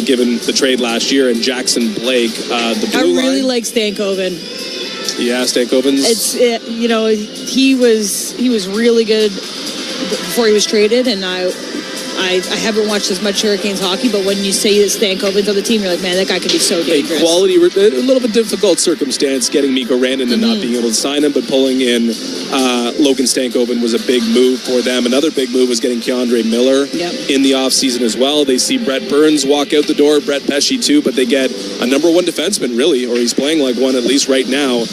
given the trade last year, and Jackson Blake. The blue I really line. like Stankoven. Yeah, Stankoven's. He was really good before he was traded, and I haven't watched as much Hurricanes hockey, but when you say that Stankoven's on the team, you're like, man, that guy could be so dangerous. A little bit difficult circumstance getting Mikko Rantanen and not being able to sign him, but pulling in Logan Stankoven was a big move for them. Another big move was getting Keandre Miller in the offseason as well. They see Brett Burns walk out the door, Brett Pesce too, but they get a number one defenseman, really, or he's playing like one at least right now,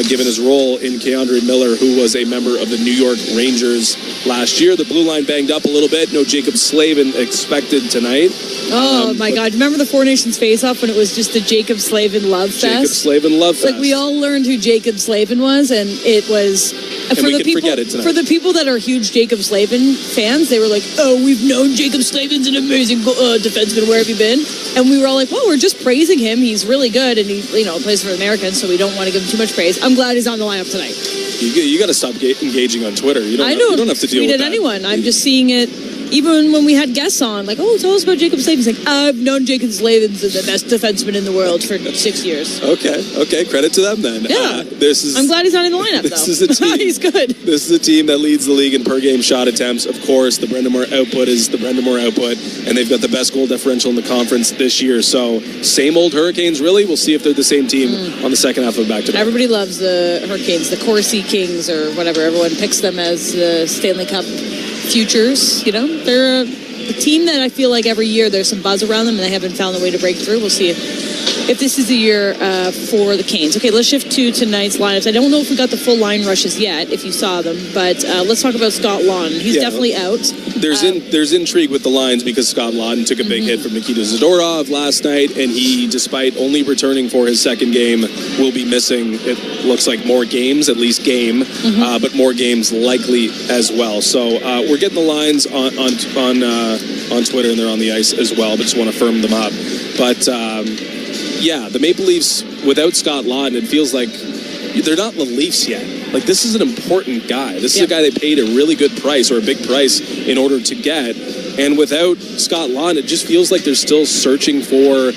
given his role in Keandre Miller, who was a member of the New York Rangers last year. The blue line banged up a little bit. No Jacob Slavin expected tonight. Oh, my God. Remember the Four Nations face-off when it was just the Jacob Slavin love fest? Jacob Slavin love fest. Like, we all learned who Jacob Slavin was, and it was... For the people that are huge Jacob Slavin fans, they were like, oh, we've known Jacob Slavin's an amazing defenseman. Where have you been? And we were all like, well, we're just praising him. He's really good, and he plays for the Americans, so we don't want to give him too much praise. I'm glad he's on the lineup tonight. You got to stop engaging on Twitter. You don't have to deal with that. Anyone. I'm just seeing it. Even when we had guests on, like, oh, tell us about Jacob Slavin. He's like, I've known Jacob Slavin as the best defenseman in the world for 6 years. Okay. Credit to them then. Yeah. I'm glad he's not in the lineup, though. This is a team. He's good. This is a team that leads the league in per-game shot attempts. Of course, the Brendan Moore output is the Brendan Moore output, and they've got the best goal differential in the conference this year. So, same old Hurricanes, really. We'll see if they're the same team on the second half of the back-to-back. Everybody loves the Hurricanes, the Corsi Kings, or whatever. Everyone picks them as the Stanley Cup futures. They're a team that I feel like every year there's some buzz around them and they haven't found a way to break through. We'll see if this is the year for the Canes. Okay, let's shift to tonight's lineups. I don't know if we got the full line rushes yet, if you saw them, but let's talk about Scott Laughton. He's definitely out. There's intrigue with the lines because Scott Laughton took a big hit from Nikita Zadorov last night, and he, despite only returning for his second game, will be missing, it looks like, more games, at least but more games likely as well. So we're getting the lines on Twitter, and they're on the ice as well, but just want to firm them up. But the Maple Leafs, without Scott Laughton, it feels like they're not the Leafs yet. Like, this is an important guy. This is a guy they paid a really good price, or a big price, in order to get. And without Scott Laughton, it just feels like they're still searching for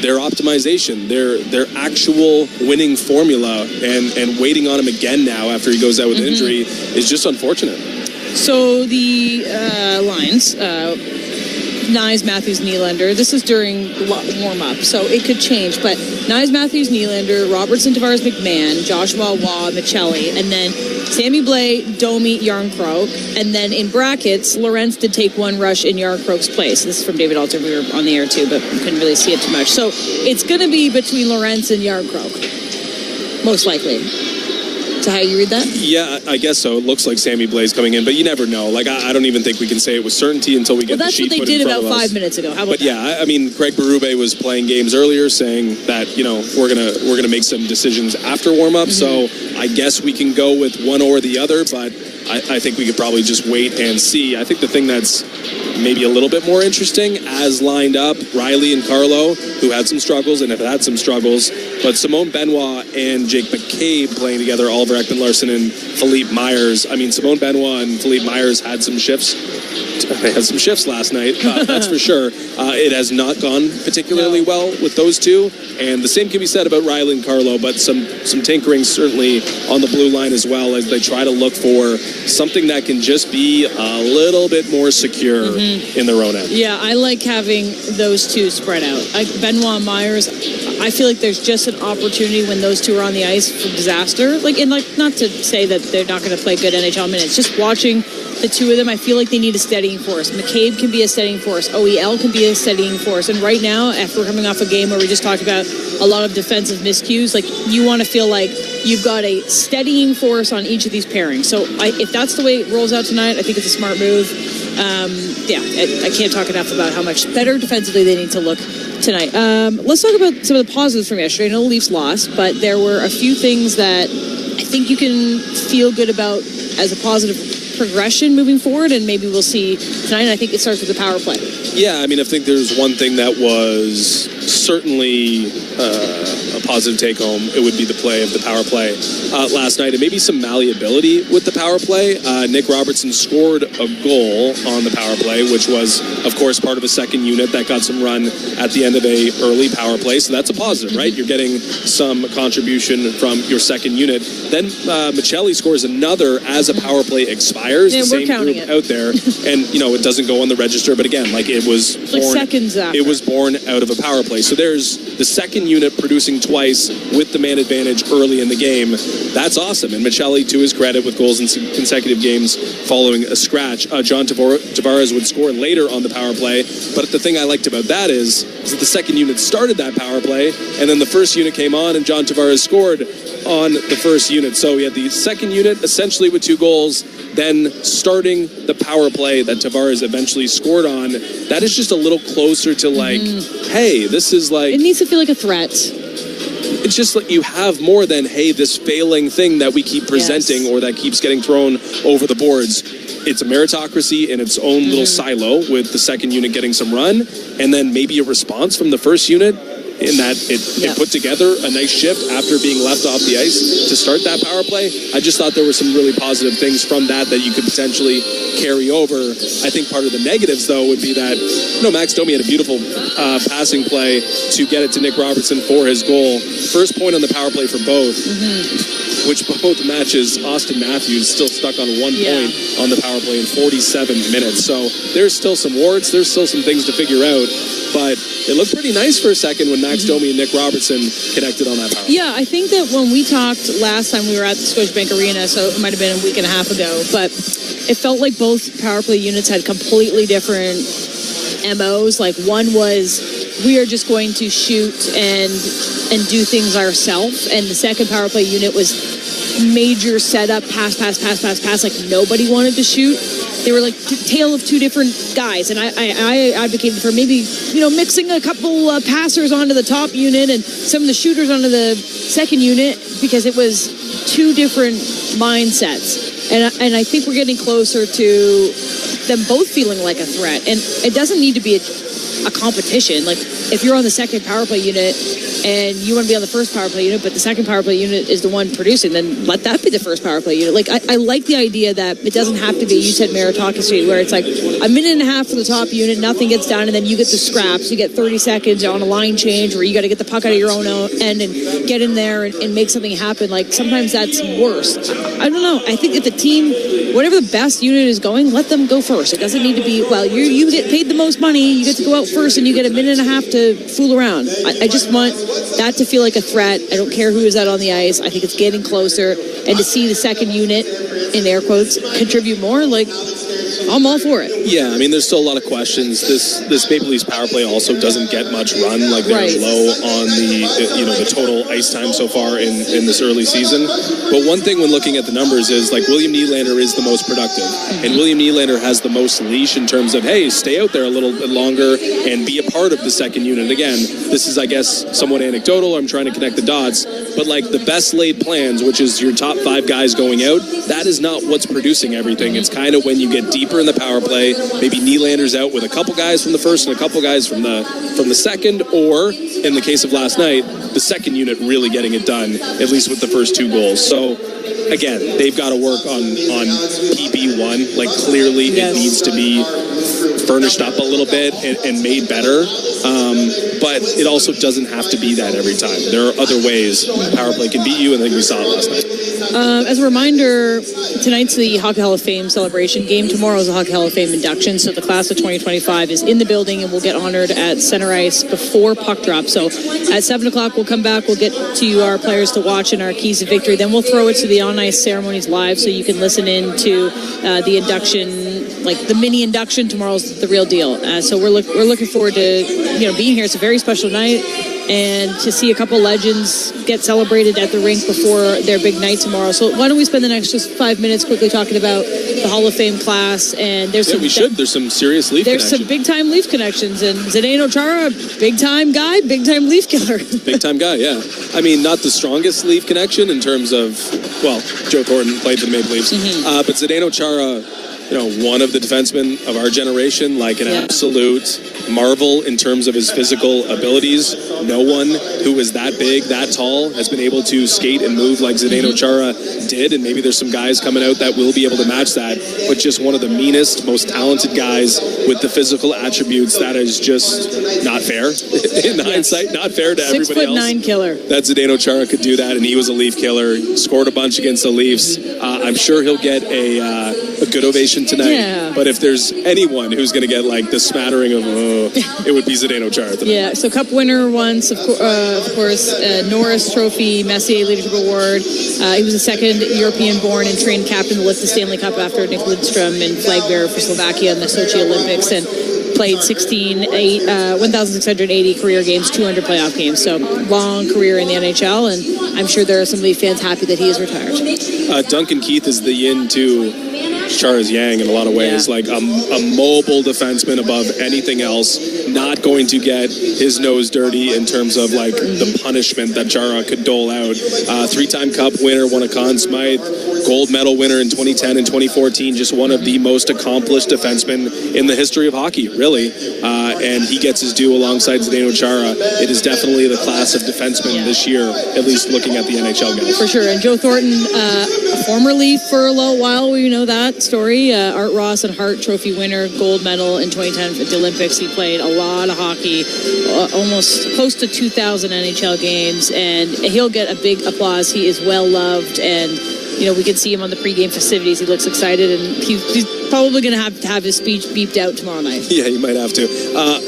their optimization, their actual winning formula, and waiting on him again now after he goes out with injury is just unfortunate. So the lines... Nyes, Matthews, Nylander. This is during warm-up, so it could change. But Nyes, Matthews, Nylander, Robertson, Tavares, McMahon, Joshua Waugh, Michelli, and then Sammy Blais, Domi, Yarncroke. And then in brackets, Lorentz did take one rush in Yarncroke's place. This is from David Alter. We were on the air too, but we couldn't really see it too much. So it's going to be between Lorentz and Yarncroke, most likely. To how you read that? Yeah, I guess so. It looks like Sammy Blais coming in, but you never know. Like, I don't even think we can say it with certainty until we get the sheet put in front of us. Well, that's what they did about 5 minutes ago. How about that? I mean, Greg Berube was playing games earlier saying that, we're gonna make some decisions after warm-up, so I guess we can go with one or the other, but I think we could probably just wait and see. I think the thing that's maybe a little bit more interesting, as lined up, Riley and Carlo, who had some struggles and have had some struggles, but Simone Benoit and Jake McCabe playing together, Oliver Ekman-Larsson and Philippe Myers. I mean, Simone Benoit and Philippe Myers had some shifts. They had some shifts last night, that's for sure. It has not gone particularly well with those two, and the same can be said about Riley and Carlo, but some tinkering certainly on the blue line as well, as they try to look for something that can just be a little bit more secure in their own end. Yeah, I like having those two spread out. Like Benoit and Myers, I feel like there's just an opportunity when those two are on the ice for disaster. Not to say that they're not going to play good NHL minutes, just watching the two of them, I feel like they need a steadying force. McCabe can be a steadying force. OEL can be a steadying force. And right now, after we're coming off a game where we just talked about a lot of defensive miscues, like, you want to feel like you've got a steadying force on each of these pairings. So if that's the way it rolls out tonight, I think it's a smart move. I can't talk enough about how much better defensively they need to look tonight. Let's talk about some of the positives from yesterday. I know the Leafs lost, but there were a few things that I think you can feel good about as a positive progression moving forward, and maybe we'll see tonight. I think it starts with the power play. Yeah, I mean, I think there's one thing that was certainly a positive take home. It would be the play of the power play last night, and maybe some malleability with the power play. Nick Robertson scored a goal on the power play, which was, of course, part of a second unit that got some run at the end of a early power play. So that's a positive, right? You're getting some contribution from your second unit. Then Michelli scores another as a power play expires. Yeah, the we're same counting group it out there, and it doesn't go on the register. But again, like it was like born, seconds after. it was born out of a power play. So there's the second unit producing twice with the man advantage early in the game. That's awesome. And Michelli, to his credit, with goals in consecutive games following a scratch. John Tavares would score later on the power play. But the thing I liked about that is that the second unit started that power play, and then the first unit came on, and John Tavares scored on the first unit. So we had the second unit essentially with 2 goals, then starting the power play that Tavares eventually scored on. That is just a little closer to like, hey, this is like... It needs to feel like a threat. It's just like you have more than, hey, this failing thing that we keep presenting or that keeps getting thrown over the boards. It's a meritocracy in its own little silo with the second unit getting some run, and then maybe a response from the first unit in that it put together a nice shift after being left off the ice to start that power play. I just thought there were some really positive things from that you could potentially carry over. I think part of the negatives, though, would be that, Max Domi had a beautiful passing play to get it to Nick Robertson for his goal. First point on the power play for both, which both matches, Austin Matthews still stuck on 1 point on the power play in 47 minutes. So there's still some warts, there's still some things to figure out, but it looked pretty nice for a second when Max Domi and Nick Robertson connected on that power play. Yeah, I think that when we talked last time we were at the Scotiabank Arena, so it might have been a week and a half ago, but it felt like both power play units had completely different MOs. Like one was, we are just going to shoot and do things ourselves, and the second power play unit was major setup, pass, like nobody wanted to shoot. They were like tale of 2 different guys, and I advocated for maybe mixing a couple passers onto the top unit and some of the shooters onto the second unit, because it was 2 different mindsets, and I think we're getting closer to them both feeling like a threat. And it doesn't need to be a competition. Like if you're on the second power play unit and you want to be on the first power play unit, but the second power play unit is the one producing, then let that be the first power play unit. Like I like the idea that it doesn't have to be, you said meritocracy, where it's like a minute and a half for the top unit, nothing gets done, and then you get the scraps. You get 30 seconds on a line change where you got to get the puck out of your own end and get in there and make something happen. Like sometimes that's worse. I don't know. I think if the team, whatever the best unit is going, let them go first. It doesn't need to be, well, you get paid the most money, you get to go out first, and you get a minute and a half to fool around. I just want that to feel like a threat. I don't care who is out on the ice. I think it's getting closer, and to see the second unit, in air quotes, contribute more, like, I'm all for it. Yeah, I mean, there's still a lot of questions. This Maple Leafs power play also doesn't get much run. Like they're low on the total ice time so far in this early season. But one thing when looking at the numbers is like William Nylander is the most productive, and William Nylander has the most leash in terms of, hey, stay out there a little bit longer and be a part of the second unit. Again, this is, I guess, somewhat anecdotal. I'm trying to connect the dots, but like the best laid plans, which is your top 5 guys going out, that is not what's producing everything. It's kind of when you get deeper in the power play, maybe Nylander's out with a couple guys from the first and a couple guys from the second, or in the case of last night, the second unit really getting it done, at least with the first 2 goals. So again, they've got to work on PB1. Like clearly it needs to be furnished up a little bit and made better. But it also doesn't have to be that every time. There are other ways power play can beat you, and I think we saw it last night. As a reminder, tonight's the Hockey Hall of Fame celebration game. Tomorrow is the Hockey Hall of Fame induction. So the class of 2025 is in the building and will get honored at center ice before puck drop. So at 7 o'clock, we'll come back. We'll get to you, our players, to watch in our keys to victory. Then we'll throw it to the on-ice ceremonies live so you can listen in to the induction, like the mini induction. Tomorrow's the real deal. So we're looking forward to being here. It's a very special night, and to see a couple legends get celebrated at the rink before their big night tomorrow. So why don't we spend the next just 5 minutes quickly talking about the Hall of Fame class? And there's There's some serious Leaf connections. There's some big-time Leaf connections, and Zdeno Chara, big-time guy, big-time Leaf killer. Big-time guy, yeah. I mean, not the strongest Leaf connection in terms of, well, Joe Thornton played for the Maple Leafs, but Zdeno Chara, one of the defensemen of our generation, like an absolute marvel in terms of his physical abilities. No one who is that big, that tall, has been able to skate and move like Zdeno Chara did, and maybe there's some guys coming out that will be able to match that, but just one of the meanest, most talented guys with the physical attributes that is just not fair. In hindsight, not fair to everybody else. 6'9" killer. That Zdeno Chara could do that, and he was a Leaf killer. Scored a bunch against the Leafs. I'm sure he'll get a good ovation tonight. Yeah. But if there's anyone who's going to get like the smattering of, it would be Zdeno Chara tonight. Yeah, so Cup winner once, of course, Norris Trophy, Messier Leadership Award. He was the second European-born and trained captain to lift the Stanley Cup after Nick Lidstrom and flag bearer for Slovakia in the Sochi Olympics, and played 1,680 career games, 200 playoff games. So long career in the NHL, and I'm sure there are some Leaf fans happy that he is retired. Duncan Keith is the yin to Chara's yang in a lot of ways, like a mobile defenseman above anything else, not going to get his nose dirty in terms of like the punishment that Chara could dole out. Three-time Cup winner, won a Conn Smythe, gold medal winner in 2010 and 2014, just one of the most accomplished defensemen in the history of hockey, really. And he gets his due alongside Zdeno Chara. It is definitely the class of defensemen this year, at least looking at the NHL guys. For sure. And Joe Thornton, a former Leaf for a little while, we know that story. Art Ross and Hart Trophy winner, gold medal in 2010 at the Olympics. He played a lot of hockey, almost close to 2,000 NHL games, and he'll get a big applause. He is well loved, and we can see him on the pregame festivities. He looks excited, and he's probably going to have his speech beeped out tomorrow night. Yeah, you might have to.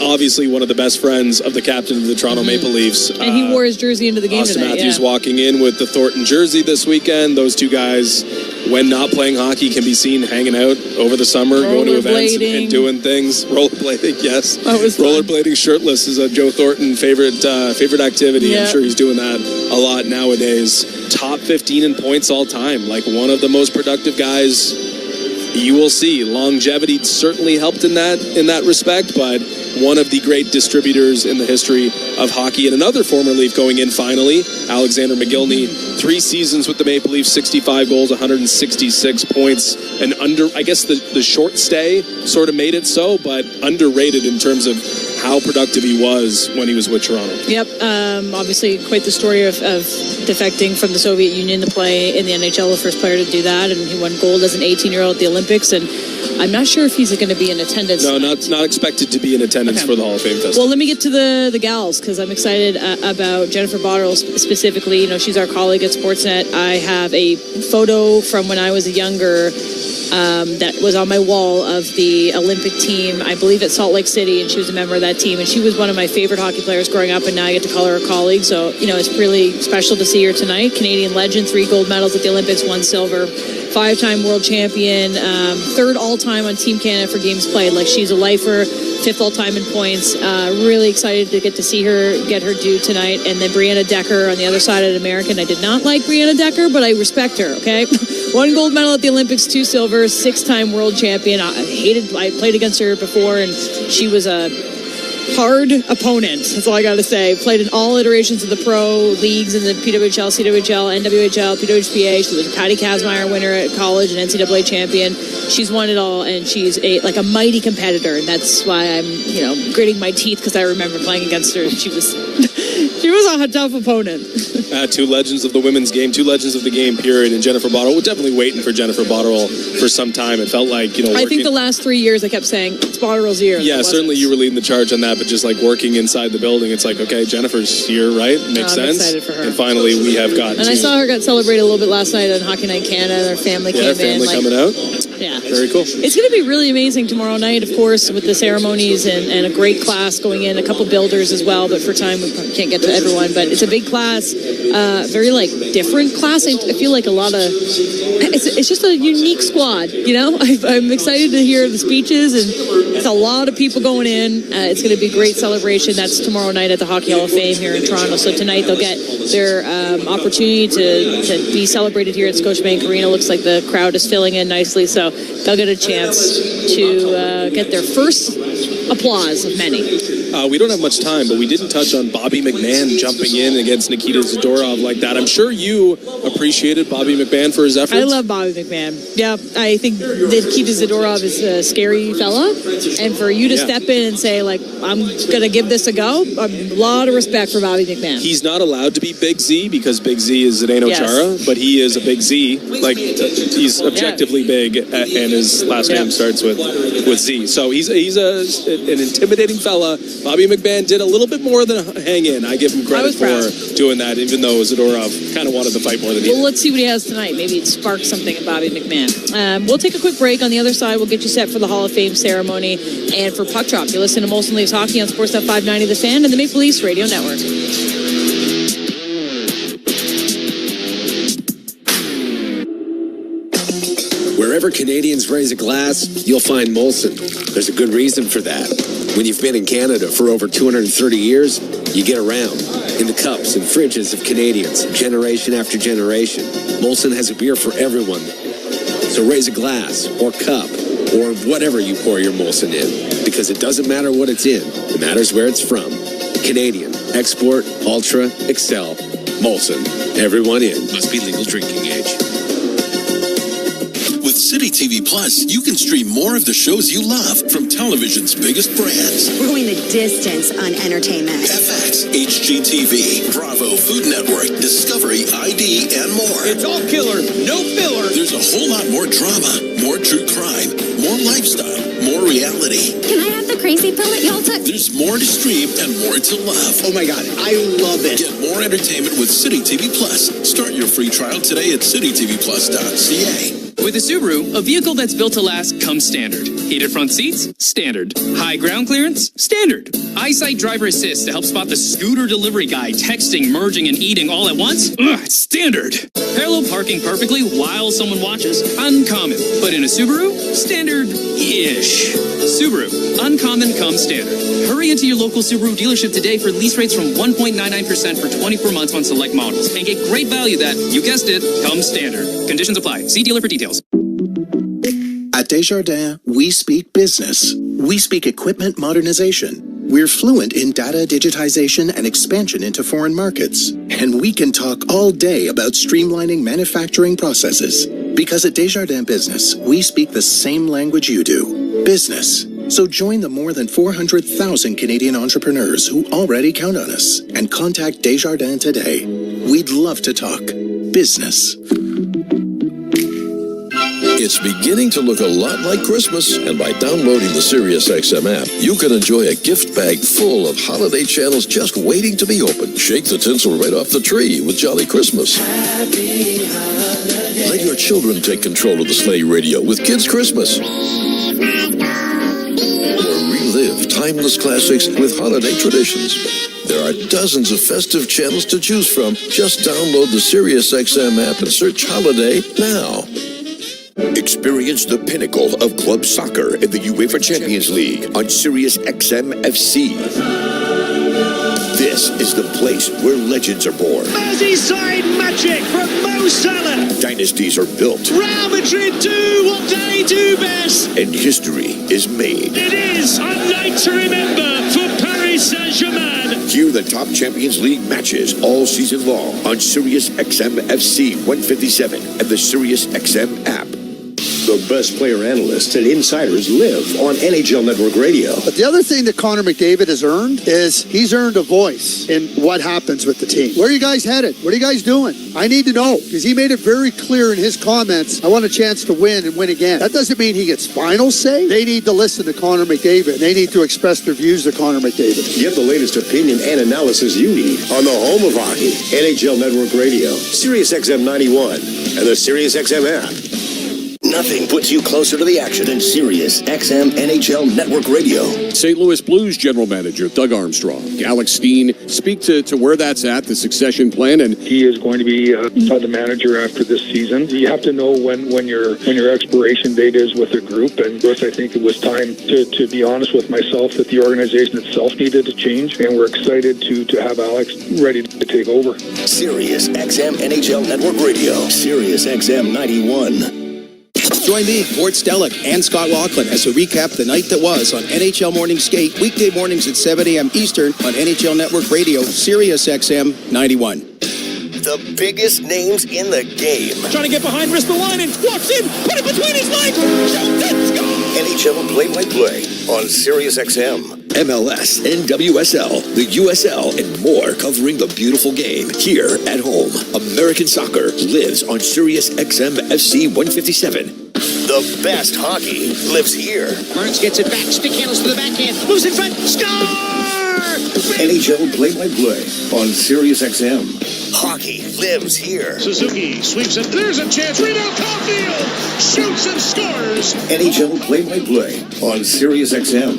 Obviously, one of the best friends of the captain of the Toronto Maple Leafs. And he wore his jersey into the game Austin tonight. Matthews walking in with the Thornton jersey this weekend. Those two guys, when not playing hockey, can be seen hanging out over the summer, going to events and doing things. Rollerblading, yes. Rollerblading shirtless is a Joe Thornton favorite activity. Yeah. I'm sure he's doing that a lot nowadays. Top 15 in points all time. Like one of the most productive guys you will see. Longevity certainly helped in that respect, but one of the great distributors in the history of hockey. And another former Leaf going in finally, Alexander McGillney, 3 seasons with the Maple Leafs, 65 goals, 166 points, and I guess the short stay sort of made it so, but underrated in terms of how productive he was when he was with Toronto. Yep, obviously quite the story of defecting from the Soviet Union to play in the NHL, the first player to do that, and he won gold as an 18-year-old at the Olympics, and I'm not sure if he's going to be in attendance. No, not expected to be in attendance for the Hall of Fame Festival. Well, let me get to the gals, because I'm excited about Jennifer Botterill specifically. She's our colleague at Sportsnet. I have a photo from when I was younger that was on my wall of the Olympic team, I believe at Salt Lake City, and she was a member of that team, and she was one of my favorite hockey players growing up, and now I get to call her a colleague, so it's really special to see her tonight. Canadian legend, 3 gold medals at the Olympics, 1 silver, 5-time world champion, 3rd all-time on Team Canada for games played. Like, she's a lifer, 5th all-time in points. Really excited to get to see her get her due tonight. And then Brianna Decker on the other side at American. I did not like Brianna Decker, but I respect her, okay? 1 gold medal at the Olympics, 2 silvers, 6-time world champion. I played against her before, and she was a hard opponent. That's all I got to say. Played in all iterations of the pro leagues in the PWHL, CWHL, NWHL, PWHPA. She was a Patty Kazmaier winner at college, an NCAA champion. She's won it all, and she's a mighty competitor, and that's why I'm gritting my teeth, because I remember playing against her. She was a tough opponent. 2 legends of the women's game, 2 legends of the game, period. And Jennifer Botterill, we're definitely waiting for Jennifer Botterill for some time. It felt like, I think the last 3 years I kept saying, it's Botterill's year. Yeah, certainly you were leading the charge on that, but just like working inside the building, it's like, okay, Jennifer's here, right? Makes sense. I'm excited for her. And finally we have gotten I saw her got celebrated a little bit last night on Hockey Night Canada. Her family came in. Family coming out. Yeah. Very cool. It's going to be really amazing tomorrow night, of course, with the ceremonies and a great class going in, a couple builders as well, but for time we can't get to everyone, but it's a big class, very different class. I feel like a lot of, it's just a unique squad, I'm excited to hear the speeches, and it's a lot of people going in. It's going to be a great celebration. That's tomorrow night at the Hockey Hall of Fame here in Toronto. So tonight they'll get their opportunity to be celebrated here at Scotiabank Arena. Looks like the crowd is filling in nicely, so they'll get a chance to get their first applause of many. We don't have much time, but we didn't touch on Bobby McMahon jumping in against Nikita Zadorov like that. I'm sure you appreciated Bobby McMahon for his efforts. I love Bobby McMahon. Yeah, I think Nikita Zadorov is a scary fella, and for you to step in and say, like, I'm going to give this a go, a lot of respect for Bobby McMahon. He's not allowed to be Big Z because Big Z is Zdeno Chara, but he is a Big Z. Like, he's objectively big, and his last name starts with Z. So he's an intimidating fella. Bobby McMahon did a little bit more than hang in. I give him credit for doing that, even though Zadorov kind of wanted to fight more than he did. Well, let's see what he has tonight. Maybe it sparks something in Bobby McMahon. We'll take a quick break. On the other side, we'll get you set for the Hall of Fame ceremony and for Puck Drop. You listen to Molson Leafs Hockey on Sportsnet 590 The Fan and the Maple Leafs Radio Network. Wherever Canadians raise a glass, you'll find Molson. There's a good reason for that. When you've been in Canada for over 230 years, you get around in the cups and fridges of Canadians, generation after generation. Molson has a beer for everyone. So raise a glass or cup or whatever you pour your Molson in, because it doesn't matter what it's in. It matters where it's from. Canadian, export, ultra, excel, Molson. Everyone in. Must be legal drinking age. With City TV Plus, you can stream more of the shows you love from television's biggest brands. We're going the distance on entertainment. FX, HGTV, Bravo, Food Network, Discovery, ID, and more. It's all killer, no filler. There's a whole lot more drama, more true crime, more lifestyle, more reality. Can I have the crazy pill that y'all took? There's more to stream and more to love. Oh my God, I love it. Get more entertainment with City TV Plus. Start your free trial today at citytvplus.ca. With a Subaru, a vehicle that's built to last comes standard. Heated front seats? Standard. High ground clearance? Standard. EyeSight Driver Assist to help spot the scooter delivery guy texting, merging, and eating all at once? Ugh, standard. Parallel parking perfectly while someone watches? Uncommon. But in a Subaru? Standard-ish. Subaru. Uncommon comes standard. Hurry into your local Subaru dealership today for lease rates from 1.99% for 24 months on select models. And get great value that, you guessed it, comes standard. Conditions apply. See dealer for details. At Desjardins, we speak business. We speak equipment modernization. We're fluent in data digitization and expansion into foreign markets. And we can talk all day about streamlining manufacturing processes. Because at Desjardins Business, we speak the same language you do. Business. So join the more than 400,000 Canadian entrepreneurs who already count on us and contact Desjardins today. We'd love to talk business. It's beginning to look a lot like Christmas, and by downloading the SiriusXM app, you can enjoy a gift bag full of holiday channels just waiting to be opened. Shake the tinsel right off the tree with Jolly Christmas. Let your children take control of the sleigh radio with Kids Christmas. Or relive timeless classics with holiday traditions. There are dozens of festive channels to choose from. Just download the SiriusXM app and search Holiday now. Experience the pinnacle of club soccer in the UEFA Champions League on SiriusXM FC. This is the place where legends are born. Merseyside magic from Mo Salah. Dynasties are built. Real Madrid do what they do best. And history is made. It is a night to remember for Paris Saint-Germain. Hear the top Champions League matches all season long on SiriusXM FC 157 and the SiriusXM app. The best player analysts and insiders live on NHL Network Radio. But the other thing that Connor McDavid has earned is he's earned a voice in what happens with the team. Where are you guys headed? What are you guys doing? I need to know, because he made it very clear in his comments, I want a chance to win and win again. That doesn't mean he gets final say. They need to listen to Connor McDavid. They need to express their views to Connor McDavid. Get the latest opinion and analysis you need on the home of hockey, NHL Network Radio, SiriusXM 91, and the SiriusXM app. Nothing puts you closer to the action than SiriusXM NHL Network Radio. St. Louis Blues General Manager Doug Armstrong, Alex Steen, speak to where that's at, the succession plan. And he is going to be the manager after this season. You have to know when your expiration date is with a group, and I think it was time to be honest with myself that the organization itself needed to change, and we're excited to have Alex ready to take over. SiriusXM NHL Network Radio, SiriusXM 91. Join me, Gord Stellick, and Scott Laughlin as we recap the night that was on NHL Morning Skate, weekday mornings at 7 a.m. Eastern on NHL Network Radio, Sirius XM 91. The biggest names in the game. Trying to get behind Ristolainen, walks in, put it between his legs, shoots it, score! NHL play-by-play on Sirius XM. MLS, NWSL, the USL, and more covering the beautiful game here at home. American soccer lives on Sirius XM FC 157. The best hockey lives here. Barnes gets it back, stick handles to the backhand, moves in front, score! NHL play-by-play on Sirius XM. Hockey lives here. Suzuki sweeps it, there's a chance, rebound, Caulfield, shoots and scores! NHL play-by-play on Sirius XM.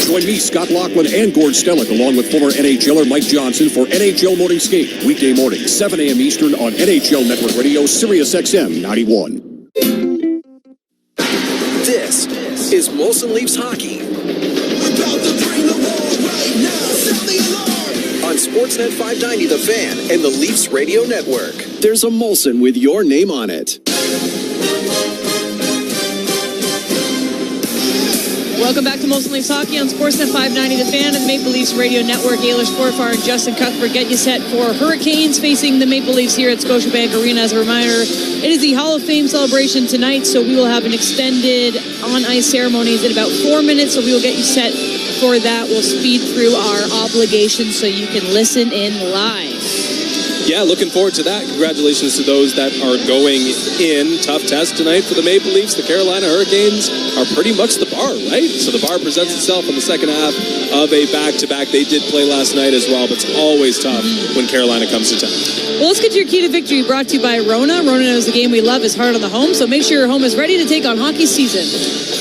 Join me, Scott Laughlin, and Gord Stellick, along with former NHLer Mike Johnson for NHL Morning Skate, weekday morning, 7 a.m. Eastern on NHL Network Radio, Sirius XM 91. This is Molson Leafs Hockey. We're about to bring the war right now. Sound the alarm! On Sportsnet 590 The Fan and the Leafs Radio Network. There's a Molson with your name on it. Welcome back to Molson Leafs Hockey on Sportsnet 590 The Fan and the Maple Leafs Radio Network. Eilish Sporfar and Justin Cuthbert get you set for Hurricanes facing the Maple Leafs here at Scotiabank Arena. As a reminder, it is the Hall of Fame celebration tonight, so we will have an extended on-ice ceremonies in about 4 minutes, so we will get you set for that. We'll speed through our obligations so you can listen in live. Yeah, looking forward to that. Congratulations to those that are going in. Tough test tonight for the Maple Leafs. The Carolina Hurricanes are pretty much the bar, right? So the bar presents itself in the second half of a back-to-back. They did play last night as well, but it's always tough when Carolina comes to town. Well, let's get to your key to victory, brought to you by Rona. Rona knows the game we love is hard on the home, so make sure your home is ready to take on hockey season.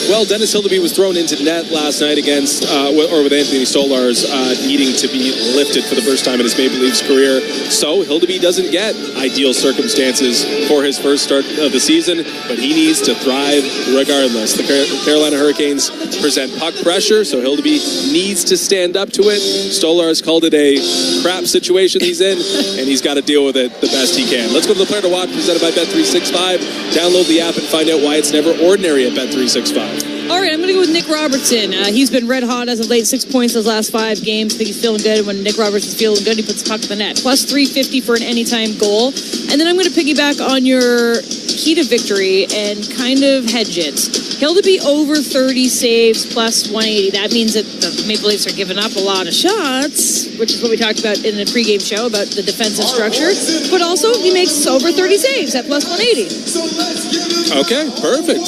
Well, Dennis Hildeby was thrown into net last night against, with Anthony Stolarz needing to be lifted for the first time in his Maple Leafs career. So Hildeby doesn't get ideal circumstances for his first start of the season, but he needs to thrive regardless. The Carolina Hurricanes present puck pressure, so Hildeby needs to stand up to it. Stolarz called it a crap situation he's in, and he's got to deal with it the best he can. Let's go to the player to watch, presented by Bet365. Download the app and find out why it's never ordinary at Bet365. All right, I'm going to go with Nick Robertson. He's been red hot as of late, 6 points his last 5 games. I think he's feeling good. When Nick Robertson's feeling good, he puts the puck in the net. Plus 350 for an anytime goal. And then I'm going to piggyback on your key to victory and kind of hedge it. Hildeby over 30 saves plus 180. That means that the Maple Leafs are giving up a lot of shots, which is what we talked about in the pregame show about the defensive structure. But also, he makes over 30 saves at plus 180. Okay, perfect.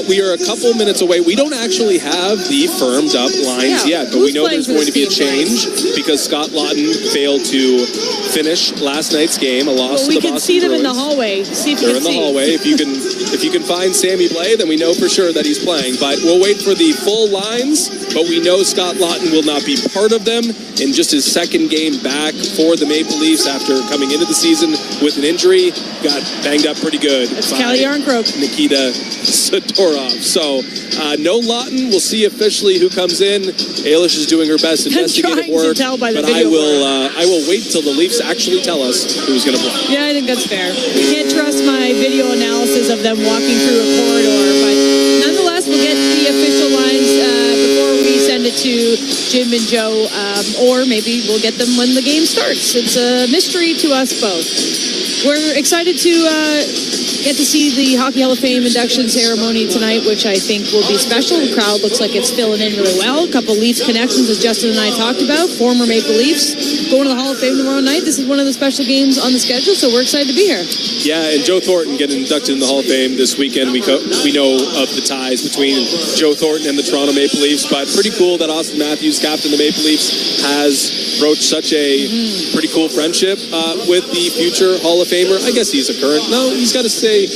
We are a couple minutes away. We don't actually have the firmed up lines yet, but we know there's going to be a change because Scott Lawton failed to finish last night's game, a loss to the Boston Bruins. We can see them in the hallway. They're in the hallway. If you can find Sammy Blais, then we know for sure that he's playing. But we'll wait for the full lines, but we know Scott Lawton will not be part of them in just his second game back for the Maple Leafs after coming into the season with an injury. Got banged up pretty good. That's Calle Yarncroke. Nikita Zadorov. So no Lawton. We'll see officially who comes in. Eilish is doing her best investigative work, but I will wait till the Leafs actually tell us who's going to play. Yeah, I think that's fair. We can't trust my video analysis of them walking through a corridor, but nonetheless, we'll get the official lines before we send it to Jim and Joe, or maybe we'll get them when the game starts. It's a mystery to us both. We're excited to get to see the Hockey Hall of Fame induction ceremony tonight, which I think will be special. The crowd looks like it's filling in really well. A couple Leafs connections, as Justin and I talked about. Former Maple Leafs going to the Hall of Fame tomorrow night. This is one of the special games on the schedule, so we're excited to be here. Yeah, and Joe Thornton getting inducted in the Hall of Fame this weekend. We know of the ties between Joe Thornton and the Toronto Maple Leafs, but pretty cool that Austin Matthews, captain of the Maple Leafs, has broached such a pretty cool friendship with the future Hall of Famer. I guess he's a current. No, he's got to say,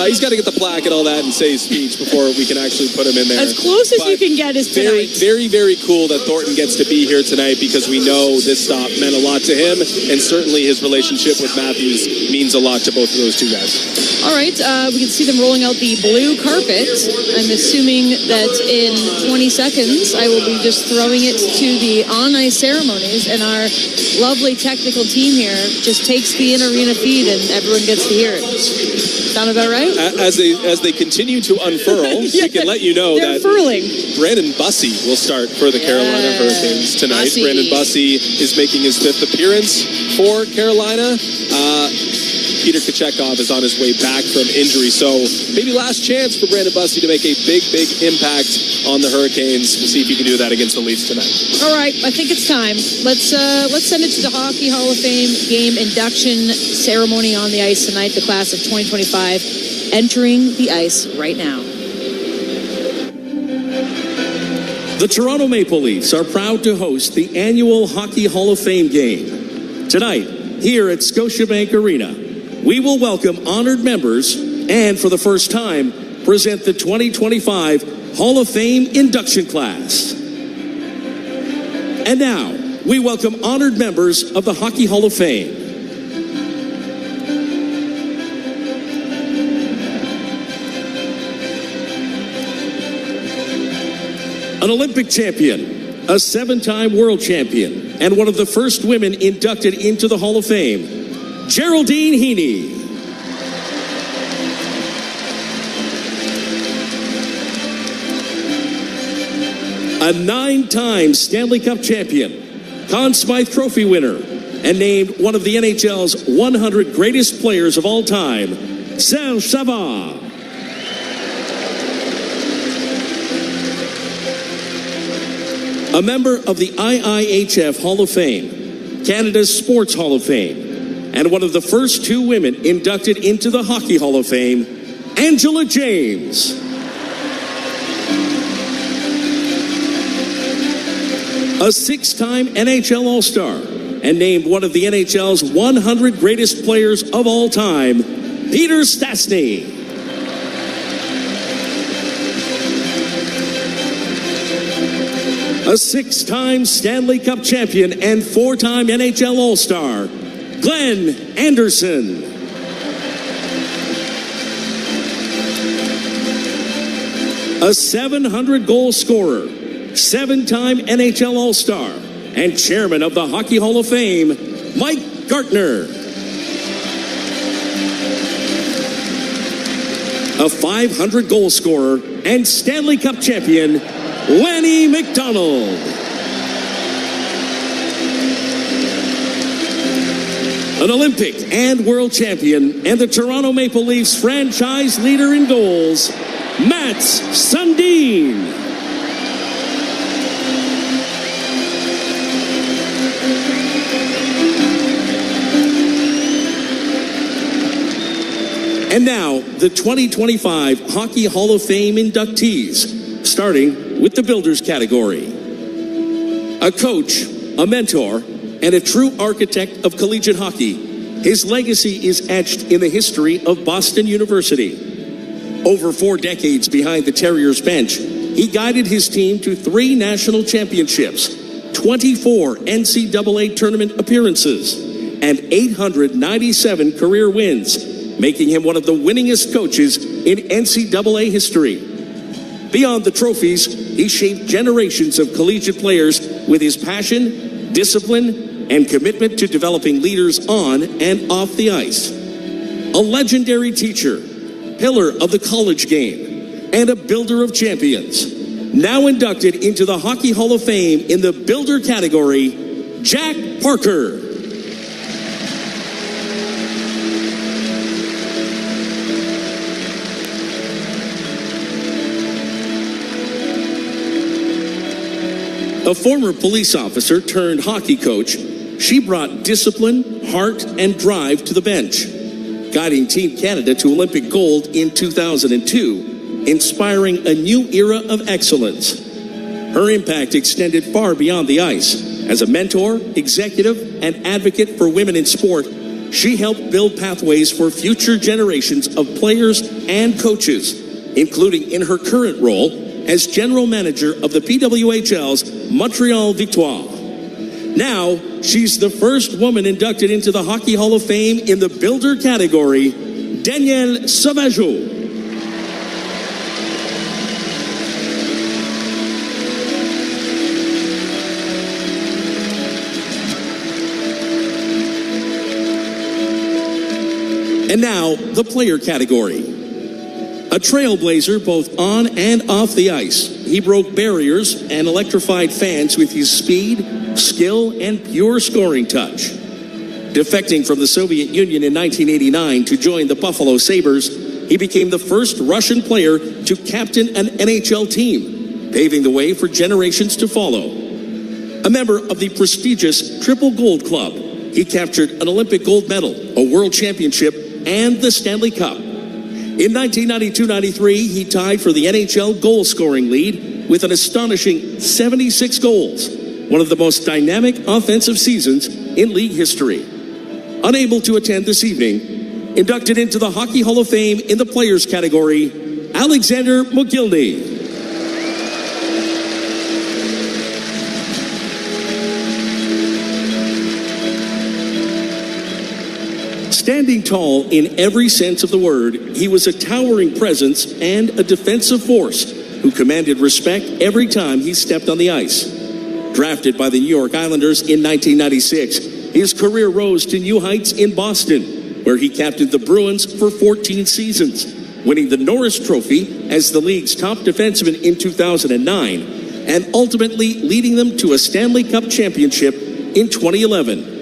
he's got to get the plaque and all that and say his speech before we can actually put him in there. As close as you can get is tonight. Very, very cool that Thornton gets to be here tonight because we know this stop meant a lot to him, and certainly his relationship with Matthews means a lot to both of those two guys. All right, we can see them rolling out the blue carpet. I'm assuming that in 20 seconds I will be just throwing it to the on-ice ceremonies, and our lovely technical team here just takes the in-arena feed and everyone gets to hear it. Sound about right? As they continue to unfurl, we can let you know they're that furling. Brandon Bussey will start for the Carolina Hurricanes tonight. Bussey. Brandon Bussey is making his 5th appearance for Carolina. Peter Kochetkov is on his way back from injury, so maybe last chance for Brandon Bussey to make a big impact on the Hurricanes. We'll see if he can do that against the Leafs tonight. All right, I think it's time. Let's send it to the Hockey Hall of Fame game induction ceremony on the ice tonight. The class of 2025 entering the ice right now. The Toronto Maple Leafs are proud to host the annual Hockey Hall of Fame game. Tonight, here at Scotiabank Arena, we will welcome honored members and, for the first time, present the 2025 Hall of Fame induction class. And now, we welcome honored members of the Hockey Hall of Fame. An Olympic champion, a 7-time world champion, and one of the first women inducted into the Hall of Fame, Geraldine Heaney. A 9-time Stanley Cup champion, Conn Smythe Trophy winner, and named one of the NHL's 100 greatest players of all time, Serge Savard. A member of the IIHF Hall of Fame, Canada's Sports Hall of Fame, and one of the first 2 women inducted into the Hockey Hall of Fame, Angela James. A 6-time NHL All-Star and named one of the NHL's 100 greatest players of all time, Peter Stastny. A 6-time Stanley Cup champion and 4-time NHL All-Star, Glenn Anderson. A 700-goal scorer, 7-time NHL All-Star, and chairman of the Hockey Hall of Fame, Mike Gartner. A 500-goal scorer and Stanley Cup champion, Lanny McDonald. An Olympic and world champion and the Toronto Maple Leafs franchise leader in goals, Mats Sundin. And now, the 2025 Hockey Hall of Fame inductees, starting with the Builders category. A coach, a mentor, and a true architect of collegiate hockey, his legacy is etched in the history of Boston University. Over 4 decades behind the Terriers bench, he guided his team to 3 national championships, 24 NCAA tournament appearances, and 897 career wins, making him one of the winningest coaches in NCAA history. Beyond the trophies, he shaped generations of collegiate players with his passion, discipline, and commitment to developing leaders on and off the ice. A legendary teacher, pillar of the college game, and a builder of champions. Now inducted into the Hockey Hall of Fame in the Builder category, Jack Parker. A former police officer turned hockey coach, she brought discipline, heart, and drive to the bench, guiding Team Canada to Olympic gold in 2002, inspiring a new era of excellence. Her impact extended far beyond the ice. As a mentor, executive, and advocate for women in sport, she helped build pathways for future generations of players and coaches, including in her current role as general manager of the PWHL's Montreal Victoire. Now, she's the first woman inducted into the Hockey Hall of Fame in the Builder category, Danielle Sauvageau. And now, the player category. A trailblazer both on and off the ice, he broke barriers and electrified fans with his speed, skill, and pure scoring touch. Defecting from the Soviet Union in 1989 to join the Buffalo Sabres, he became the first Russian player to captain an NHL team, paving the way for generations to follow. A member of the prestigious Triple Gold Club, he captured an Olympic gold medal, a world championship, and the Stanley Cup. In 1992-93, he tied for the NHL goal-scoring lead with an astonishing 76 goals, one of the most dynamic offensive seasons in league history. Unable to attend this evening, inducted into the Hockey Hall of Fame in the players category, Alexander Mogilny. Standing tall in every sense of the word, he was a towering presence and a defensive force who commanded respect every time he stepped on the ice. Drafted by the New York Islanders in 1996, his career rose to new heights in Boston, where he captained the Bruins for 14 seasons, winning the Norris Trophy as the league's top defenseman in 2009, and ultimately leading them to a Stanley Cup championship in 2011.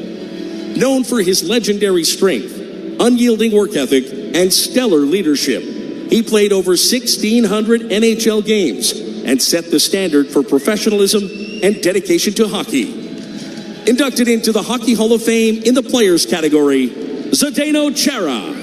Known for his legendary strength, unyielding work ethic, and stellar leadership, he played over 1,600 NHL games and set the standard for professionalism and dedication to hockey. Inducted into the Hockey Hall of Fame in the players category, Zdeno Chara.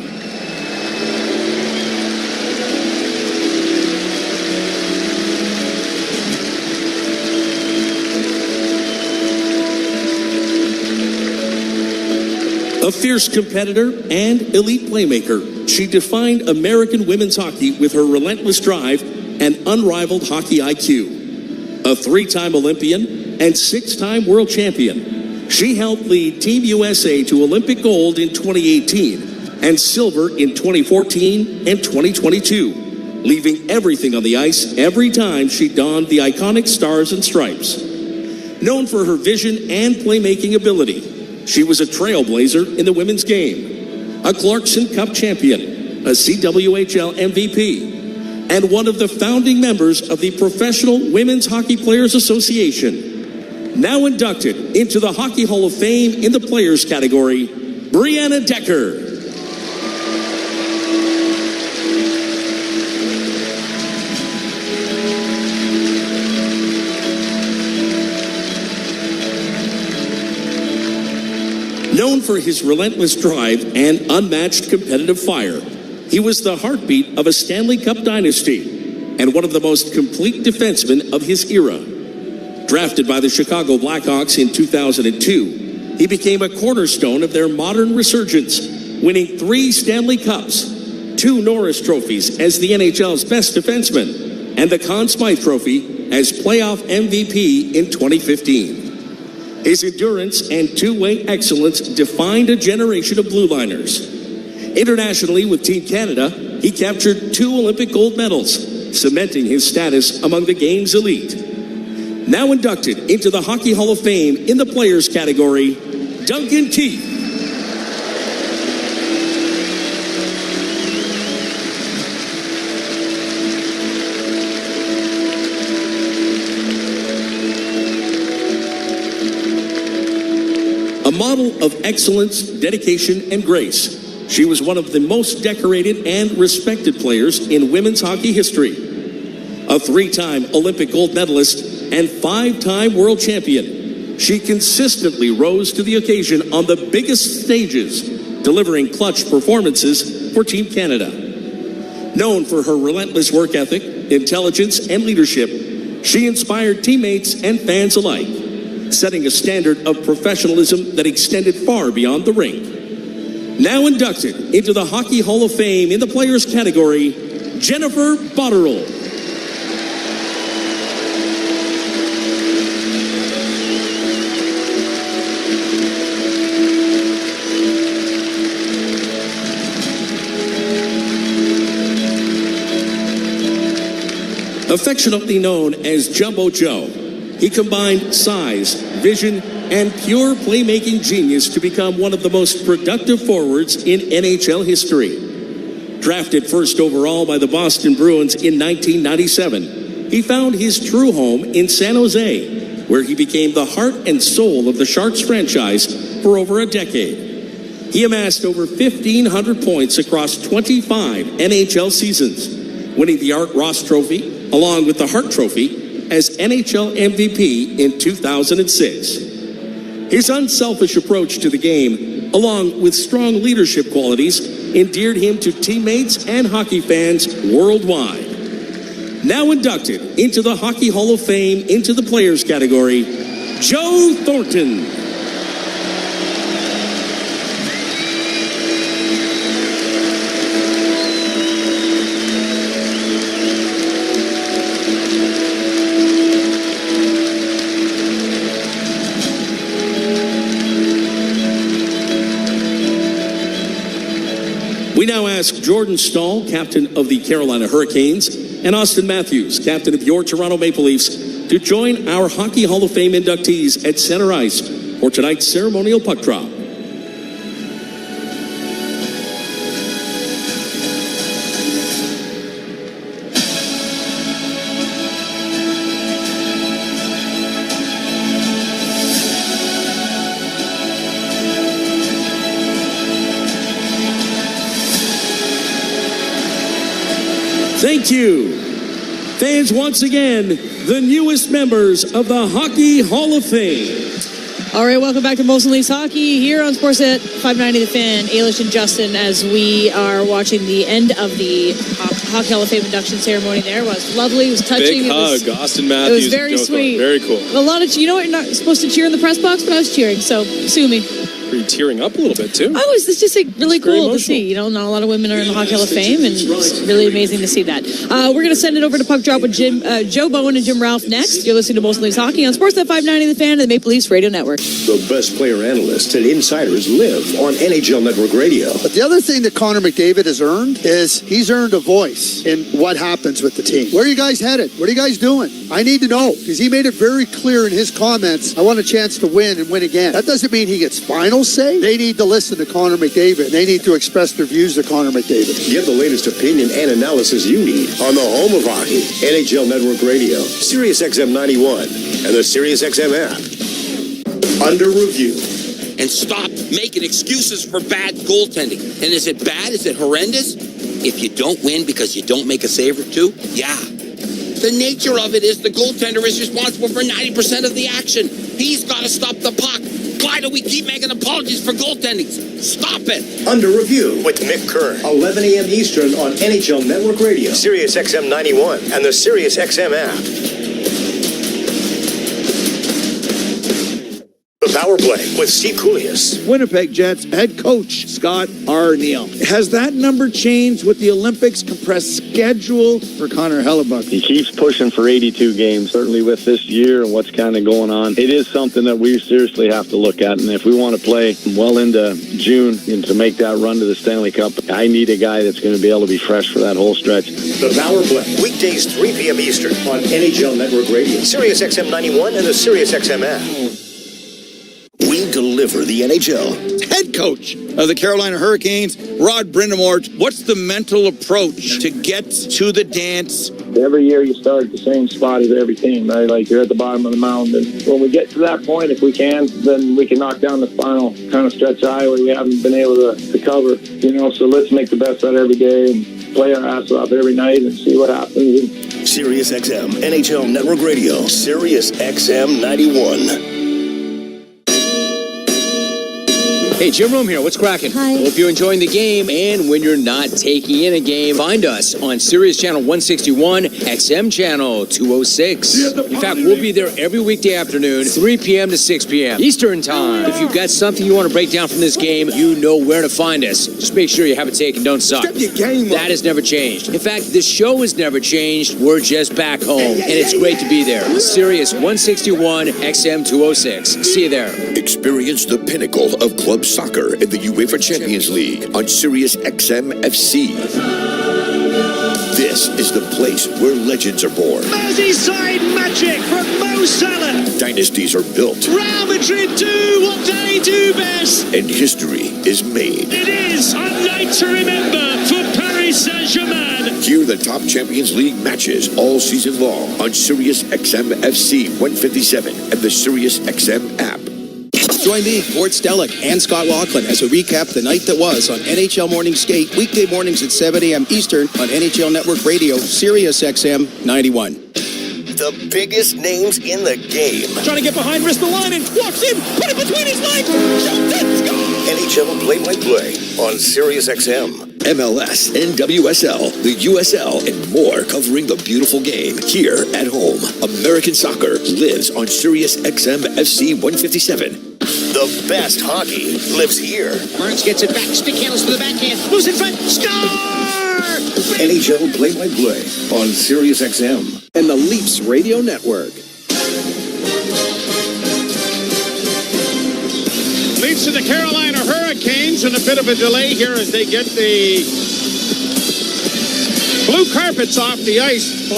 A fierce competitor and elite playmaker, she defined American women's hockey with her relentless drive and unrivaled hockey IQ. A three-time Olympian and six-time world champion, she helped lead Team USA to Olympic gold in 2018 and silver in 2014 and 2022, leaving everything on the ice every time she donned the iconic stars and stripes. Known for her vision and playmaking ability, she was a trailblazer in the women's game, a Clarkson Cup champion, a CWHL MVP, and one of the founding members of the Professional Women's Hockey Players Association. Now inducted into the Hockey Hall of Fame in the players category, Brianna Decker. Known for his relentless drive and unmatched competitive fire, he was the heartbeat of a Stanley Cup dynasty and one of the most complete defensemen of his era. Drafted by the Chicago Blackhawks in 2002, he became a cornerstone of their modern resurgence, winning 3 Stanley Cups, 2 Norris trophies as the NHL's best defenseman, and the Conn Smythe Trophy as playoff MVP in 2015. His endurance and two-way excellence defined a generation of blue liners. Internationally with Team Canada, he captured 2 Olympic gold medals, cementing his status among the game's elite. Now inducted into the Hockey Hall of Fame in the players category, Duncan Keith. A model of excellence, dedication, and grace, she was one of the most decorated and respected players in women's hockey history. A 3-time Olympic gold medalist and 5-time world champion, she consistently rose to the occasion on the biggest stages, delivering clutch performances for Team Canada. Known for her relentless work ethic, intelligence, and leadership, she inspired teammates and fans alike, setting a standard of professionalism that extended far beyond the rink. Now inducted into the Hockey Hall of Fame in the players category, Jennifer Botterill. Affectionately known as Jumbo Joe, He combined size, vision, and pure playmaking genius to become one of the most productive forwards in NHL history. Drafted first overall by the Boston Bruins in 1997, he found his true home in San Jose, where he became the heart and soul of the Sharks franchise for over a decade. He amassed over 1,500 points across 25 NHL seasons, winning the Art Ross Trophy along with the Hart Trophy as NHL MVP in 2006. His unselfish approach to the game, along with strong leadership qualities, endeared him to teammates and hockey fans worldwide. Now inducted into the Hockey Hall of Fame into the Players category, Joe Thornton. We now ask Jordan Stahl, captain of the Carolina Hurricanes, and Austin Matthews, captain of your Toronto Maple Leafs, to join our Hockey Hall of Fame inductees at center ice for tonight's ceremonial puck drop. Thank you. Fans, once again, the newest members of the Hockey Hall of Fame. All right, welcome back to Molson Leafs Hockey here on Sportsnet 590 The Fan. Ailish and Justin, as we are watching the end of the Hockey Hall of Fame induction ceremony there. It was lovely. It was touching. Big hug, Austin Matthews. It was very sweet. Very cool. A lot of, you know what, you're not supposed to cheer in the press box, but I was cheering, so sue me. Were you tearing up a little bit too? It's just like really cool to see. You know, not a lot of women are in the Hockey Hall of Fame, and it's really amazing to see that. We're going to send it over to Puck Drop with Joe Bowen and Jim Ralph next. You're listening to Molson Leafs Hockey on Sportsnet 590 The Fan and the Maple Leafs Radio Network. The best player analysts and insiders live on NHL Network Radio. But the other thing that Connor McDavid has earned is he's earned a voice in what happens with the team. Where are you guys headed? What are you guys doing? I need to know, because he made it very clear in his comments, I want a chance to win and win again. That doesn't mean he gets final say. They need to listen to Connor McDavid. They need to express their views to Connor McDavid. Get the latest opinion and analysis you need on the home of hockey, NHL Network Radio, Sirius XM 91, and the Sirius XM app. Under review. And stop making excuses for bad goaltending. And is it bad? Is it horrendous? If you don't win because you don't make a save or two, yeah. The nature of it is the goaltender is responsible for 90% of the action. He's got to stop the puck. Why do we keep making apologies for goaltending? Stop it. Under review with Nick Kern, 11 a.m. Eastern on NHL Network Radio, Sirius XM 91, and the Sirius XM app. The Power Play with Steve Koulias. Winnipeg Jets head coach Scott Arniel. Has that number changed with the Olympics compressed schedule for Connor Hellebuck? He keeps pushing for 82 games, certainly with this year and what's kind of going on. It is something that we seriously have to look at, and if we want to play well into June and to make that run to the Stanley Cup, I need a guy that's going to be able to be fresh for that whole stretch. The Power Play, weekdays 3 p.m. Eastern on NHL Network Radio, Sirius XM 91, and the Sirius XM app. We deliver the NHL. Head coach of the Carolina Hurricanes, Rod Brind'Amour. What's the mental approach to get to the dance? Every year you start at the same spot as every team, right? Like you're at the bottom of the mound. And when we get to that point, if we can, then we can knock down the final kind of stretch of highway we haven't been able to cover. You know, so let's make the best out of every day and play our ass off every night and see what happens. Sirius XM, NHL Network Radio, Sirius XM 91. Hey, Jim Rome here. What's cracking? Hi. Hope you're enjoying the game. And when you're not taking in a game, find us on Sirius Channel 161, XM Channel 206. In fact, we'll be there every weekday afternoon, 3 p.m. to 6 p.m. Eastern Time. If you've got something you want to break down from this game, you know where to find us. Just make sure you have a take and don't suck. Step your game up. That has never changed. In fact, this show has never changed. We're just back home. And it's great to be there. Sirius 161, XM 206. See you there. Experience the pinnacle of club soccer in the UEFA Champions League on Sirius XM FC. This is the place where legends are born. Merseyside magic from Mo Salah. Dynasties are built. Real Madrid do what they do best. And history is made. It is a night to remember for Paris Saint-Germain. Hear the top Champions League matches all season long on Sirius XM FC 157 and the Sirius XM app. Join me, Gord Stellick, and Scott Laughlin as we recap the night that was on NHL Morning Skate, weekday mornings at 7 a.m. Eastern on NHL Network Radio, Sirius XM 91. The biggest names in the game. Trying to get behind, wrist the line, and walks in, put it between his legs, shoots it, score! NHL play-by-play on Sirius XM. MLS, NWSL, the USL, and more covering the beautiful game here at home. American soccer lives on Sirius XM FC 157. The best hockey lives here. Burns gets it back, stick handles to the backhand, moves in front, score! NHL play-by-play on Sirius XM and the LEAFS Radio Network. Leads to the Carolina Hurricanes, and a bit of a delay here as they get the blue carpets off the ice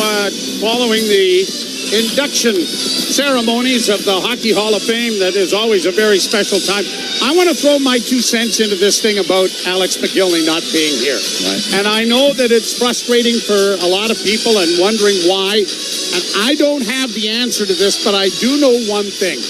following the induction ceremonies of the Hockey Hall of Fame. That is always a very special time. I want to throw my 2 cents into this thing about Alex McGillney not being here. Right. And I know that it's frustrating for a lot of people and wondering why. And I don't have the answer to this, but I do know one thing.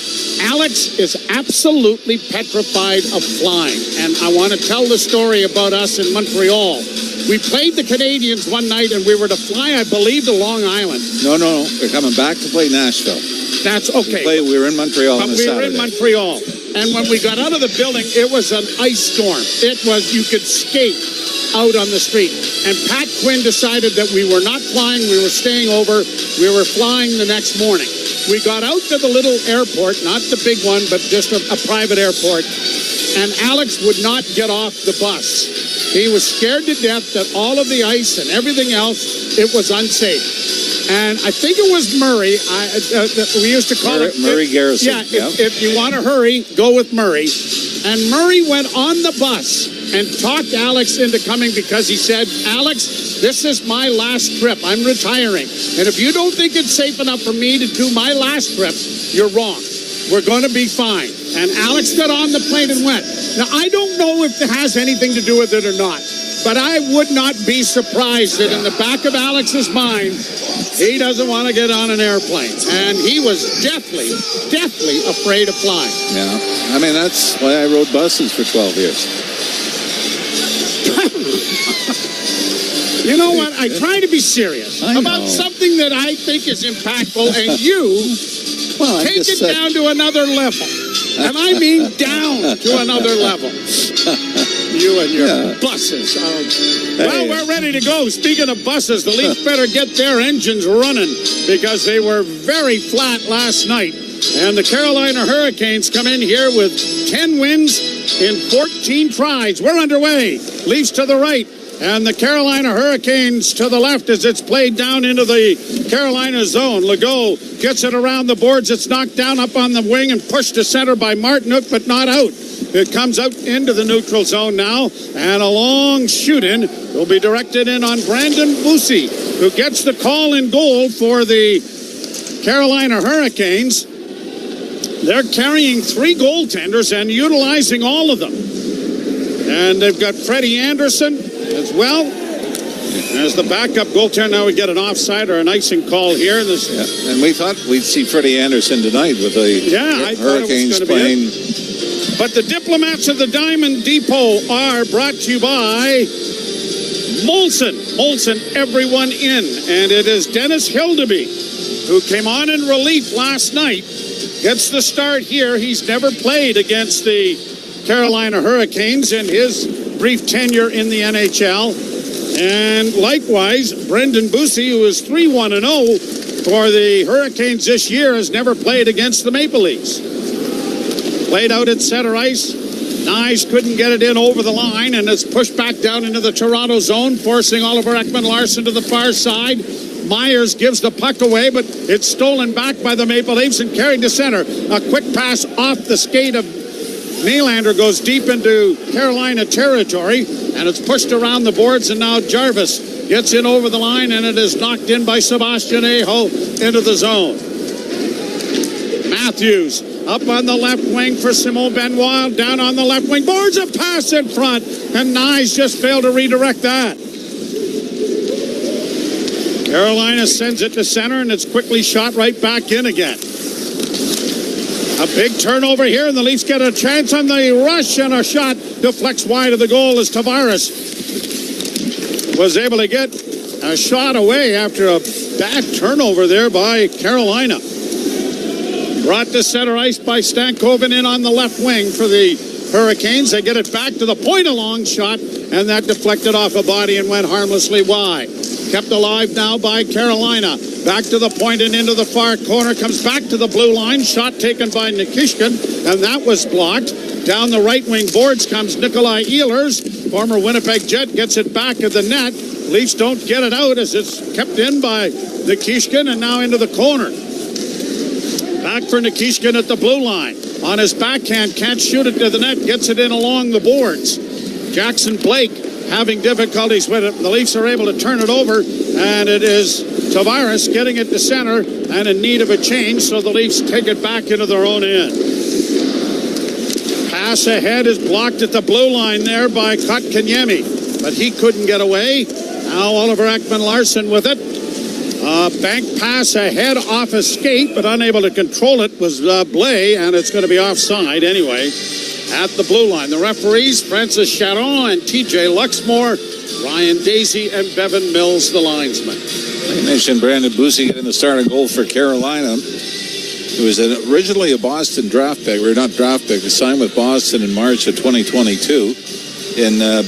Alex is absolutely petrified of flying. And I want to tell the story about us in Montreal. We played the Canadians one night, and we were to fly, I believe, to Long Island. No. We're coming back to play Nashville. That's okay. We were in Montreal on a Saturday. We were in Montreal. And when we got out of the building, it was an ice storm. It was, you could skate out on the street. And Pat Quinn decided that we were not flying, we were staying over, we were flying the next morning. We got out to the little airport, not the big one, but just a private airport. And Alex would not get off the bus. He was scared to death that all of the ice and everything else, it was unsafe. And I think it was Murray. We used to call it Murray Garrison. Yeah, if you want to hurry, go with Murray. And Murray went on the bus and talked Alex into coming because he said, Alex, this is my last trip. I'm retiring. And if you don't think it's safe enough for me to do my last trip, you're wrong. We're going to be fine. And Alex got on the plane and went. Now, I don't know if it has anything to do with it or not, but I would not be surprised that in the back of Alex's mind, he doesn't want to get on an airplane. And he was deathly afraid of flying. Yeah. I mean, that's why I rode buses for 12 years. You know what? I try to be serious about something that I think is impactful, and you take it down to another level. And I mean down to another level. You and your buses. Well, we're ready to go. Speaking of buses, the Leafs better get their engines running because they were very flat last night. And the Carolina Hurricanes come in here with 10 wins in 14 tries. We're underway. Leafs to the right. And the Carolina Hurricanes to the left as it's played down into the Carolina zone. Legault gets it around the boards. It's knocked down up on the wing and pushed to center by Martinook, but not out. It comes out into the neutral zone now. And a long shoot-in will be directed in on Brandon Bussi, who gets the call in goal for the Carolina Hurricanes. They're carrying 3 goaltenders and utilizing all of them. And they've got Freddie Anderson as well as the backup goaltender. Now we get an offside or an icing call here. And we thought we'd see Freddie Anderson tonight with the Hurricanes playing. But the diplomats of the Diamond Depot are brought to you by Molson. Molson, everyone in. And it is Dennis Hildeby, who came on in relief last night, gets the start here. He's never played against the Carolina Hurricanes in his brief tenure in the NHL. And likewise, Brendan Bussi, who is 3-1-0 for the Hurricanes this year, has never played against the Maple Leafs. Played out at center ice. Nyes couldn't get it in over the line, and it's pushed back down into the Toronto zone, forcing Oliver Ekman-Larsson to the far side. Myers gives the puck away, but it's stolen back by the Maple Leafs and carried to center. A quick pass off the skate of Nylander goes deep into Carolina territory, and it's pushed around the boards, and now Jarvis gets in over the line, and it is knocked in by Sebastian Aho into the zone. Matthews up on the left wing for Simon Benoit. Down on the left wing. Boards a pass in front, and Nyes just failed to redirect that. Carolina sends it to center, and it's quickly shot right back in again. A big turnover here, and the Leafs get a chance on the rush, and a shot deflects wide of the goal as Tavares was able to get a shot away after a bad turnover there by Carolina. Brought to center ice by Stankoven in on the left wing for the Hurricanes. They get it back to the point, a long shot, and that deflected off a body and went harmlessly wide. Kept alive now by Carolina. Back to the point and into the far corner. Comes back to the blue line. Shot taken by Nikishkin, and that was blocked. Down the right wing boards comes Nikolai Ehlers. Former Winnipeg Jet gets it back at the net. Leafs don't get it out as it's kept in by Nikishkin, and now into the corner. Back for Nikishkin at the blue line. On his backhand, can't shoot it to the net. Gets it in along the boards. Jackson Blake having difficulties with it. The Leafs are able to turn it over, and it is Tavares getting it to center and in need of a change, so the Leafs take it back into their own end. Pass ahead is blocked at the blue line there by Kotkaniemi, but he couldn't get away. Now Oliver Ekman-Larsson with it. Bank pass ahead off a skate, but unable to control it was Blais, and it's going to be offside anyway. At the blue line, the referees, Francis Charon and TJ Luxmore, Ryan Daisy, and Bevan Mills, the linesman. I mentioned Brandon Busey getting the starting goal for Carolina. He was originally a Boston draft pick, or not draft pick, he signed with Boston in March of 2022.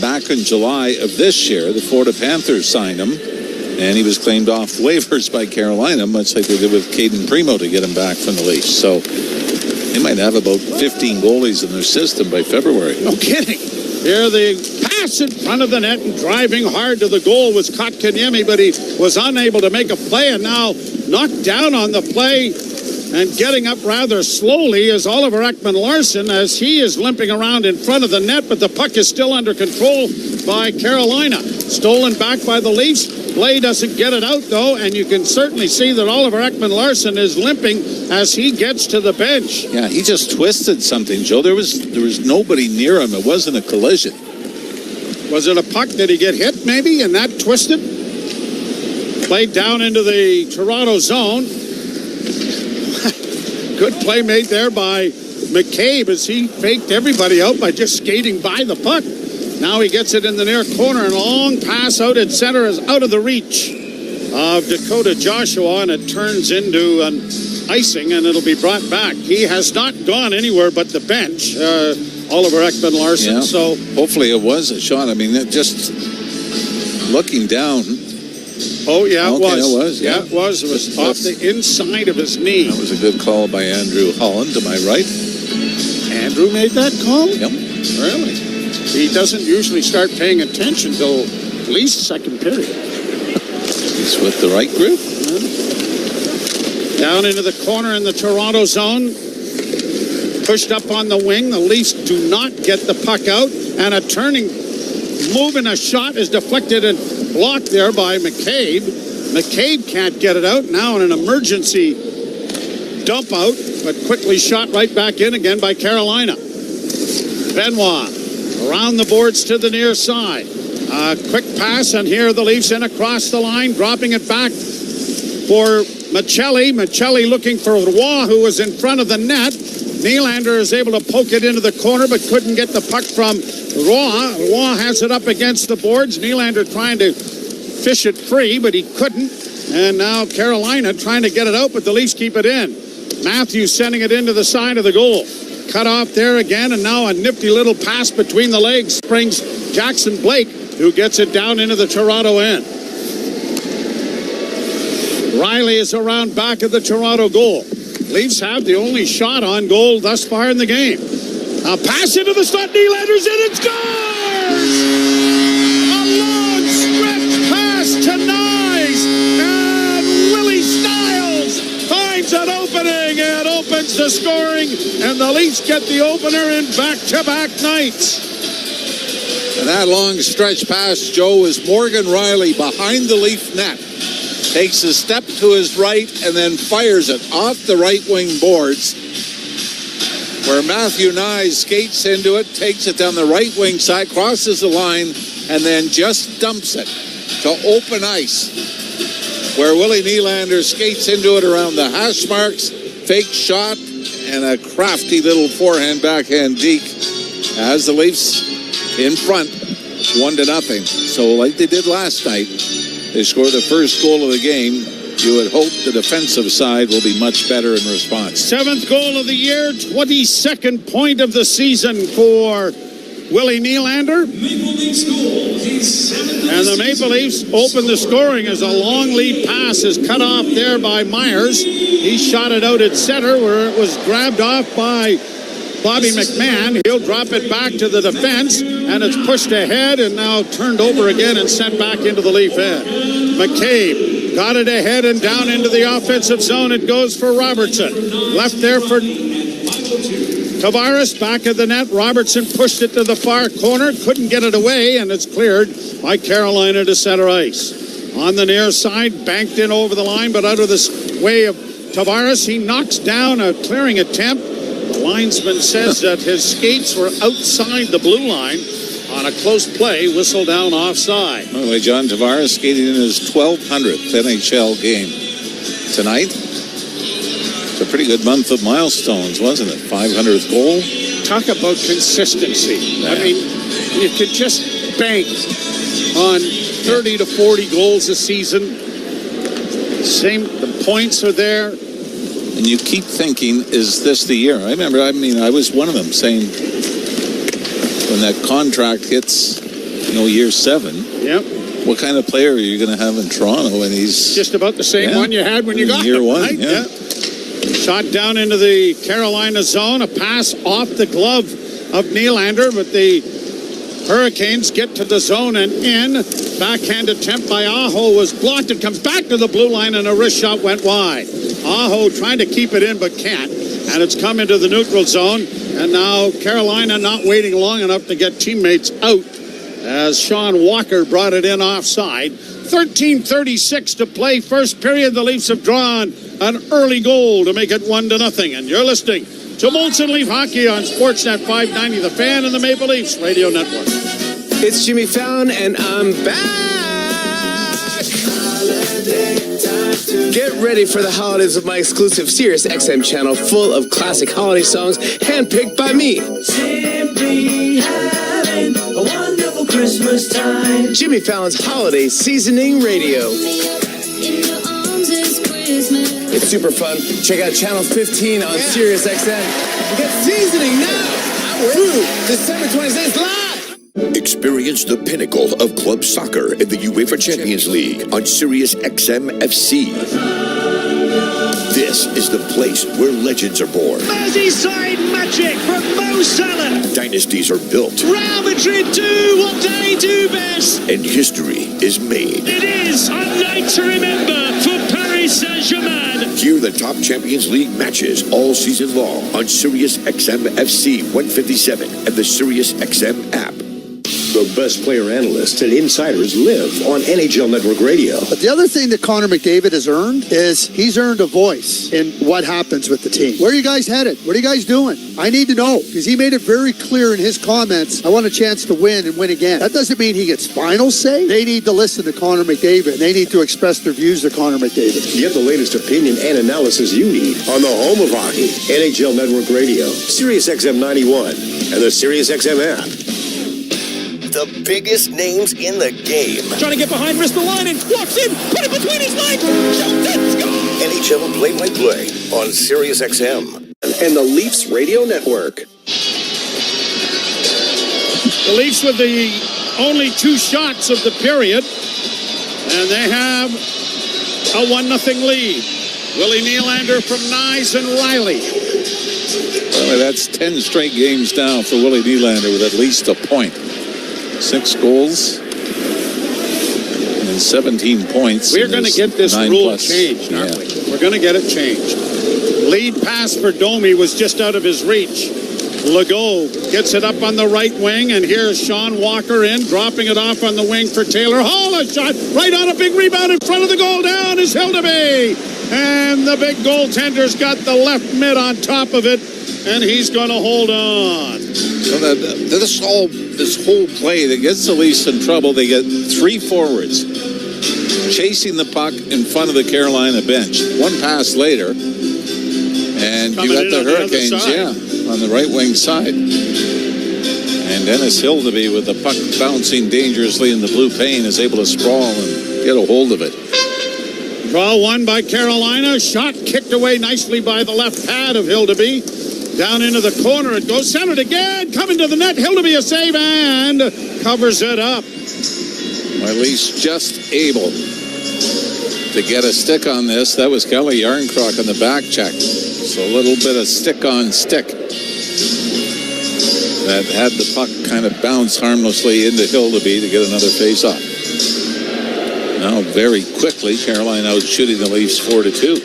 Back in July of this year, the Florida Panthers signed him, and he was claimed off waivers by Carolina, much like they did with Caden Primo to get him back from the Leafs. So they might have about 15 goalies in their system by February. No kidding. Here the pass in front of the net and driving hard to the goal was Kotkaniemi, but he was unable to make a play, and now knocked down on the play and getting up rather slowly is Oliver Ekman-Larsson as he is limping around in front of the net, but the puck is still under control by Carolina. Stolen back by the Leafs. Blais doesn't get it out, though, and you can certainly see that Oliver Ekman-Larsson is limping as he gets to the bench. Yeah, he just twisted something, Joe. There was nobody near him. It wasn't a collision. Was it a puck? Did he get hit, maybe, and that twisted? Played down into the Toronto zone. Good play made there by McCabe as he faked everybody out by just skating by the puck. Now he gets it in the near corner, and a long pass out at center is out of the reach of Dakota Joshua, and it turns into an icing, and it'll be brought back. He has not gone anywhere but the bench, Oliver Ekman-Larsson. Yeah. So hopefully it was a shot. I mean, just looking down. Oh, yeah, it was. It was. Yeah, it was. It was off the inside of his knee. That was a good call by Andrew Holland, to my right. Andrew made that call? Yep. Really? He doesn't usually start paying attention till at least second period. He's with the right group. Down into the corner in the Toronto zone. Pushed up on the wing. The Leafs do not get the puck out. And a turning move and a shot is deflected and blocked there by McCabe. McCabe can't get it out. Now in an emergency dump out, but quickly shot right back in again by Carolina. Benoit around the boards to the near side. Quick pass, and here the Leafs in across the line, dropping it back for Michelli. Michelli looking for Roy, who was in front of the net. Nylander is able to poke it into the corner, but couldn't get the puck from Roy. Roy has it up against the boards. Nylander trying to fish it free, but he couldn't. And now Carolina trying to get it out, but the Leafs keep it in. Matthews sending it into the side of the goal. Cut off there again, and now a nifty little pass between the legs brings Jackson Blake, who gets it down into the Toronto end. Riley is around back of the Toronto goal. Leafs have the only shot on goal thus far in the game. A pass into the slot, Nylander's in and scores! A long stretch pass to Nyes, and Willie Stiles finds an opening and opens the scoring, and the Leafs get the opener in back-to-back nights. And that long stretch pass, Joe, is Morgan Riley behind the Leaf net. Takes a step to his right and then fires it off the right wing boards, where Matthew Nye skates into it, takes it down the right wing side, crosses the line, and then just dumps it to open ice, where Willie Nylander skates into it around the hash marks, fake shot, and a crafty little forehand backhand deke as the Leafs in front, 1-0. So like they did last night, they score the first goal of the game. You would hope the defensive side will be much better in response. 7th goal of the year, 22nd point of the season for Willie Nylander. And the Maple Leafs open the scoring as a long lead pass is cut off there by Myers. He shot it out at center where it was grabbed off by Bobby McMahon. He'll drop it back to the defense, and it's pushed ahead and now turned over again and sent back into the Leaf end. McCabe got it ahead and down into the offensive zone. It goes for Robertson. Left there for Tavares, back of the net. Robertson pushed it to the far corner, couldn't get it away, and it's cleared by Carolina to center ice. On the near side, banked in over the line, but out of the way of Tavares. He knocks down a clearing attempt. The linesman says that his skates were outside the blue line on a close play, whistle down offside. By the way, John Tavares skating in his 1200th NHL game tonight. It's a pretty good month of milestones, wasn't it? 500th goal. Talk about consistency. Yeah. I mean, you could just bank on 30 to 40 goals a season. The points are there. And you keep thinking, is this the year? I remember, I was one of them saying, when that contract hits, year 7, yep, what kind of player are you going to have in Toronto? And he's just about the same one you had when you got year him, 1. right? Yeah. Shot down into the Carolina zone, a pass off the glove of Nylander, but the Hurricanes get to the zone and in. Backhand attempt by Aho was blocked. It comes back to the blue line, and a wrist shot went wide. Aho trying to keep it in but can't, and it's come into the neutral zone, and now Carolina not waiting long enough to get teammates out as Sean Walker brought it in offside. 13:36 to play, first period. The Leafs have drawn an early goal to make it 1-0, and you're listening to Molson Leaf Hockey on Sportsnet 590, The Fan and the Maple Leafs Radio Network. It's Jimmy Fallon, and I'm back. Get ready for the holidays with my exclusive Sirius XM channel full of classic holiday songs handpicked by me. Simply having a wonderful Christmas time. Jimmy Fallon's Holiday Seasoning Radio. It's super fun. Check out Channel 15 on Sirius XM. Get seasoning now through December 26th live. Experience the pinnacle of club soccer in the UEFA Champions League on Sirius XM FC. This is the place where legends are born. Merseyside magic from Mo Salah. Dynasties are built. Real Madrid do what they do best. And history is made. It is a night to remember for Paris Saint-Germain. Hear the top Champions League matches all season long on Sirius XM FC 157 and the Sirius XM app. The best player analysts and insiders live on NHL Network Radio. But the other thing that Connor McDavid has earned is he's earned a voice in what happens with the team. Where are you guys headed? What are you guys doing? I need to know, because he made it very clear in his comments, I want a chance to win and win again. That doesn't mean he gets final say. They need to listen to Connor McDavid. They need to express their views to Connor McDavid. Get the latest opinion and analysis you need on the home of hockey, NHL Network Radio, Sirius XM 91, and the Sirius XM app. The biggest names in the game. Trying to get behind, wrist the line, and walks in, put it between his legs, shoots it, score! NHL play-by-play on Sirius XM and the Leafs Radio Network. The Leafs with the only 2 shots of the period, and they have a 1-0 lead. Willie Nylander from Nyes and Riley. Well, that's 10 straight games now for Willie Nylander with at least a point. 6 goals and 17 points. We're going to get this rule plus changed, aren't we? We're going to get it changed. Lead pass for Domi was just out of his reach. Legault gets it up on the right wing, and here's Sean Walker in, dropping it off on the wing for Taylor Hall. A shot right on, a big rebound in front of the goal. Down is Hildeby. And the big goaltender's got the left mid on top of it, and he's going to hold on. So this whole play that gets the Leafs in trouble, they get three forwards chasing the puck in front of the Carolina bench. One pass later, and you got the Hurricanes, on the right wing side. And Dennis Hildeby, with the puck bouncing dangerously in the blue paint, is able to sprawl and get a hold of it. Draw one by Carolina. Shot kicked away nicely by the left pad of Hildeby. Down into the corner. It goes centered again. Coming to the net. Hildeby a save and covers it up. Well, at least just able to get a stick on this. That was Kelly Yarncroc on the back check. So a little bit of stick on stick that had the puck kind of bounce harmlessly into Hildeby to get another face-off. Now, very quickly, Carolina out shooting the Leafs 4-2.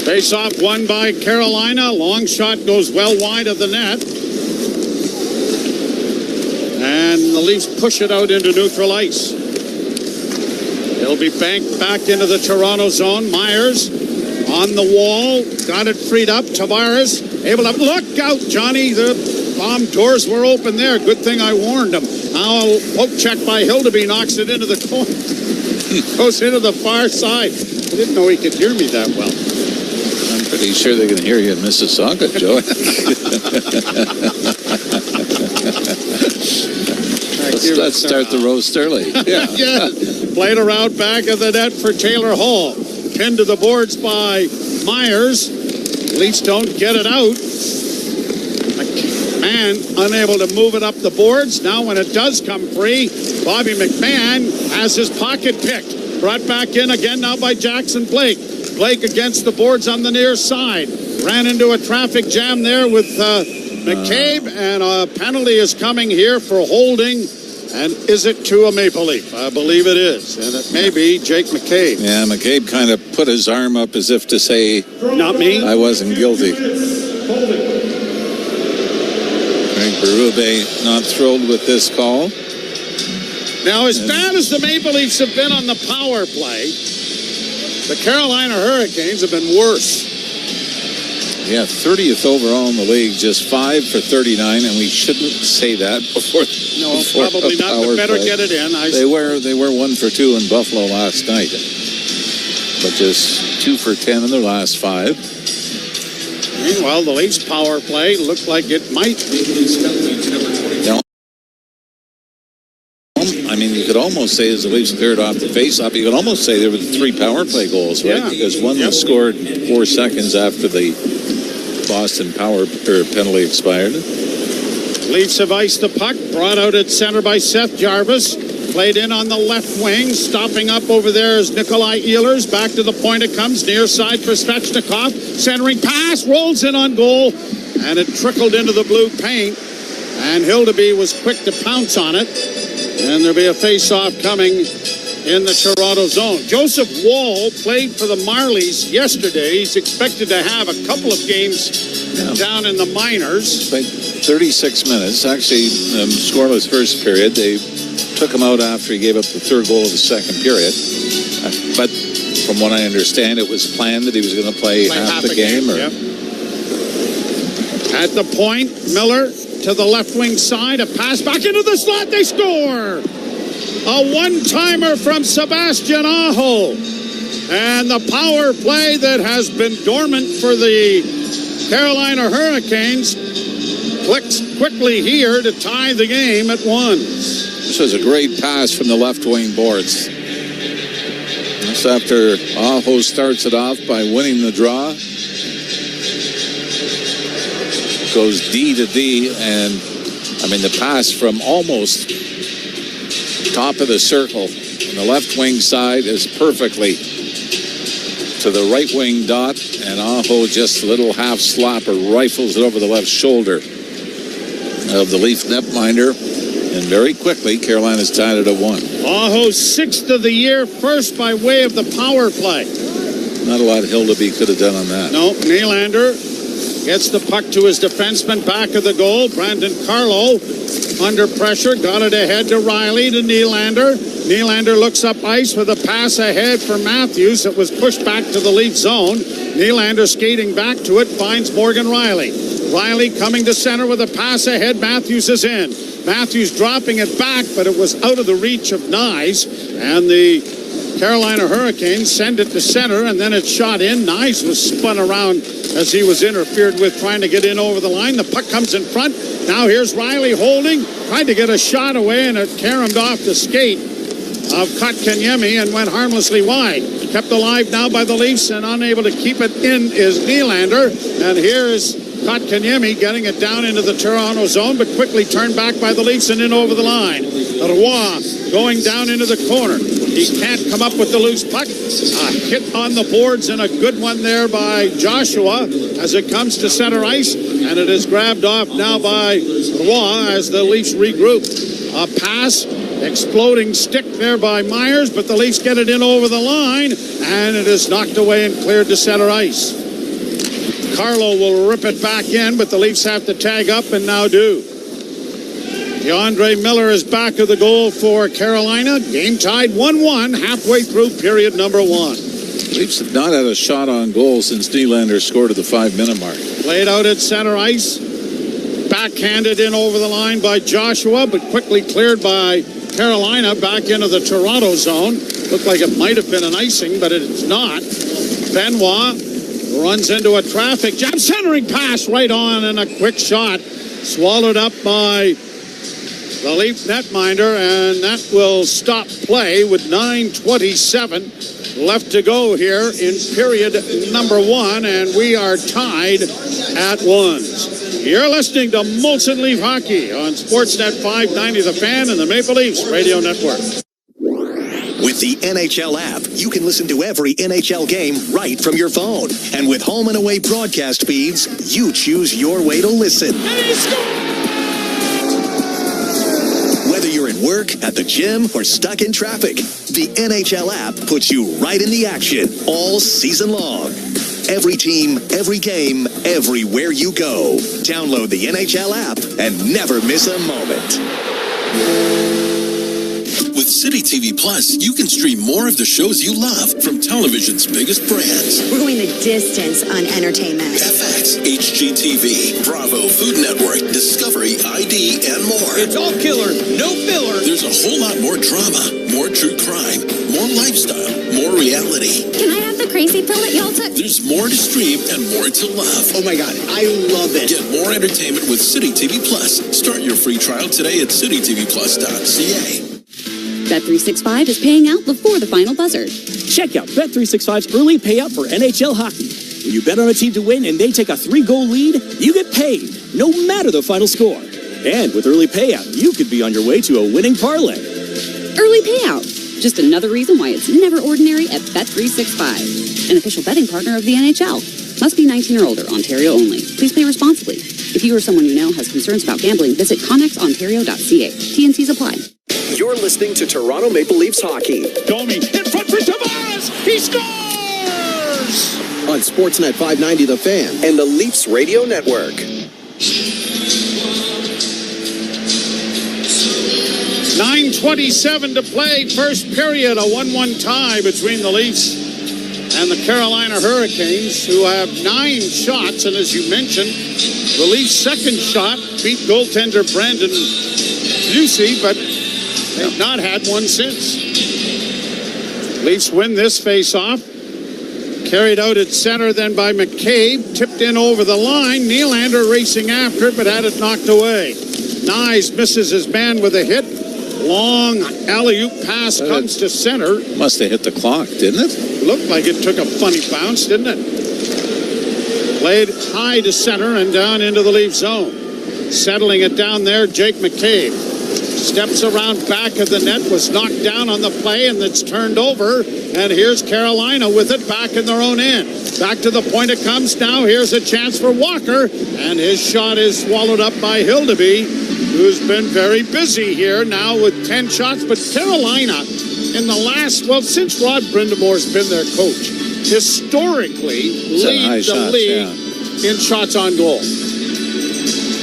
Face-off won by Carolina. Long shot goes well wide of the net. And the Leafs push it out into neutral ice. It'll be banked back into the Toronto zone. Myers on the wall. Got it freed up. Tavares able to look out, Johnny. The bomb doors were open there. Good thing I warned him. Now a poke check by Hildeby knocks it into the corner. Goes into the far side. I didn't know he could hear me that well. I'm pretty sure they can hear you in Mississauga, Joe. Let's start the roast early. Yeah. Played around back of the net for Taylor Hall. Pinned to the boards by Myers. Leafs don't get it out. McMahon unable to move it up the boards. Now when it does come free, Bobby McMahon has his pocket picked. Brought back in again now by Jackson Blake. Blake against the boards on the near side. Ran into a traffic jam there with McCabe, and a penalty is coming here for holding. And is it to a Maple Leaf? I believe it is. And it may be Jake McCabe. Yeah, McCabe kind of put his arm up as if to say, not me. I wasn't guilty. Greg Berube not thrilled with this call. Now, as bad as the Maple Leafs have been on the power play, the Carolina Hurricanes have been worse. Yeah, 30th overall in the league, just 5 for 39, and we shouldn't say that before. No, probably not. But better get it in. They were 1 for 2 in Buffalo last night, but just 2 for 10 in their last 5. Meanwhile, the Leafs power play looked like it might be. I mean, you could almost say as the Leafs cleared off the face-off, you could almost say there were 3 power play goals, right? Yeah. Because one was scored 4 seconds after the Boston penalty expired. Leafs have iced the puck, brought out at center by Seth Jarvis. Played in on the left wing. Stopping up over there is Nikolai Ehlers. Back to the point it comes. Near side for Svechnikov. Centering pass. Rolls in on goal. And it trickled into the blue paint. And Hildeby was quick to pounce on it. And there'll be a face-off coming in the Toronto zone. Joseph Woll played for the Marlies yesterday. He's expected to have a couple of games down in the minors. Played 36 minutes. Actually, scoreless first period. They took him out after he gave up the third goal of the second period. But from what I understand, it was planned that he was going to play half the game. Yep. At the point, Miller to the left wing side, a pass back into the slot, they score! A one-timer from Sebastian Aho. And the power play that has been dormant for the Carolina Hurricanes clicks quickly here to tie the game at 1. This was a great pass from the left wing boards. That's after Aho starts it off by winning the draw. Goes D to D, and I mean the pass from almost top of the circle on the left wing side is perfectly to the right wing dot, and Aho just a little half slapper rifles it over the left shoulder of the Leaf netminder, And very quickly, Carolina's tied it at 1. Aho's 6th of the year, first by way of the power play. Not a lot Hildeby could have done on that. No, Nylander gets the puck to his defenseman back of the goal. Brandon Carlo under pressure, got it ahead to Riley to Nylander. Nylander looks up ice with a pass ahead for Matthews. It was pushed back to the Leaf zone. Nylander skating back to it, finds Morgan Riley. Riley coming to center with a pass ahead. Matthews is in. Matthews dropping it back, but it was out of the reach of Nyes. And the Carolina Hurricanes send it to center, and then it's shot in. Nyes was spun around as he was interfered with trying to get in over the line. The puck comes in front. Now here's Riley holding. Tried to get a shot away, and it caromed off the skate of Kotkaniemi and went harmlessly wide. Kept alive now by the Leafs, and unable to keep it in is Nylander. And here is Kotkaniemi getting it down into the Toronto zone, but quickly turned back by the Leafs and in over the line. Roy going down into the corner. He can't come up with the loose puck. A hit on the boards and a good one there by Joshua as it comes to center ice, and it is grabbed off now by Roy as the Leafs regroup. A pass, exploding stick there by Myers, but the Leafs get it in over the line, and it is knocked away and cleared to center ice. Carlo will rip it back in, but the Leafs have to tag up and now do. DeAndre Miller is back of the goal for Carolina. Game tied 1-1 halfway through period number 1. Leafs have not had a shot on goal since Nylander scored at the 5-minute mark. Played out at center ice. Backhanded in over the line by Joshua, but quickly cleared by Carolina back into the Toronto zone. Looked like it might have been an icing, but it's not. Benoit runs into a traffic jam. Centering pass right on, and a quick shot. Swallowed up by the Leaf netminder, and that will stop play with 9:27 left to go here in period number 1, and we are tied at 1s. You're listening to Molson Leaf Hockey on Sportsnet 590 The Fan and the Maple Leafs Radio Network. With the NHL app, you can listen to every NHL game right from your phone. And with home and away broadcast feeds, you choose your way to listen. Whether you're at work, at the gym, or stuck in traffic, the NHL app puts you right in the action all season long. Every team, every game, everywhere you go. Download the NHL app and never miss a moment. With City TV Plus, you can stream more of the shows you love from television's biggest brands. We're going the distance on entertainment. FX, HGTV, Bravo, Food Network, Discovery, ID, and more. It's all killer, no filler. There's a whole lot more drama, more true crime, more lifestyle, more reality. Can I have the crazy pill that y'all took? There's more to stream and more to love. Oh my God, I love it. Get more entertainment with City TV Plus. Start your free trial today at citytvplus.ca. Bet365 is paying out before the final buzzer. Check out Bet365's early payout for NHL hockey. When you bet on a team to win and they take a 3-goal lead, you get paid, no matter the final score. And with early payout, you could be on your way to a winning parlay. Early payout. Just another reason why it's never ordinary at Bet365. An official betting partner of the NHL. Must be 19 or older, Ontario only. Please play responsibly. If you or someone you know has concerns about gambling, visit connexontario.ca. T&Cs apply. You're listening to Toronto Maple Leafs hockey. Domi in front for Tavares. He scores! On Sportsnet 590 The Fan and the Leafs Radio Network. 9:27 to play, first period, a 1-1 tie between the Leafs and the Carolina Hurricanes, who have 9 shots, and as you mentioned, the Leafs' second shot beat goaltender Brandon Busey, but they've not had one since. Leafs win this face-off. Carried out at center then by McCabe. Tipped in over the line. Nylander racing after it, but had it knocked away. Nyes misses his man with a hit. Long alley-oop pass comes to center. Must have hit the clock, didn't it? Looked like it took a funny bounce, didn't it? Played high to center and down into the Leaf zone. Settling it down there, Jake McCabe. Steps around back of the net, was knocked down on the play, and it's turned over. And here's Carolina with it back in their own end. Back to the point it comes now. Here's a chance for Walker, and his shot is swallowed up by Hildeby. who's been very busy here now with 10 shots. But Carolina, in the last, since Rod Brindamore's been their coach, historically leads the league in shots on goal.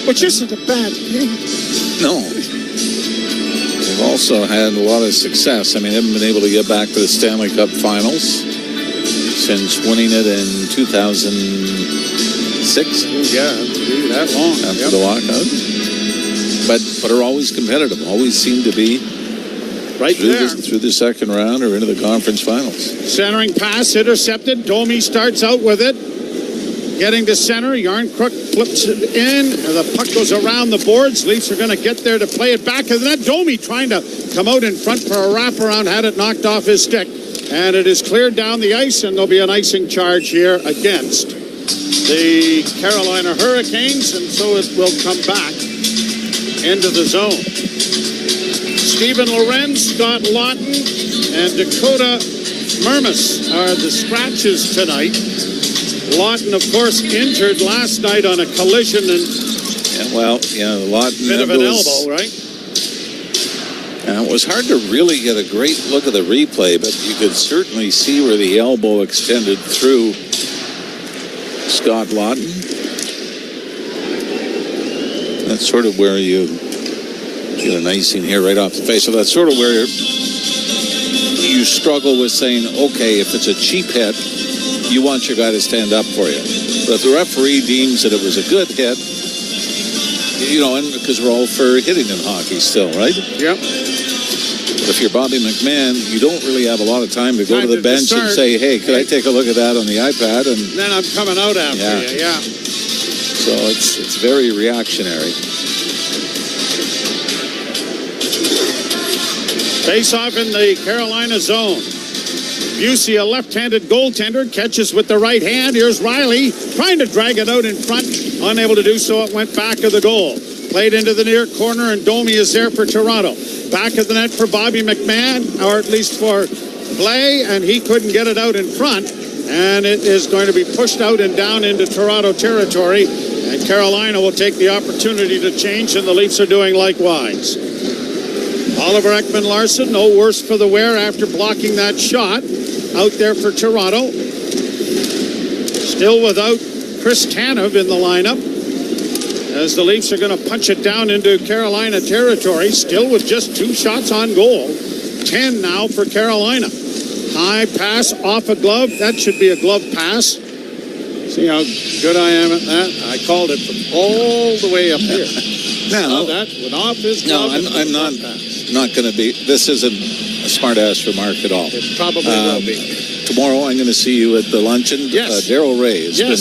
Which isn't a bad thing. No. They've also had a lot of success. I mean, they haven't been able to get back to the Stanley Cup Finals since winning it in 2006. Yeah, that long. After the lockout. But are always competitive. Always seem to be right there. Through the second round or into the conference finals. Centering pass intercepted. Domi starts out with it. Getting to center. Yarncrook flips it in. The puck goes around the boards. Leafs are going to get there to play it back. And then Domi trying to come out in front for a wraparound. Had it knocked off his stick. And it is cleared down the ice. And there'll be an icing charge here against the Carolina Hurricanes. And so it will come back into the zone. Stephen Lorenz, Scott Lawton, and Dakota Mermis are the scratches tonight. Lawton, of course, injured last night on a collision and Lawton bit of an elbow, right? It was hard to really get a great look at the replay, but you could certainly see where the elbow extended through Scott Lawton. That's sort of where you get an icing here right off the face. So that's sort of where you struggle with saying, okay, if it's a cheap hit, you want your guy to stand up for you. But if the referee deems that it was a good hit, and because we're all for hitting in hockey still, right? Yep. But if you're Bobby McMahon, you don't really have a lot of time to go to the bench and say, hey, could I take a look at that on the iPad? And then I'm coming out after you, yeah. So it's very reactionary. Face off in the Carolina zone. Busey, a left-handed goaltender, catches with the right hand. Here's Riley trying to drag it out in front. Unable to do so. It went back of the goal. Played into the near corner, and Domi is there for Toronto. Back of the net for Bobby McMahon, or at least for Blais, and he couldn't get it out in front. And it is going to be pushed out and down into Toronto territory. And Carolina will take the opportunity to change, and the Leafs are doing likewise. Oliver Ekman-Larsson, no worse for the wear after blocking that shot. Out there for Toronto. Still without Chris Tanev in the lineup. As the Leafs are going to punch it down into Carolina territory. Still with just 2 shots on goal. 10 now for Carolina. High pass off a glove. That should be a glove pass. See how good I am at that? I called it from all the way up here. Now, that went off his glove. No, I'm not going to be. This isn't a smart-ass remark at all. It probably will be. Tomorrow I'm going to see you at the luncheon. Yes. Darryl Ray has been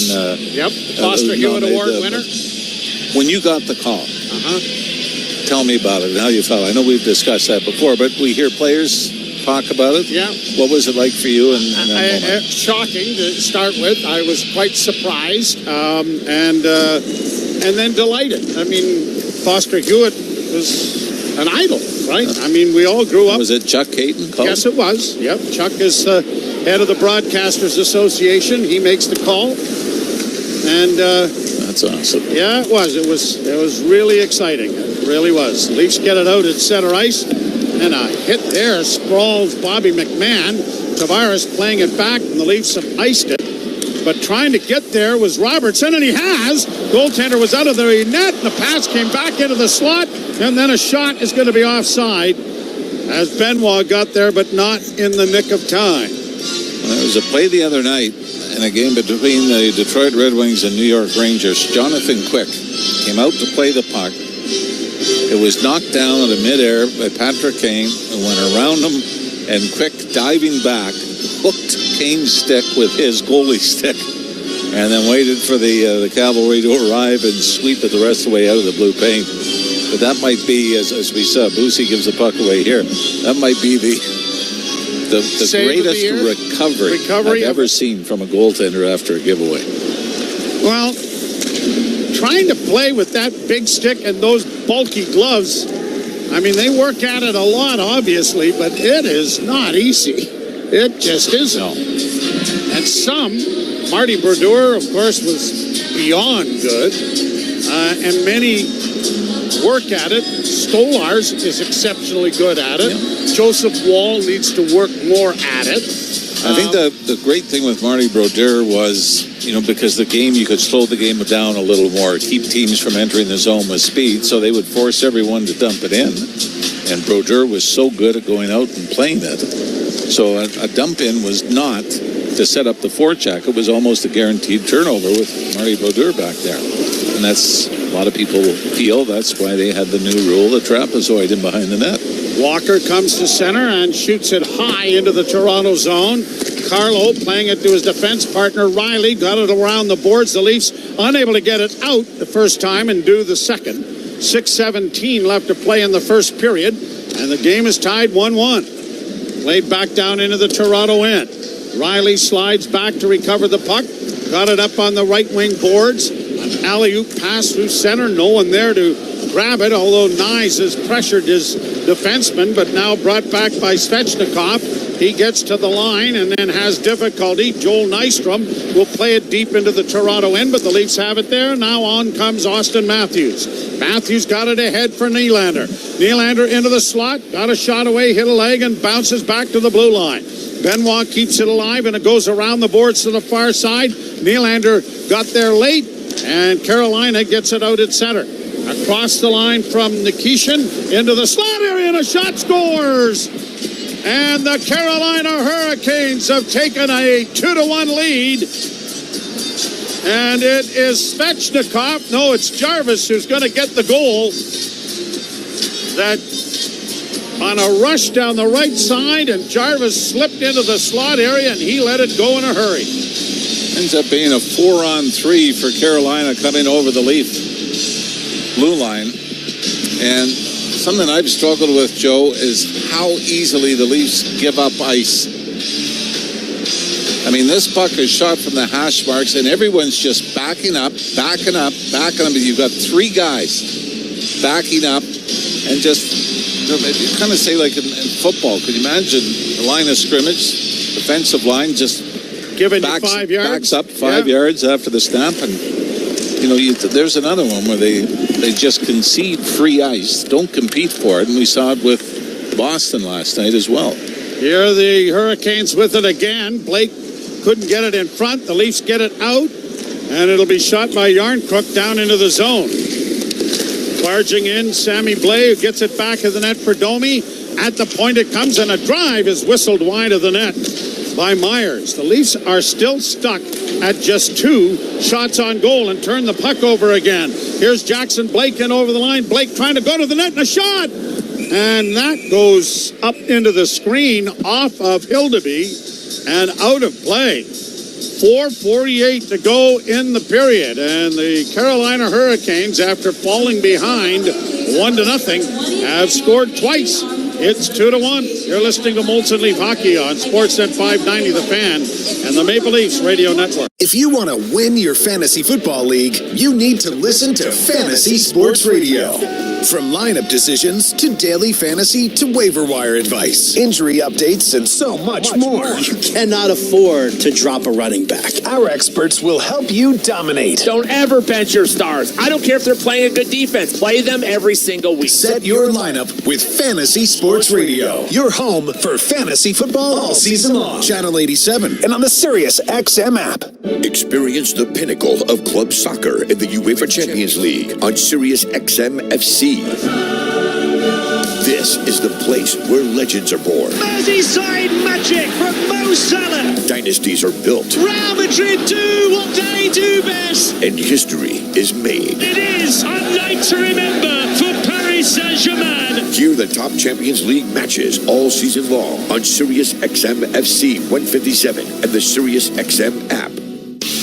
Foster Hewitt Award winner. When you got the call, tell me about it and how you felt. I know we've discussed that before, but we hear players talk about it. Yeah. What was it like for you in that moment? Shocking to start with. I was quite surprised and then delighted. I mean, Foster Hewitt was an idol, right? I mean, we all grew up. Was it Chuck Caton called? Yes, it was. Yep. Chuck is head of the Broadcasters Association. He makes the call. And that's awesome. Yeah, it was. It was really exciting. It really was. The Leafs get it out at center ice. And a hit there sprawls Bobby McMahon. Tavares playing it back, and the Leafs have iced it. But trying to get there was Robertson, and he has. Goaltender was out of the net, and the pass came back into the slot, and then a shot is going to be offside as Benoit got there, but not in the nick of time. Well, there was a play the other night in a game between the Detroit Red Wings and New York Rangers. Jonathan Quick came out to play the puck. It was knocked down in midair by Patrick Kane and went around him, and Quick diving back hooked Kane's stick with his goalie stick and then waited for the cavalry to arrive and sweep it the rest of the way out of the blue paint. But that might be, as we saw, Busey gives the puck away here. That might be the greatest recovery I've ever seen from a goaltender after a giveaway. Well, trying to play with that big stick and those bulky gloves, I mean, they work at it a lot, obviously, but it is not easy. It just isn't. And Marty Brodeur, of course, was beyond good. And many work at it. Stolars is exceptionally good at it. Yeah. Joseph Wall needs to work more at it. I think the great thing with Marty Brodeur was, because the game, you could slow the game down a little more, keep teams from entering the zone with speed, so they would force everyone to dump it in. And Brodeur was so good at going out and playing it. So a dump in was not to set up the forecheck. It was almost a guaranteed turnover with Marty Brodeur back there. And that's, a lot of people feel that's why they had the new rule, the trapezoid in behind the net. Walker comes to center and shoots it high into the Toronto zone. Carlo playing it to his defense partner Riley, got it around the boards. The Leafs unable to get it out the first time and do the second. 6:17 left to play in the first period, and the game is tied 1-1. Played back down into the Toronto end. Riley slides back to recover the puck. Got it up on the right wing boards. An alley-oop pass through center. No one there to grab it, although Nyes has pressured his defenseman, but now brought back by Svechnikov. He gets to the line and then has difficulty. Joel Nystrom will play it deep into the Toronto end, but the Leafs have it there. Now on comes Austin Matthews. Matthews got it ahead for Nylander. Nylander into the slot, got a shot away, hit a leg, and bounces back to the blue line. Benoit keeps it alive, and it goes around the boards to the far side. Nylander got there late, and Carolina gets it out at center. Across the line from Nikishin into the slot area, and a shot scores. And the Carolina Hurricanes have taken a 2-1 lead. And it is Svechnikov. No, it's Jarvis who's going to get the goal. That on a rush down the right side, and Jarvis slipped into the slot area, and he let it go in a hurry. Ends up being a 4-on-3 for Carolina coming over the Leaf blue line. And something I've struggled with, Joe, is how easily the Leafs give up ice. I mean, this puck is shot from the hash marks, and everyone's just backing up. You've got three guys backing up, and just, you kind of say like in football, could you imagine the line of scrimmage, defensive line just giving 5 yards? Backs up 5 yards after the snap, and there's another one where they just concede free ice, don't compete for it, and we saw it with Boston last night as well. Here are the Hurricanes with it again. Blake couldn't get it in front. The Leafs get it out, and it'll be shot by Yarncrook down into the zone. Barging in, Sammy Blais, who gets it back of the net for Domi. At the point it comes, and a drive is whistled wide of the net by Myers. The Leafs are still stuck at just 2 shots on goal and turn the puck over again. Here's Jackson Blake in over the line. Blake trying to go to the net, and a shot! And that goes up into the screen off of Hildeby and out of play. 4:48 to go in the period, and the Carolina Hurricanes, after falling behind 1-0, have scored twice. It's 2-1. You're listening to Molson Leaf Hockey on Sportsnet 590 The Fan and the Maple Leafs Radio Network. If you want to win your fantasy football league, you need to listen to Fantasy Sports Radio. From lineup decisions to daily fantasy to waiver wire advice, injury updates, and so much more. You cannot afford to drop a running back. Our experts will help you dominate. Don't ever bench your stars. I don't care if they're playing a good defense. Play them every single week. Set your lineup with Fantasy Sports Radio. Your home for fantasy football all season long. Channel 87 and on the Sirius XM app. Experience the pinnacle of club soccer in the UEFA Champions League on Sirius XM FC. This is the place where legends are born. Merseyside magic from Mo Salah. Dynasties are built. Real Madrid do what they do best. And history is made. It is a night to remember for Paris Saint-Germain. Hear the top Champions League matches all season long on Sirius XM FC 157 and the Sirius XM app.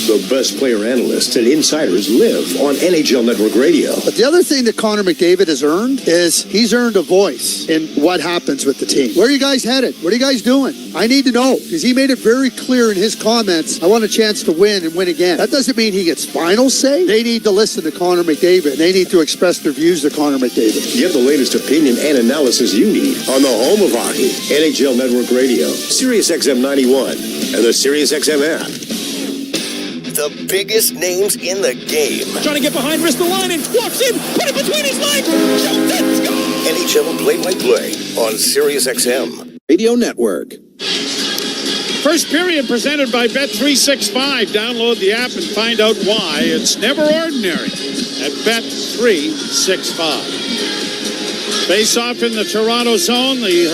The best player analysts and insiders live on NHL Network Radio. But the other thing that Connor McDavid has earned is he's earned a voice in what happens with the team. Where are you guys headed? What are you guys doing? I need to know, because he made it very clear in his comments, I want a chance to win and win again. That doesn't mean he gets final say. They need to listen to Connor McDavid. They need to express their views to Connor McDavid. Get the latest opinion and analysis you need on the home of hockey, NHL Network Radio, Sirius XM 91, and the Sirius XM app. the biggest names in the game. Trying to get behind Ristolainen, walks in, put it between his legs, shoots it, scores! NHL play-by-play on SiriusXM Radio Network. First period presented by Bet365. Download the app and find out why it's never ordinary at Bet365. Face off in the Toronto zone. The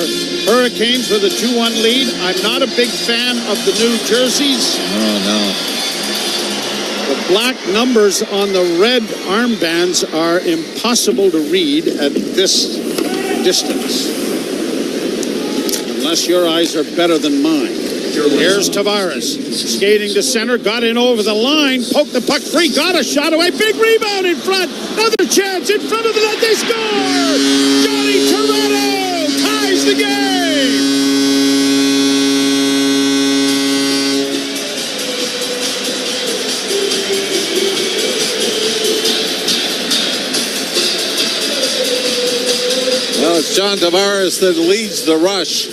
Hurricanes with a 2-1 lead. I'm not a big fan of the new jerseys. Oh, no. The black numbers on the red armbands are impossible to read at this distance. Unless your eyes are better than mine. Here's Tavares, skating to center, got in over the line, poked the puck free, got a shot away, big rebound in front, another chance in front of the net, they score! Johnny Toronto ties the game! Well, it's John Tavares that leads the rush.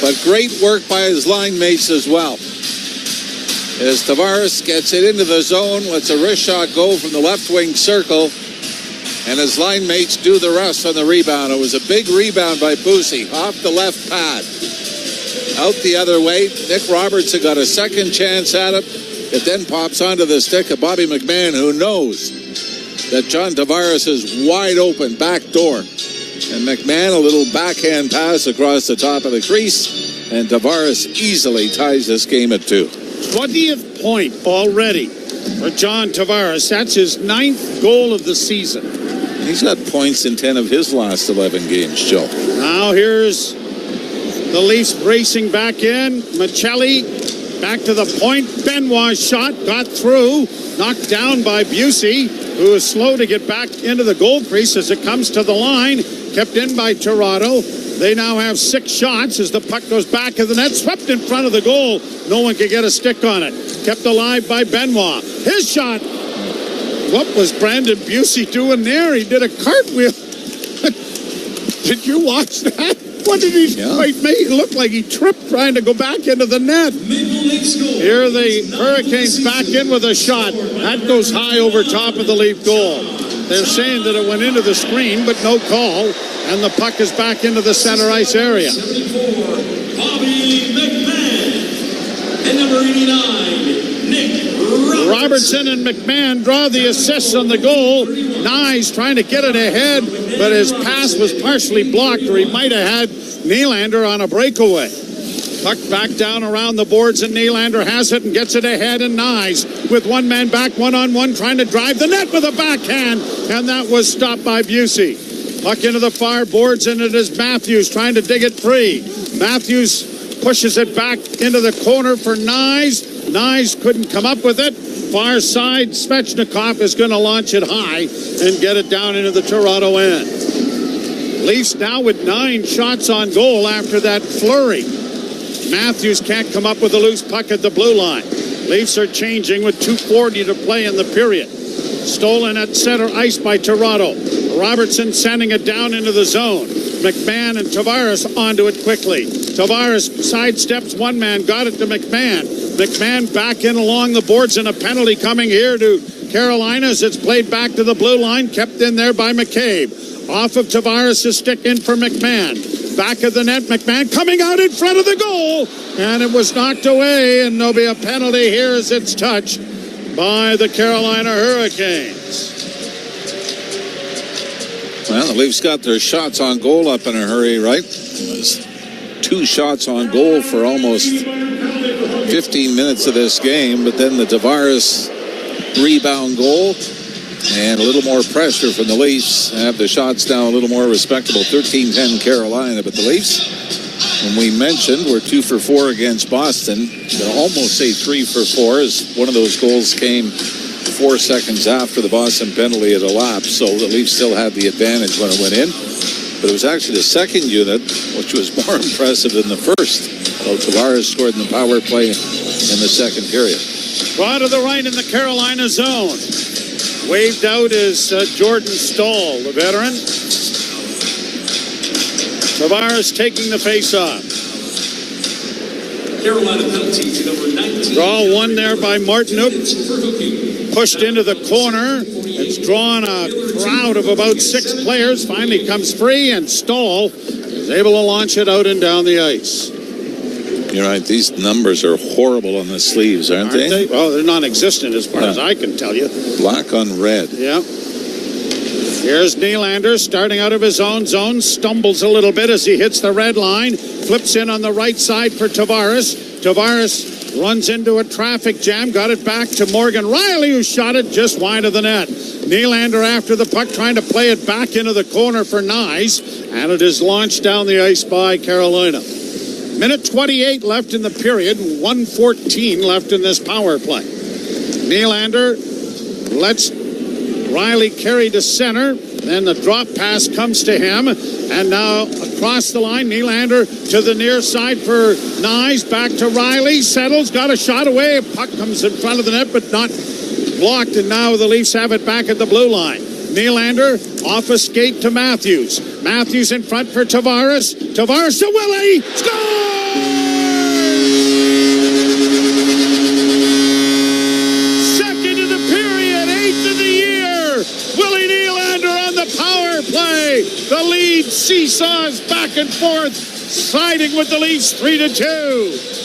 But great work by his line mates as well. As Tavares gets it into the zone, lets a wrist shot go from the left wing circle, and his line mates do the rest on the rebound. It was a big rebound by Busey off the left pad. Out the other way, Nick Robertson got a second chance at it. It then pops onto the stick of Bobby McMahon, who knows that John Tavares is wide open back door. And McMahon, a little backhand pass across the top of the crease, and Tavares easily ties this game at 2. 20th point already for John Tavares. That's his 9th goal of the season. He's got points in 10 of his last 11 games, Joe. Now here's the Leafs racing back in. Michelli back to the point. Benoit's shot got through, knocked down by Busey, who is slow to get back into the goal crease as it comes to the line. Kept in by Toronto. They now have 6 shots as the puck goes back of the net, swept in front of the goal. No one could get a stick on it. Kept alive by Benoit. His shot. What was Brandon Busey doing there? He did a cartwheel. Did you watch that? What did he do? It made it look like he tripped trying to go back into the net. Here the Hurricanes back in with a shot. That goes high over top of the Leaf goal. They're saying that it went into the screen, but no call. And the puck is back into the center ice area. Bobby McMahon. And number 89, Nick Robertson and McMahon draw the assists on the goal. Nyes trying to get it ahead, but his pass was partially blocked, or he might have had Nylander on a breakaway. Puck back down around the boards, and Nylander has it and gets it ahead, and Nyes with one man back, one-on-one, trying to drive the net with a backhand, and that was stopped by Busey. Puck into the far boards, and it is Matthews trying to dig it free. Matthews pushes it back into the corner for Nyes. Nyes couldn't come up with it. Far side, Svechnikov is going to launch it high and get it down into the Toronto end. Leafs now with 9 shots on goal after that flurry. Matthews can't come up with a loose puck at the blue line. Leafs are changing with 2:40 to play in the period. Stolen at center ice by Toronto. Robertson sending it down into the zone. McMahon and Tavares onto it quickly. Tavares sidesteps one man, got it to McMahon. McMahon back in along the boards, and a penalty coming here to Carolina as it's played back to the blue line, kept in there by McCabe. Off of Tavares' stick in for McMahon. Back of the net, McMahon coming out in front of the goal, and it was knocked away, and there'll be a penalty here as it's touched by the Carolina Hurricanes. Well, the Leafs got their shots on goal up in a hurry, right? It was 2 shots on goal for almost 15 minutes of this game, but then the Tavares rebound goal and a little more pressure from the Leafs have the shots down a little more respectable. 13-10 Carolina, but the Leafs, when we mentioned, were 2 for 4 against Boston. I'd almost say 3 for 4 as one of those goals came 4 seconds after the Boston penalty had elapsed, so the Leafs still had the advantage when it went in. But it was actually the second unit, which was more impressive than the first. So Tavares scored in the power play in the second period. Draw to the right in the Carolina zone. Waved out is Jordan Stahl, the veteran. Tavares taking the face-off. Carolina penalty to number 19. Draw one there by Martinuk. Pushed into the corner. It's drawn a crowd of about 6 players. Finally comes free, and Stahl is able to launch it out and down the ice. You're right. These numbers are horrible on the sleeves, aren't they? Well, they're non-existent as far as I can tell you. Black on red. Yeah. Here's Nylander starting out of his own zone. Stumbles a little bit as he hits the red line. Flips in on the right side for Tavares. Tavares runs into a traffic jam. Got it back to Morgan Riley, who shot it just wide of the net. Nylander after the puck, trying to play it back into the corner for Nyes. And it is launched down the ice by Carolina. Minute 28 left in the period. 1:14 left in this power play. Nylander lets Riley carry to center. Then the drop pass comes to him. And now across the line, Nylander to the near side for Nyes. Back to Riley. Settles. Got a shot away. A puck comes in front of the net, but not blocked. And now the Leafs have it back at the blue line. Nylander off a skate to Matthews. Matthews in front for Tavares. Tavares to Willie. Score! Second of the period, 8th of the year. Willie Nylander on the power play. The lead seesaws back and forth, siding with the Leafs 3-2.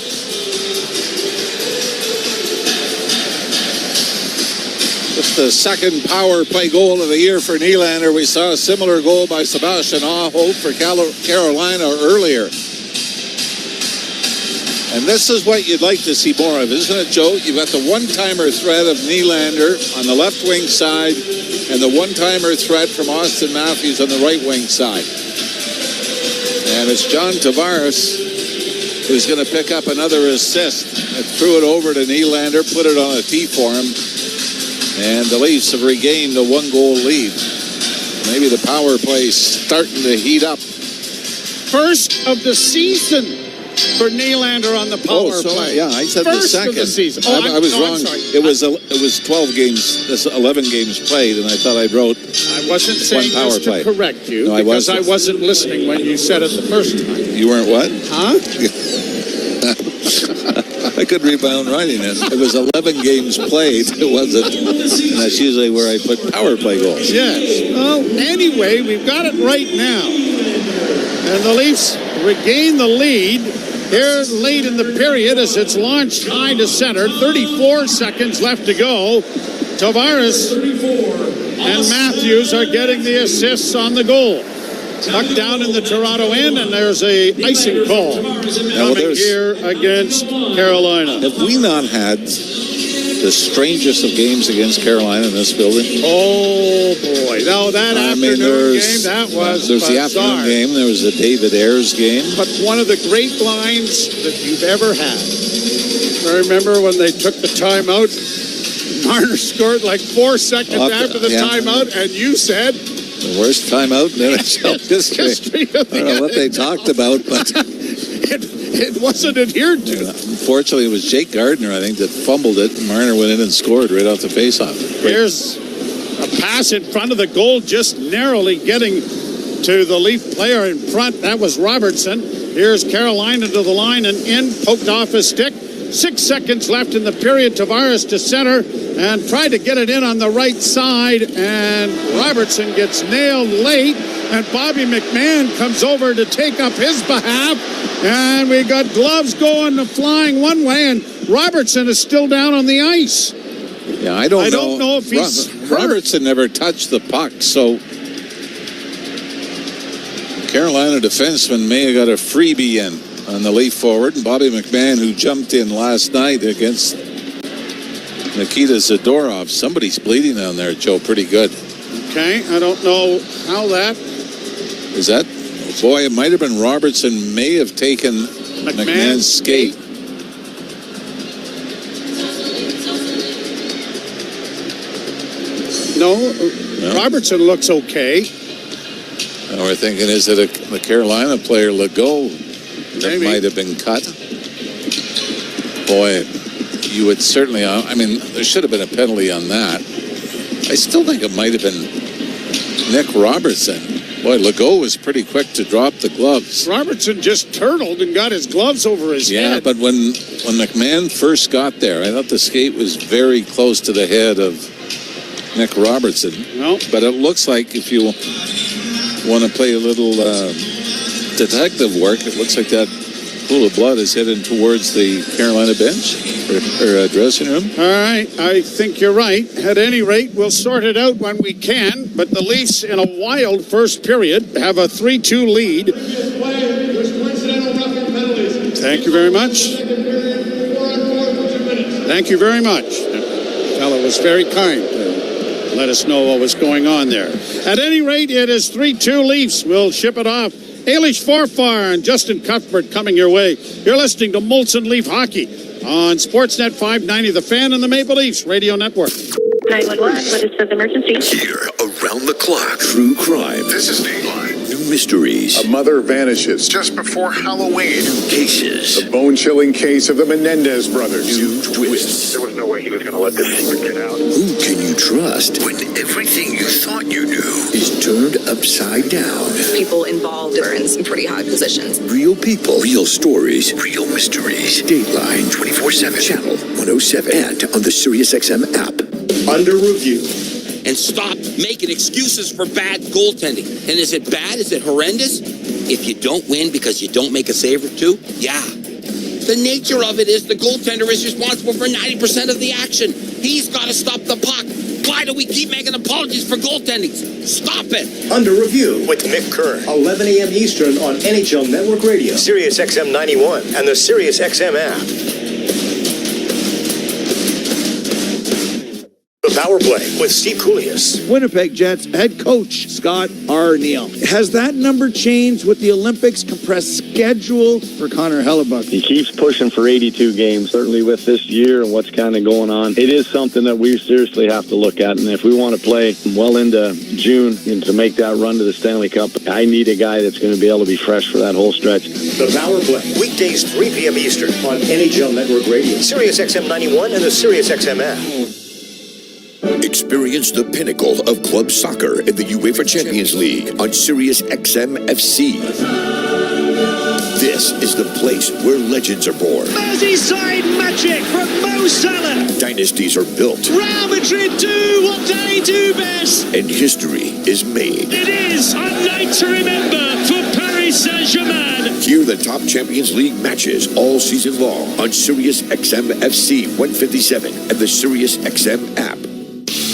Just the second power play goal of the year for Nylander. We saw a similar goal by Sebastian Aho for Carolina earlier. And this is what you'd like to see more of, isn't it, Joe? You've got the one-timer threat of Nylander on the left wing side and the one-timer threat from Austin Matthews on the right wing side. And it's John Tavares who's going to pick up another assist. And threw it over to Nylander, put it on a tee for him. And the Leafs have regained a 1-goal lead. Maybe the power play's starting to heat up. First of the season for Nylander on the power play. Yeah, I said First the second. Of the season. I was wrong. I'm sorry. It was 12 games. This 11 games played, and I thought I wrote. I wasn't saying power this play. to correct you No, because I wasn't listening when you said it the first time. You weren't what? Huh? I could rebound writing it. It was 11 games played. It wasn't. And that's usually where I put power play goals. Yes. Well, anyway, we've got it right now. And the Leafs regain the lead here late in the period as it's launched high to center. 34 seconds left to go. Tavares and Matthews are getting the assists on the goal. Puck down in the Toronto end, and there's a icing call coming here against Carolina. Have we not had the strangest of games against Carolina in this building? Oh, boy. No, that afternoon game, that was There's the bizarre. afternoon game. There was the David Ayers game. But one of the great lines that you've ever had. I remember when they took the timeout. Marner scored like 4 seconds after the timeout, and you said... The worst timeout in NHL history. I don't know what they talked about, but... it wasn't adhered to. Unfortunately, it was Jake Gardner, I think, that fumbled it. And Marner went in and scored right off the faceoff. Here's a pass in front of the goal, just narrowly getting to the Leaf player in front. That was Robertson. Here's Carolina to the line and in, poked off his stick. 6 seconds left in the period. Tavares to center and tried to get it in on the right side, and Robertson gets nailed late, and Bobby McMahon comes over to take up his behalf, and we got gloves going flying one way, and Robertson is still down on the ice. Yeah, I don't know if he's hurt. Robertson never touched the puck, so Carolina defenseman may have got a freebie in on the Leaf forward, and Bobby McMahon, who jumped in last night against Nikita Zadorov. Somebody's bleeding down there, Joe, pretty good. Okay, I don't know how that... Is that... Boy, it might have been Robertson may have taken McMahon's skate. No, Robertson looks okay. And we're thinking, is it a Carolina player, Legault, that might have been cut? Boy, you would certainly... I mean, there should have been a penalty on that. I still think it might have been Nick Robertson. Boy, Legault was pretty quick to drop the gloves. Robertson just turtled and got his gloves over his head. Yeah, but when McMahon first got there, I thought the skate was very close to the head of Nick Robertson. No. But it looks like if you want to play a little detective work, it looks like that pool of blood is heading towards the Carolina bench or dressing room. All right, I think you're right. At any rate, we'll sort it out when we can. But the Leafs, in a wild first period, have a 3-2 lead. Thank you very much. Thank you very much. The fellow was very kind to let us know what was going on there. At any rate, it is 3-2 Leafs. We'll ship it off. Ailish Forfar and Justin Cuthbert coming your way. You're listening to Molson Leaf Hockey on Sportsnet 590, The Fan and the Maple Leafs Radio Network. 911, what is the emergency? Here, around the clock, true crime. This is Dateline. New mysteries. A mother vanishes just before Halloween. New cases. The bone-chilling case of the Menendez brothers. New twists. There was no way he was going to let this secret get out. Who can you trust when everything you thought you knew is turned upside down? People involved are in some pretty high positions. Real people, real stories, real mysteries. Dateline 24/7, Channel 107, and on the SiriusXM app. Under review. And stop making excuses for bad goaltending. And is it bad? Is it horrendous? If you don't win because you don't make a save or two, yeah. The nature of it is the goaltender is responsible for 90% of the action. He's got to stop the puck. Why do we keep making apologies for goaltending? Stop it. Under review with Nick Kerr. 11 a.m. Eastern on NHL Network Radio, SiriusXM 91, and the SiriusXM app. The Power Play with Steve Koulias. Winnipeg Jets head coach Scott Arniel. Has that number changed with the Olympics compressed schedule for Connor Hellebuck? He keeps pushing for 82 games, certainly with this year and what's kind of going on. It is something that we seriously have to look at. And if we want to play well into June and to make that run to the Stanley Cup, I need a guy that's going to be able to be fresh for that whole stretch. The Power Play, weekdays 3 p.m. Eastern on NHL Network Radio, SiriusXM 91, and the SiriusXM app. Experience the pinnacle of club soccer in the UEFA Champions League on SiriusXM FC. This is the place where legends are born. Merseyside magic from Mo Salah. Dynasties are built. Real Madrid do what they do best. And history is made. It is a night to remember for Paris Saint-Germain. Hear the top Champions League matches all season long on SiriusXM FC 157 and the SiriusXM app.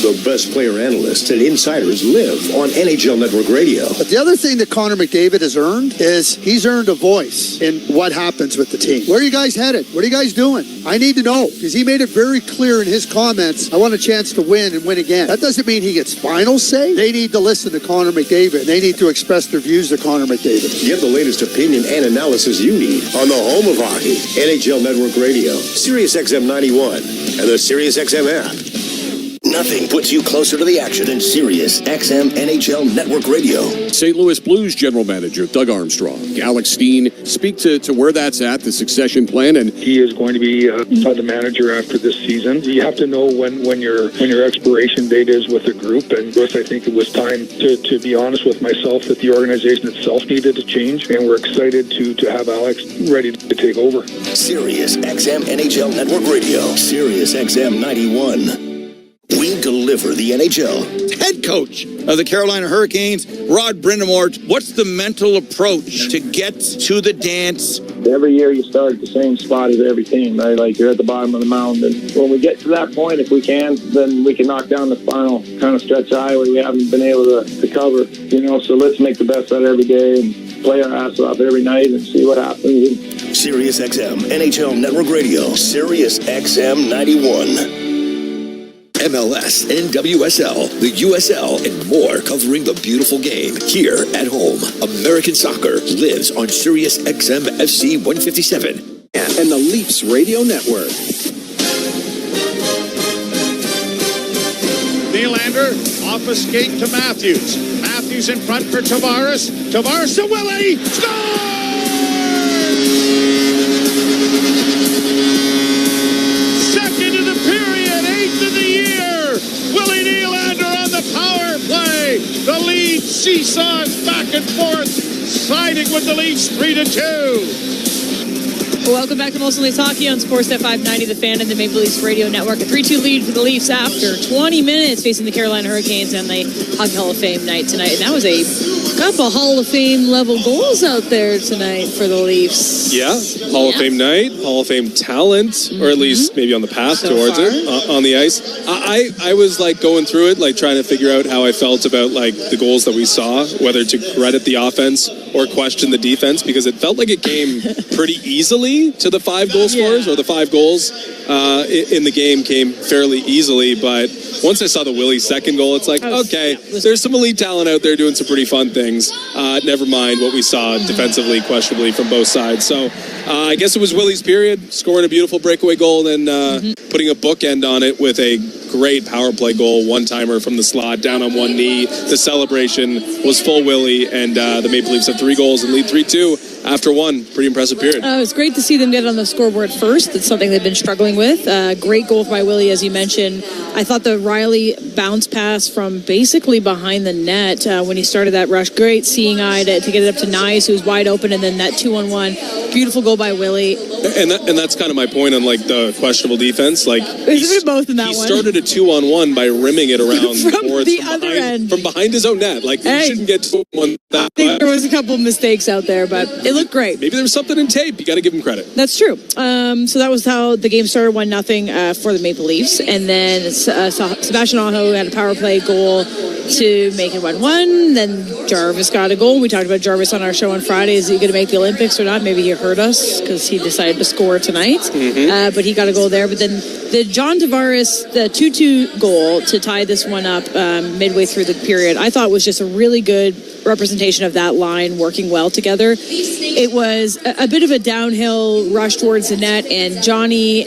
The best player analysts and insiders live on NHL Network Radio. But the other thing that Connor McDavid has earned is he's earned a voice in what happens with the team. Where are you guys headed? What are you guys doing? I need to know, because he made it very clear in his comments, I want a chance to win and win again. That doesn't mean he gets final say. They need to listen to Connor McDavid. They need to express their views to Connor McDavid. Get the latest opinion and analysis you need on the home of hockey, NHL Network Radio, SiriusXM 91, and the SiriusXM app. Nothing puts you closer to the action than SiriusXM NHL Network Radio. St. Louis Blues General Manager Doug Armstrong, Alex Steen, speak to where that's at, the succession plan, and he is going to be the manager after this season. You have to know when your expiration date is with a group, and I think it was time to be honest with myself that the organization itself needed to change, and we're excited to have Alex ready to take over. SiriusXM NHL Network Radio, SiriusXM 91. We deliver the NHL. Head coach of the Carolina Hurricanes, Rod Brind'Amour. What's the mental approach to get to the dance? Every year you start at the same spot as every team, right? Like you're at the bottom of the mound. And when we get to that point, if we can, then we can knock down the final kind of stretch of highway we haven't been able to cover. So let's make the best out of every day and play our ass off every night and see what happens. SiriusXM NHL Network Radio, SiriusXM 91. MLS, NWSL, the USL, and more covering the beautiful game here at home. American soccer lives on SiriusXM FC 157 and the LEAFS Radio Network. Nylander off a skate to Matthews. Matthews in front for Tavares. Tavares to Willie. Score! Second of the period, eighth of the year. Willie Nylander on the power play. The lead seesaws back back and forth, siding with the Leafs 3-2. Welcome back to Molson Leafs Hockey on Sportsnet 590, The Fan and the Maple Leafs Radio Network. A 3-2 lead for the Leafs after 20 minutes facing the Carolina Hurricanes on the Hockey Hall of Fame night tonight. And that was a couple Hall of Fame level goals out there tonight for the Leafs. Yeah, Hall of Fame night, Hall of Fame talent, or at least maybe on the path towards it on the ice. I was like going through it, like trying to figure out how I felt about like the goals that we saw, whether to credit the offense or question the defense, because it felt like it came pretty easily to the 5 goal scorers, or the 5 goals in the game came fairly easily. But once I saw the Willie second goal, it's like, okay, there's some elite talent out there doing some pretty fun things. Never mind what we saw defensively, questionably from both sides. So I guess it was Willie's period, scoring a beautiful breakaway goal and putting a bookend on it with a great power play goal, one-timer from the slot, down on one knee. The celebration was full Willie, and the Maple Leafs have 3 goals and lead 3-2 after one. Pretty impressive period. It's great to see them get on the scoreboard first. It's something they've been struggling with. Great goal by Willie, as you mentioned. I thought the Riley bounce pass from basically behind the net when he started that rush, great seeing eye to get it up to Nyes, who was wide open, and then that 2-on-1. Beautiful goal by Willie. And that's kind of my point on like the questionable defense. Like There's both in that he one. started a 2-on-1 by rimming it around from boards the other end, from behind his own net. Like you shouldn't get 2-on-1 that I think there was a couple of mistakes out there, but it looked great. Maybe there was something in tape. You got to give him credit. That's true. So that was how the game started, 1-0 for the Maple Leafs, and then Sebastian Aho had a power play goal to make it 1-1. Then Jarvis got a goal. We talked about Jarvis on our show on Friday. Is he going to make the Olympics or not? Maybe he heard us because he decided to score tonight. But he got a goal there. But then the John Tavares, the 2-2 goal to tie this one up midway through the period, I thought was just a really good representation of that line working well together. It was a bit of a downhill rush towards the net, and Johnny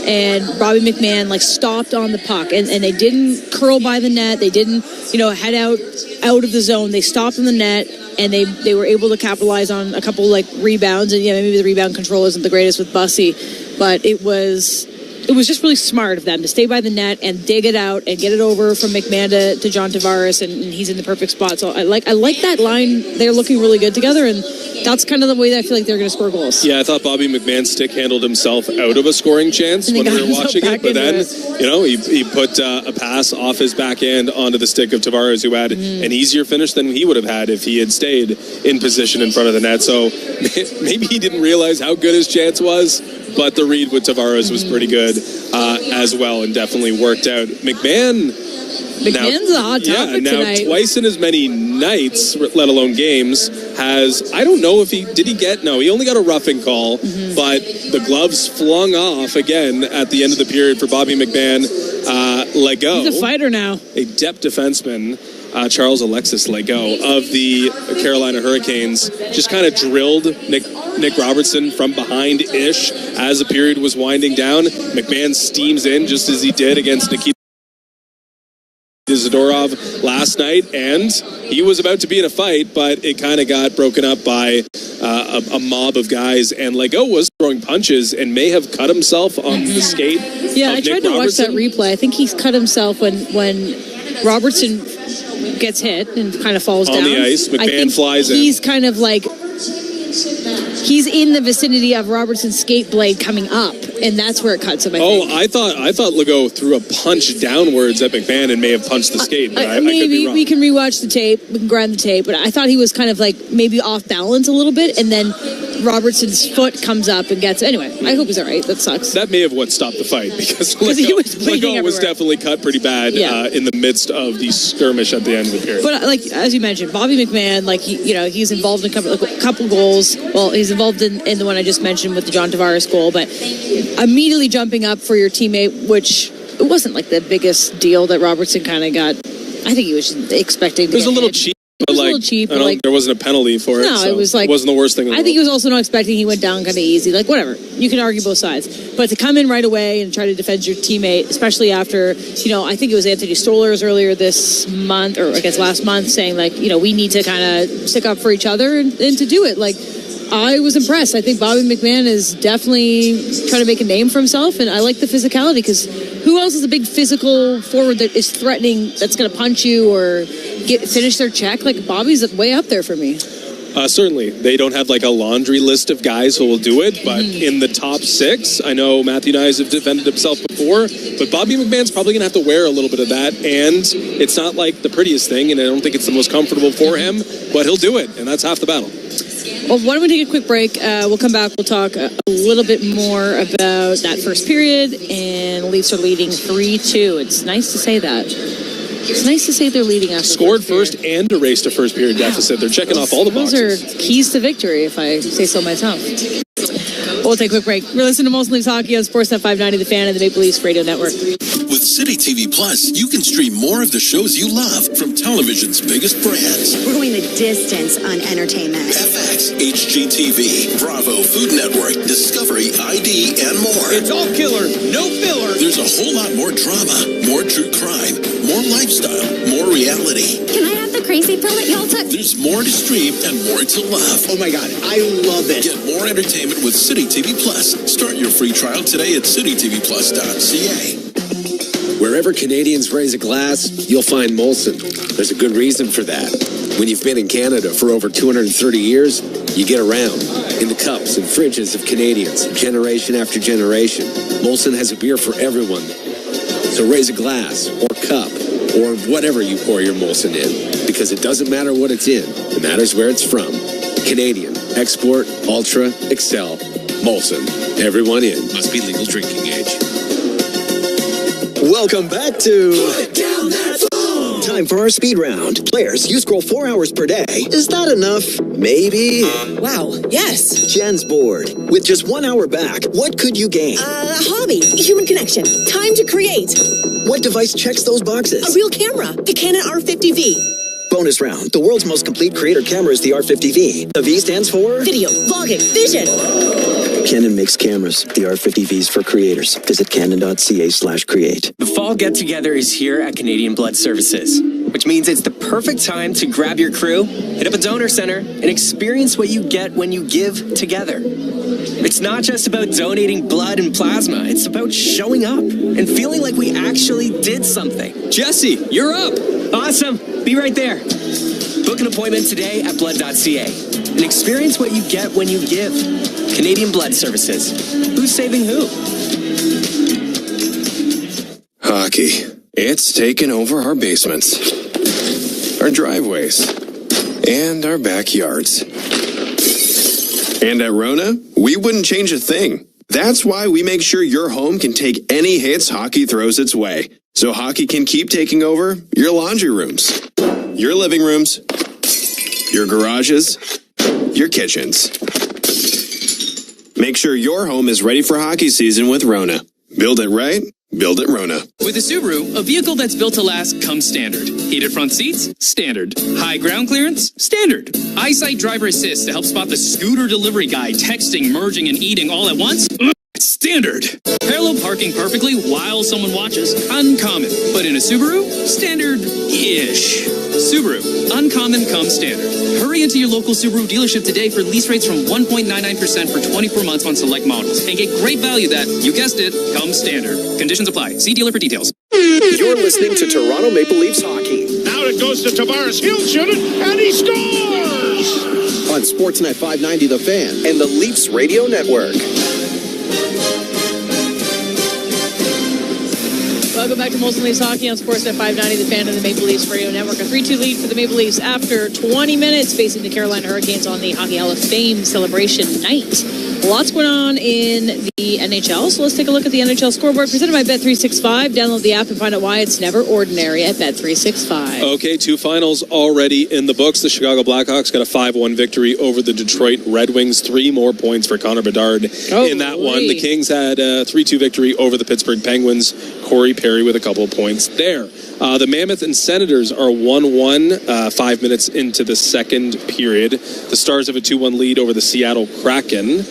and Bobby McMahon like stopped on the puck, and they didn't curl by the net. They didn't, head out of the zone. They stopped in the net, and they were able to capitalize on a couple like rebounds. And maybe the rebound control isn't the greatest with Bussy, but it was just really smart of them to stay by the net and dig it out and get it over from McMahon to John Tavares, and he's in the perfect spot. So I like that line. They're looking really good together, and that's kind of the way that I feel like they're going to score goals. Yeah, I thought Bobby McMahon's stick handled himself out of a scoring chance when we were watching it, but then, he put a pass off his backhand onto the stick of Tavares, who had an easier finish than he would have had if he had stayed in position in front of the net. So maybe he didn't realize how good his chance was, but the read with Tavares was pretty good as well, and definitely worked out. McMahon's a hot topic tonight. Twice in as many nights, let alone games, I don't know if he only got a roughing call, but the gloves flung off again at the end of the period for Bobby McMahon. Legault. He's a fighter now. A depth defenseman, Charles Alexis Legault of the Carolina Hurricanes, just kind of drilled Nick Robertson from behind-ish as the period was winding down. McMahon steams in just as he did against Nikita Zadorov last night, and he was about to be in a fight, but it kind of got broken up by a mob of guys, and Legault was throwing punches and may have cut himself on the skate. Yeah, I tried to watch that replay. I think he's cut himself when Robertson gets hit and kind of falls down. On the ice, McMahon flies in. He's kind of like... He's in the vicinity of Robertson's skate blade coming up, and that's where it cuts him. I thought Legault threw a punch downwards at McMahon and may have punched the skate. But I maybe could be wrong. we can rewatch the tape. We can grind the tape, but I thought he was kind of like maybe off balance a little bit, and then Robertson's foot comes up and gets. Anyway, I hope he's all right. That sucks. That may have what stopped the fight because he was bleeding Legault was definitely cut pretty bad in the midst of the skirmish at the end of the period. But like as you mentioned, Bobby McMahon, like he's involved in a couple goals. Well, he's involved in the one I just mentioned with the John Tavares goal, but immediately jumping up for your teammate, which it wasn't like the biggest deal that Robertson kind of got. I think he was expecting. It was a little cheap. It was a little cheap. But there wasn't a penalty for it. No, it was like it wasn't the worst thing in the world. I think he was also not expecting he went down kind of easy. Like whatever, you can argue both sides, but to come in right away and try to defend your teammate, especially after I think it was Anthony Stolarz earlier this month, or I guess last month, saying like we need to kind of stick up for each other and to do it. Like I was impressed. I think Bobby McMahon is definitely trying to make a name for himself, and I like the physicality because who else is a big physical forward that is threatening, that's going to punch you or finish their check? Like, Bobby's way up there for me. Certainly. They don't have like a laundry list of guys who will do it, but in the top 6, I know Matthew Nyes have defended himself before, but Bobby McMahon's probably going to have to wear a little bit of that, and it's not like the prettiest thing, and I don't think it's the most comfortable for him, but he'll do it, and that's half the battle. Well, why don't we take a quick break? We'll come back. We'll talk a little bit more about that first period, and Leafs are leading 3-2. It's nice to say that. It's nice to say they're leading us. Scored first and erased a first period deficit. They're checking off all the boxes. Those are keys to victory, if I say so myself. We'll take a quick break. You're listening to Molson Leafs Hockey on Sportsnet 590, The Fan, and the Maple Leafs Radio Network. With City TV Plus, you can stream more of the shows you love from television's biggest brands. We're going the distance on entertainment. FX, HGTV, Bravo, Food Network, Discovery, ID, and more. It's all killer, no filler. There's a whole lot more drama, more true crime, more lifestyle, more reality. Can I have the crazy pill that y'all took? There's more to stream and more to love. Oh my God, I love it. Get more entertainment with City TV Plus. Start your free trial today at citytvplus.ca. Wherever Canadians raise a glass, you'll find Molson. There's a good reason for that. When you've been in Canada for over 230 years, you get around in the cups and fridges of Canadians, generation after generation. Molson has a beer for everyone. So raise a glass or cup or whatever you pour your Molson in, because it doesn't matter what it's in. It matters where it's from. Canadian, export, ultra, excel, Molson. Everyone in. Must be legal drinking age. Welcome back to time for our speed round. Players, you scroll 4 hours per day. Is that enough? Maybe. Wow, yes. Jen's bored. With just 1 hour back, what could you gain? A hobby, human connection, time to create. What device checks those boxes? A real camera, the Canon R50V. Bonus round. The world's most complete creator camera is the R50V. The V stands for? Video, vlogging, vision. Canon makes cameras. The R50V's for creators. Visit canon.ca/create. The fall get-together is here at Canadian Blood Services, which means it's the perfect time to grab your crew, hit up a donor center, and experience what you get when you give together. It's not just about donating blood and plasma. It's about showing up and feeling like we actually did something. Jesse, you're up. Awesome. Be right there. Book an appointment today at blood.ca and experience what you get when you give. Canadian Blood Services. Who's saving who? Hockey. It's taken over our basements, our driveways, and our backyards. And at Rona, we wouldn't change a thing. That's why we make sure your home can take any hits hockey throws its way. So hockey can keep taking over your laundry rooms, your living rooms, your garages, your kitchens. Make sure your home is ready for hockey season with Rona. Build it right, build it Rona. With a Subaru, a vehicle that's built to last comes standard. Heated front seats? Standard. High ground clearance? Standard. EyeSight driver assist to help spot the scooter delivery guy texting, merging, and eating all at once? Standard. Parallel parking perfectly while someone watches? Uncommon. But in a Subaru? Standard-ish. Subaru. Uncommon comes standard. Hurry into your local Subaru dealership today for lease rates from 1.99% for 24 months on select models. And get great value that, you guessed it, comes standard. Conditions apply. See dealer for details. You're listening to Toronto Maple Leafs Hockey. Now it goes to Tavares. He'll shoot it, and he scores! On Sportsnet 590, The Fan, and the Leafs Radio Network. Welcome back to Molson Leafs Hockey on Sportsnet 590, The Fan, and the Maple Leafs Radio Network. A 3-2 lead for the Maple Leafs after 20 minutes facing the Carolina Hurricanes on the Hockey Hall of Fame celebration night. Lots going on in the NHL, so let's take a look at the NHL scoreboard presented by Bet365. Download the app and find out why it's never ordinary at Bet365. Okay, 2 finals already in the books. The Chicago Blackhawks got a 5-1 victory over the Detroit Red Wings. 3 more points for Connor Bedard in that one. The Kings had a 3-2 victory over the Pittsburgh Penguins. Corey Perry with a couple of points there. The Mammoth and Senators are 1-1 5 minutes into the second period. The Stars have a 2-1 lead over the Seattle Kraken.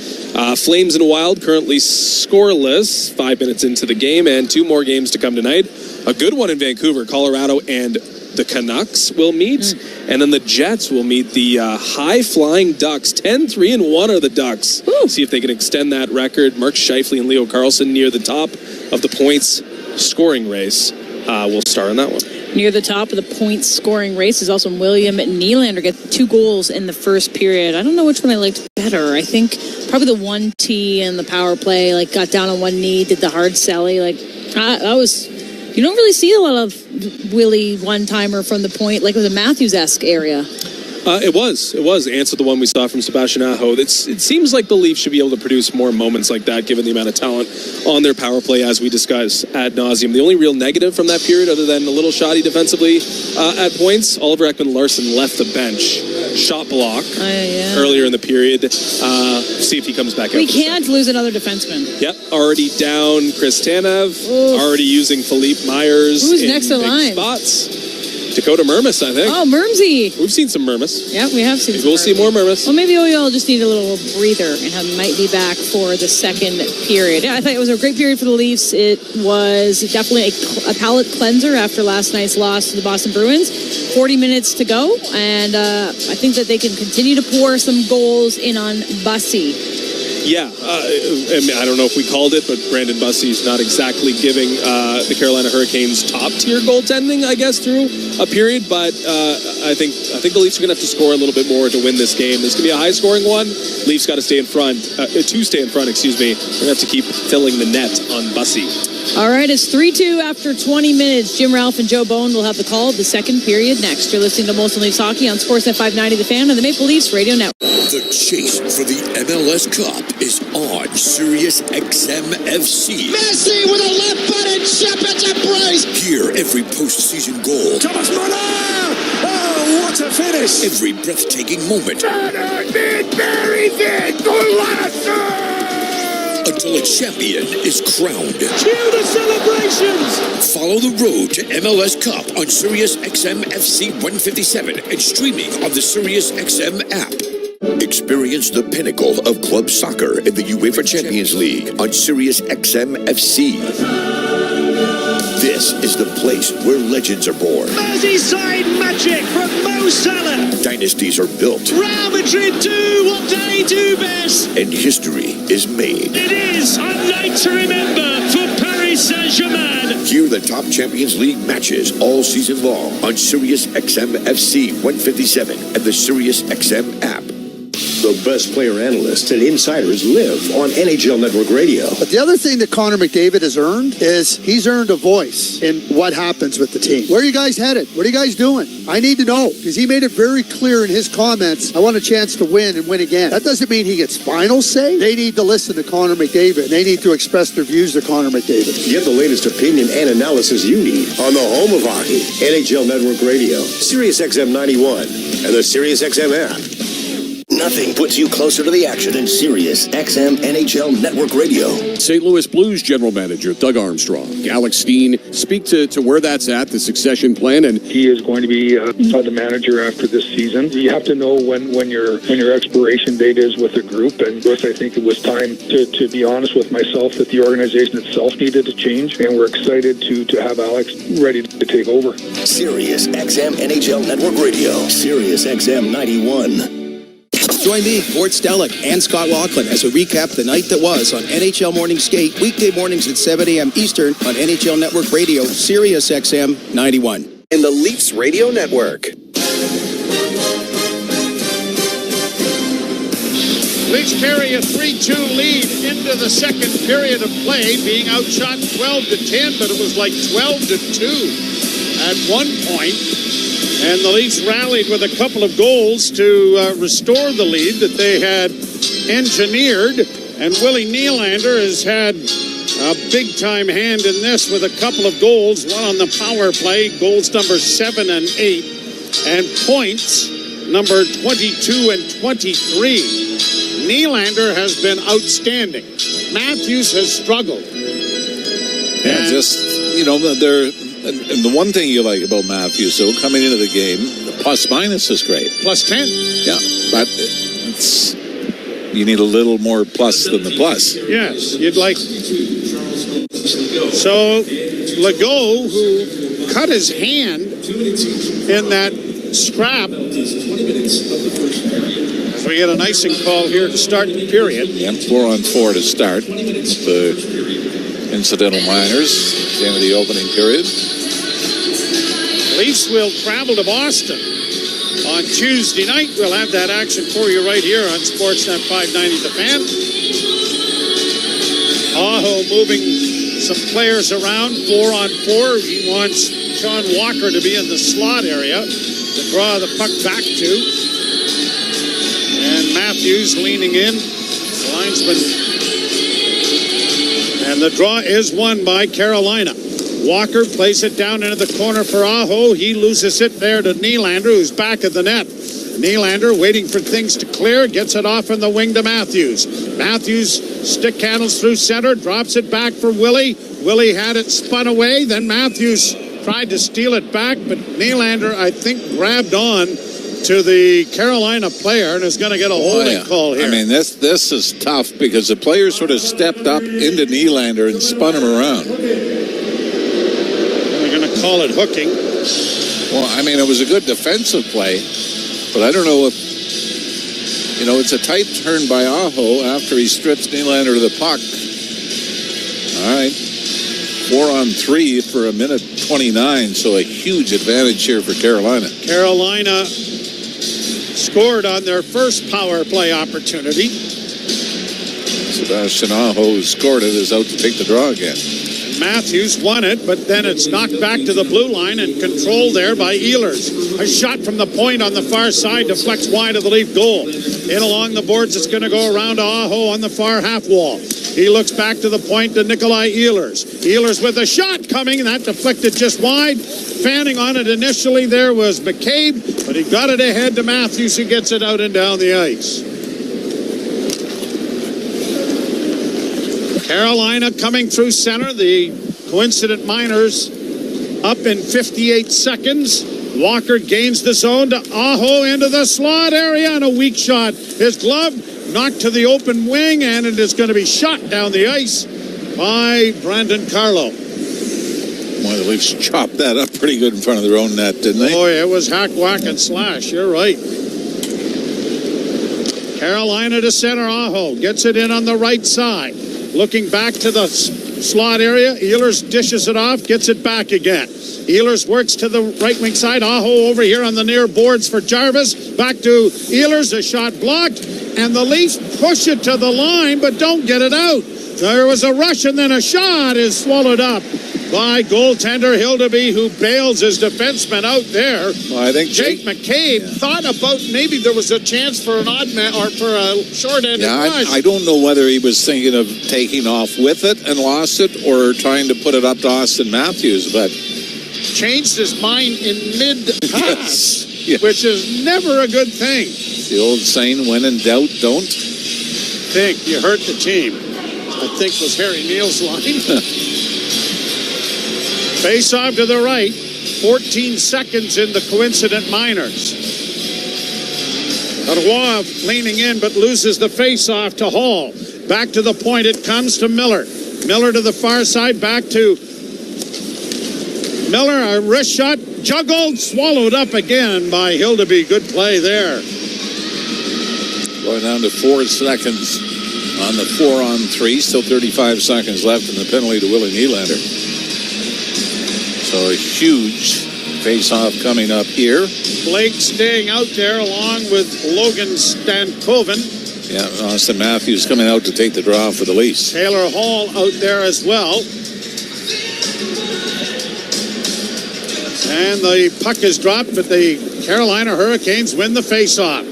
Flames and Wild currently scoreless 5 minutes into the game, and 2 more games to come tonight. A good one in Vancouver. Colorado and the Canucks will meet, and then the Jets will meet the high-flying Ducks. 10-3-1 are the Ducks. See if they can extend that record. Mark Scheifele and Leo Carlsson near the top of the points scoring race. We'll start on that one. Near the top of the points scoring race is also William Nylander. Get 2 goals in the first period. I don't know which one I liked better. I think probably the 1T and the power play, like got down on one knee, did the hard celly. Like that was, you don't really see a lot of Willie one-timer from the point. Like it was a Matthews-esque area. It was. Answer the one we saw from Sebastian Aho. It seems like the Leafs should be able to produce more moments like that, given the amount of talent on their power play, as we discussed ad nauseum. The only real negative from that period, other than a little shoddy defensively at points, Oliver Ekman-Larsson left the bench. Shot block earlier in the period. See if he comes back out. We can't lose another defenseman. Yep, already down Chris Tanev. Already using Philippe Myers. Who's next in line? Spots. Dakota Mermis, I think. Oh, Mermsy. We've seen some Mermis. Yeah, we have seen some. We'll see more Mermis. Well, maybe we all just need a little breather and might be back for the second period. Yeah, I thought it was a great period for the Leafs. It was definitely a palate cleanser after last night's loss to the Boston Bruins. 40 minutes to go, and I think that they can continue to pour some goals in on Bussy. Yeah, I don't know if we called it, but Brandon Bussy's not exactly giving the Carolina Hurricanes top-tier goaltending, I guess, through a period. But I think the Leafs are going to have to score a little bit more to win this game. This is going to be a high-scoring one. Leafs got to stay in front. They're going to have to keep filling the net on Bussy. All right, it's 3-2 after 20 minutes. Jim Ralph and Joe Bone will have the call of the second period next. You're listening to Molson Leafs Hockey on Sportsnet 590 The Fan and the Maple Leafs Radio Network. The chase for the MLS Cup is on Sirius XM FC. Messi with a left-footed shot, it's a brace. Hear every postseason goal. Thomas Muller! Oh, what a finish! Every breathtaking moment. Until a champion is crowned. Cue the celebrations! Follow the road to MLS Cup on Sirius XM FC 157 and streaming on the Sirius XM app. Experience the pinnacle of club soccer in the UEFA Champions League on Sirius XM FC. This is the place where legends are born. Merseyside magic from Mo Salah. Dynasties are built. Real Madrid do what they do best. And history is made. It is a night to remember for Paris Saint-Germain. Hear the top Champions League matches all season long on Sirius XM FC 157 and the Sirius XM app. The best player analysts and insiders live on NHL Network Radio. But the other thing that Connor McDavid has earned is he's earned a voice in what happens with the team. Where are you guys headed? What are you guys doing? I need to know, because he made it very clear in his comments, I want a chance to win and win again. That doesn't mean he gets final say. They need to listen to Connor McDavid. They need to express their views to Connor McDavid. Get the latest opinion and analysis you need on the home of hockey, NHL Network Radio, Sirius XM 91, and the Sirius XM app. Nothing puts you closer to the action than Sirius XM NHL Network Radio. St. Louis Blues General Manager Doug Armstrong, Alex Steen, speak to where that's at, the succession plan, and he is going to be the manager after this season. You have to know when your expiration date is with a group, and I think it was time to be honest with myself that the organization itself needed to change, and we're excited to have Alex ready to take over. Sirius XM NHL Network Radio, Sirius XM 91. Join me, Gord Stellick, and Scott Laughlin as we recap the night that was on NHL Morning Skate, weekday mornings at 7 a.m. Eastern on NHL Network Radio, Sirius XM 91. In the Leafs Radio Network. Leafs carry a 3-2 lead into the second period of play, being outshot 12-10, but it was like 12-2 at one point. And the Leafs rallied with a couple of goals to restore the lead that they had engineered. And Willie Nylander has had a big-time hand in this with a couple of goals, one on the power play, goals number 7 and 8, and points number 22 and 23. Nylander has been outstandanding. Matthews has struggled. Yeah, And the one thing you like about Matthews, so coming into the game, the plus-minus is great. Plus 10. Yeah, but you need a little more plus than the plus. Yes, you'd like. So, Legault, who cut his hand in that scrap, as we get an icing call here to start the period. Yeah, 4-on-4 to start. incidental minors at the end of the opening period. Leafs will travel to Boston on Tuesday night. We'll have that action for you right here on Sportsnet 590 The Fan. Aho moving some players around 4-on-4. He wants Sean Walker to be in the slot area to draw the puck back to. And Matthews leaning in. The linesman. And the draw is won by Carolina. Walker plays it down into the corner for Aho. He loses it there to Nylander, who's back at the net. Nylander waiting for things to clear, gets it off in the wing to Matthews. Matthews stick handles through center, drops it back for Willie. Willie had it spun away, then Matthews tried to steal it back, but Nylander, I think, grabbed on to the Carolina player and is going to get a holding call here. I mean, this is tough because the player sort of stepped up into Nylander and spun him around. They're going to call it hooking. Well, I mean, it was a good defensive play, but I don't know if, it's a tight turn by Aho after he strips Nylander to the puck. All right. 4-on-3 for a minute 29, so a huge advantage here for Carolina. Carolina scored on their first power play opportunity. Sebastian Aho, who scored it, is out to take the draw again. Matthews won it, but then it's knocked back to the blue line and controlled there by Ehlers. A shot from the point on the far side deflects wide of the Leaf goal. In along the boards, it's going to go around to Aho on the far half wall. He looks back to the point to Nikolai Ehlers. Ehlers with a shot coming, and that deflected just wide. Fanning on it initially there was McCabe, but he got it ahead to Matthews, who gets it out and down the ice. Carolina coming through center. The coincident minors up in 58 seconds. Walker gains the zone to Aho into the slot area, and a weak shot. His glove knocked to the open wing, and it is going to be shot down the ice by Brandon Carlo. Boy, the Leafs chopped that up pretty good in front of their own net, didn't they? Boy, it was hack, whack, and slash. You're right. Carolina to center. Aho gets it in on the right side. Looking back to the slot area. Ehlers dishes it off, gets it back again. Ehlers works to the right wing side. Aho over here on the near boards for Jarvis. Back to Ehlers. A shot blocked. And the Leafs push it to the line, but don't get it out. There was a rush, and then a shot is swallowed up by goaltender Hildeby, who bails his defenseman out there. Well, I think Jake McCabe thought about maybe there was a chance for an odd man or for a short-handed rush. I don't know whether he was thinking of taking off with it and lost it or trying to put it up to Austin Matthews, but changed his mind in mid-pass, which is never a good thing. The old saying, when in doubt, don't think. You hurt the team, I think was Harry Neal's line. Face off to the right. 14 seconds in the coincident minors. Roy leaning in, but loses the face-off to Hall. Back to the point it comes to Miller. Miller to the far side, back to Miller. A wrist shot, juggled, swallowed up again by Hildeby. Good play there. Going down to 4 seconds on the 4-on-3. Still 35 seconds left in the penalty to Willie Nylander. So a huge face-off coming up here. Blake staying out there along with Logan Stankoven. Yeah, Austin Matthews coming out to take the draw for the Leafs. Taylor Hall out there as well. And the puck is dropped, but the Carolina Hurricanes win the face-off.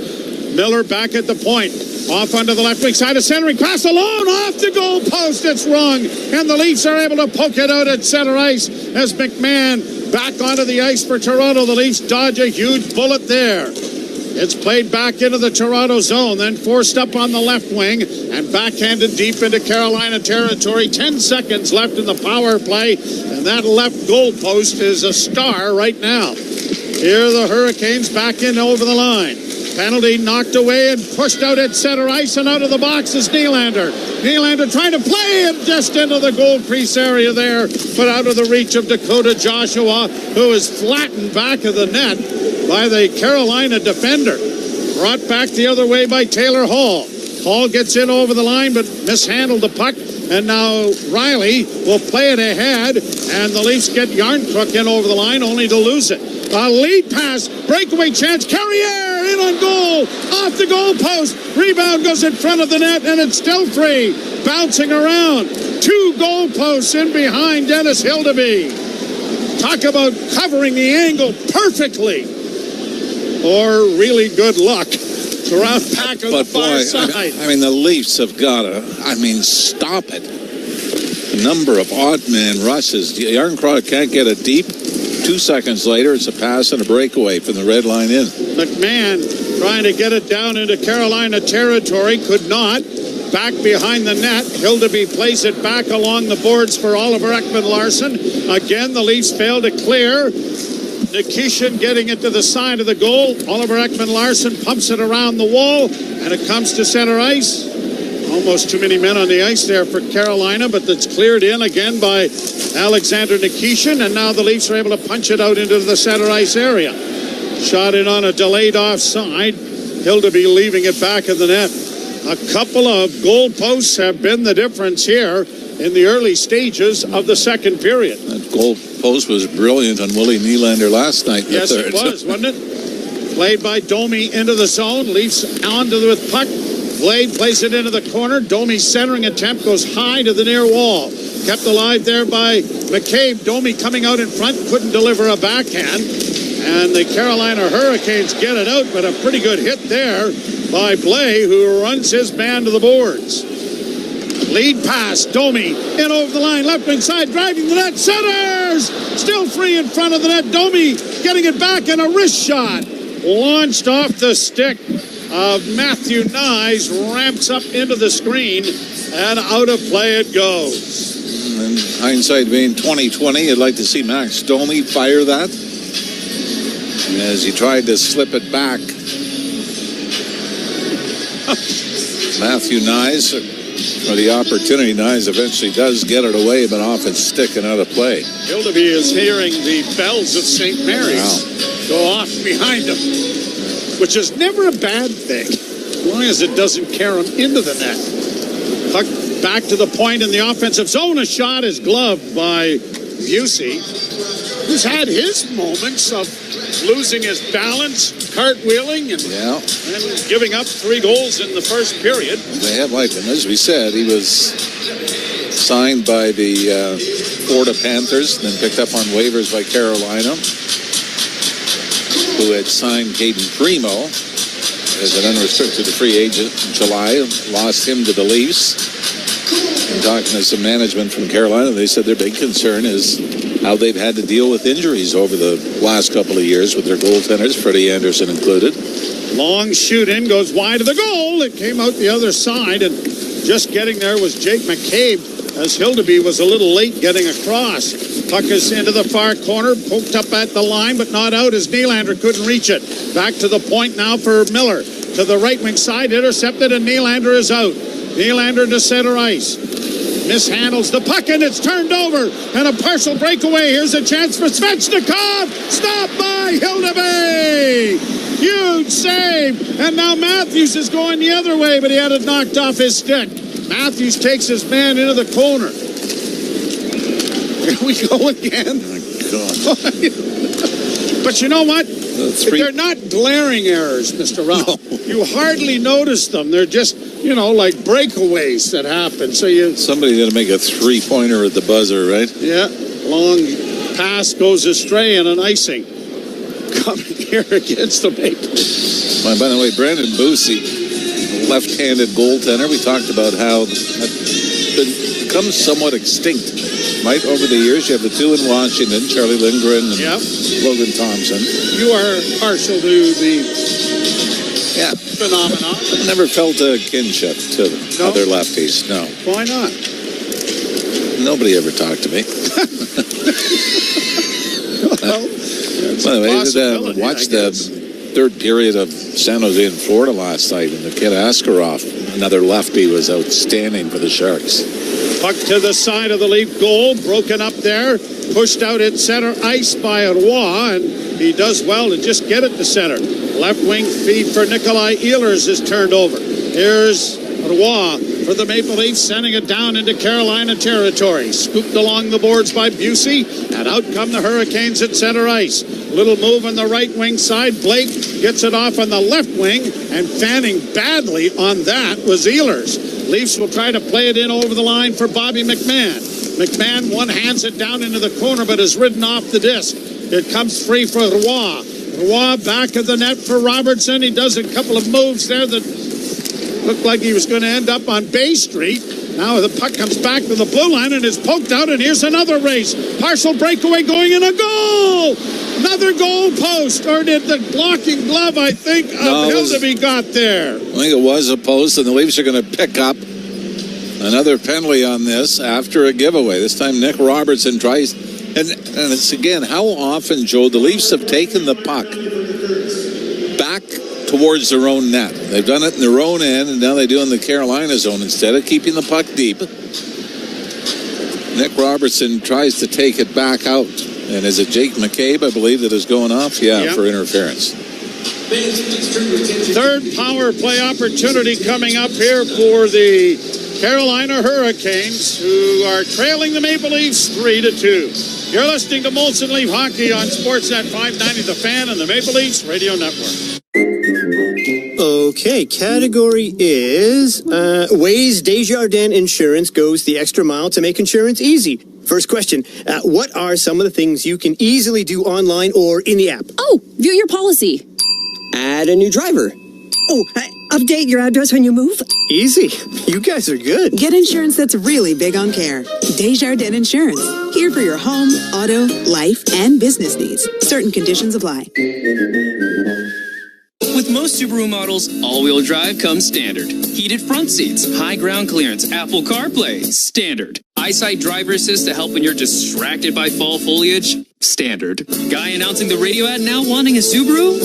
Miller back at the point. Off onto the left wing side of centering. Pass alone off the goal post. It's wrong. And the Leafs are able to poke it out at center ice as McMahon back onto the ice for Toronto. The Leafs dodge a huge bullet there. It's played back into the Toronto zone, then forced up on the left wing and backhanded deep into Carolina territory. 10 seconds left in the power play, and that left goal post is a star right now. Here are the Hurricanes back in over the line. Penalty knocked away and pushed out at center ice, and out of the box is Nylander. Nylander trying to play him just into the goal crease area there, but out of the reach of Dakota Joshua, who is flattened back of the net by the Carolina defender. Brought back the other way by Taylor Hall. Hall gets in over the line, but mishandled the puck. And now Riley will play it ahead, and the Leafs get Yarncrook in over the line, only to lose it. A lead pass, breakaway chance, Carrier in on goal, off the goal post. Rebound goes in front of the net, and it's still free, bouncing around. 2 goal posts in behind Dennis Hildeby. Talk about covering the angle perfectly, or really good luck. Around back on the far side. I mean, the Leafs have got to, stop it. A number of odd man rushes. Yarncroc can't get it deep. 2 seconds later, it's a pass and a breakaway from the red line in. McMahon trying to get it down into Carolina territory, could not. Back behind the net, Hildeby plays it back along the boards for Oliver Ekman-Larsson. Again, the Leafs fail to clear. Nikishin getting it to the side of the goal. Oliver Ekman-Larsson pumps it around the wall, and it comes to center ice. Almost too many men on the ice there for Carolina, but that's cleared in again by Alexander Nikishin, and now the Leafs are able to punch it out into the center ice area. Shot in on a delayed offside. Hildeby leaving it back in the net. A couple of goal posts have been the difference here in the early stages of the second period. That goal post was brilliant on Willie Nylander last night. Yes, it was, wasn't it? Played by Domi into the zone. Leafs onto the with puck. Blade plays it into the corner. Domi's centering attempt goes high to the near wall. Kept alive there by McCabe. Domi coming out in front, couldn't deliver a backhand. And the Carolina Hurricanes get it out, but a pretty good hit there by Blay, who runs his man to the boards. Lead pass, Domi in over the line, left wing side, driving the net, centers! Still free in front of the net. Domi getting it back, and a wrist shot launched off the stick of Matthew Nyes, ramps up into the screen, and out of play it goes. And hindsight being 2020, you'd like to see Max Domi fire that. As he tried to slip it back, Matthew Nyes, for the opportunity, Nyes eventually does get it away, but off its stick and out of play. Hildeby is hearing the bells of St. Mary's go off behind him, which is never a bad thing, as long as it doesn't carry him into the net. Puck back to the point in the offensive zone. A shot is gloved by Busey, who's had his moments of losing his balance, cartwheeling, and giving up 3 goals in the first period. They have liked him. As we said, he was signed by the Florida Panthers, then picked up on waivers by Carolina, who had signed Caden Primo as an unrestricted free agent in July, lost him to the Leafs. And talking to some management from Carolina, they said their big concern is how they've had to deal with injuries over the last couple of years with their goaltenders, Freddie Anderson included. Long shoot in, goes wide of the goal. It came out the other side, and just getting there was Jake McCabe, as Hildeby was a little late getting across. Puck is into the far corner, poked up at the line, but not out as Nylander couldn't reach it. Back to the point now for Miller. To the right wing side, intercepted, and Nylander is out. Nylander to center ice. Mishandles the puck, and it's turned over. And a partial breakaway. Here's a chance for Svechnikov. Stopped by Hildeby. Huge save. And now Matthews is going the other way, but he had it knocked off his stick. Matthews takes his man into the corner. Here we go again. Oh, God. But you know what? They're not glaring errors, Mr. Ralph. No. You hardly notice them. They're just, like breakaways that happen. So somebody's going to make a 3-pointer at the buzzer, right? Yeah. Long pass goes astray and an icing coming here against the Maple Leafs. By the way, Brandon Busey, left-handed goaltender. We talked about how that's become somewhat extinct. Right, over the years, you have the 2 in Washington, Charlie Lindgren and Logan Thompson. You are partial to the phenomenon. I've never felt a kinship to other lefties, no. Why not? Nobody ever talked to me. Well, by the way, watched the third period of San Jose and Florida last night, and the kid Askarov, another lefty, was outstanding for the Sharks. Puck to the side of the Leaf goal, broken up there, pushed out at center ice by Roy, and he does well to just get it to center. Left wing feed for Nikolai Ehlers is turned over. Here's Roy for the Maple Leafs, sending it down into Carolina territory. Scooped along the boards by Busey, and out come the Hurricanes at center ice. Little move on the right wing side. Blake gets it off on the left wing, and fanning badly on that was Ehlers. Leafs will try to play it in over the line for Bobby McMahon. McMahon one-hands it down into the corner, but is ridden off the disc. It comes free for Roy. Roy back of the net for Robertson. He does a couple of moves there that looked like he was going to end up on Bay Street. Now the puck comes back to the blue line and is poked out, and here's another race. Partial breakaway going in, a goal! Another goal post, or did the blocking glove, I think, of Hildeby got there? I think it was a post, and the Leafs are going to pick up another penalty on this after a giveaway. This time Nick Robertson tries, and it's again, how often, Joe, the Leafs have taken the puck back towards their own net. They've done it in their own end, and now they do it in the Carolina zone instead of keeping the puck deep. Nick Robertson tries to take it back out. And is it Jake McCabe, I believe, that is going off? Yeah, for interference. Third power play opportunity coming up here for the Carolina Hurricanes, who are trailing the Maple Leafs 3-2. You're listening to Molson Leaf Hockey on Sportsnet 590 The Fan and the Maple Leafs Radio Network. Okay, category is ways Desjardins Insurance goes the extra mile to make insurance easy. First question, what are some of the things you can easily do online or in the app? Oh, view your policy. Add a new driver. Oh, update your address when you move. Easy. You guys are good. Get insurance that's really big on care. Desjardins Insurance. Here for your home, auto, life, and business needs. Certain conditions apply. With most Subaru models, all-wheel drive comes standard. Heated front seats, high ground clearance, Apple CarPlay, standard. Eyesight driver assist to help when you're distracted by fall foliage, standard. Guy announcing the radio ad now wanting a Subaru?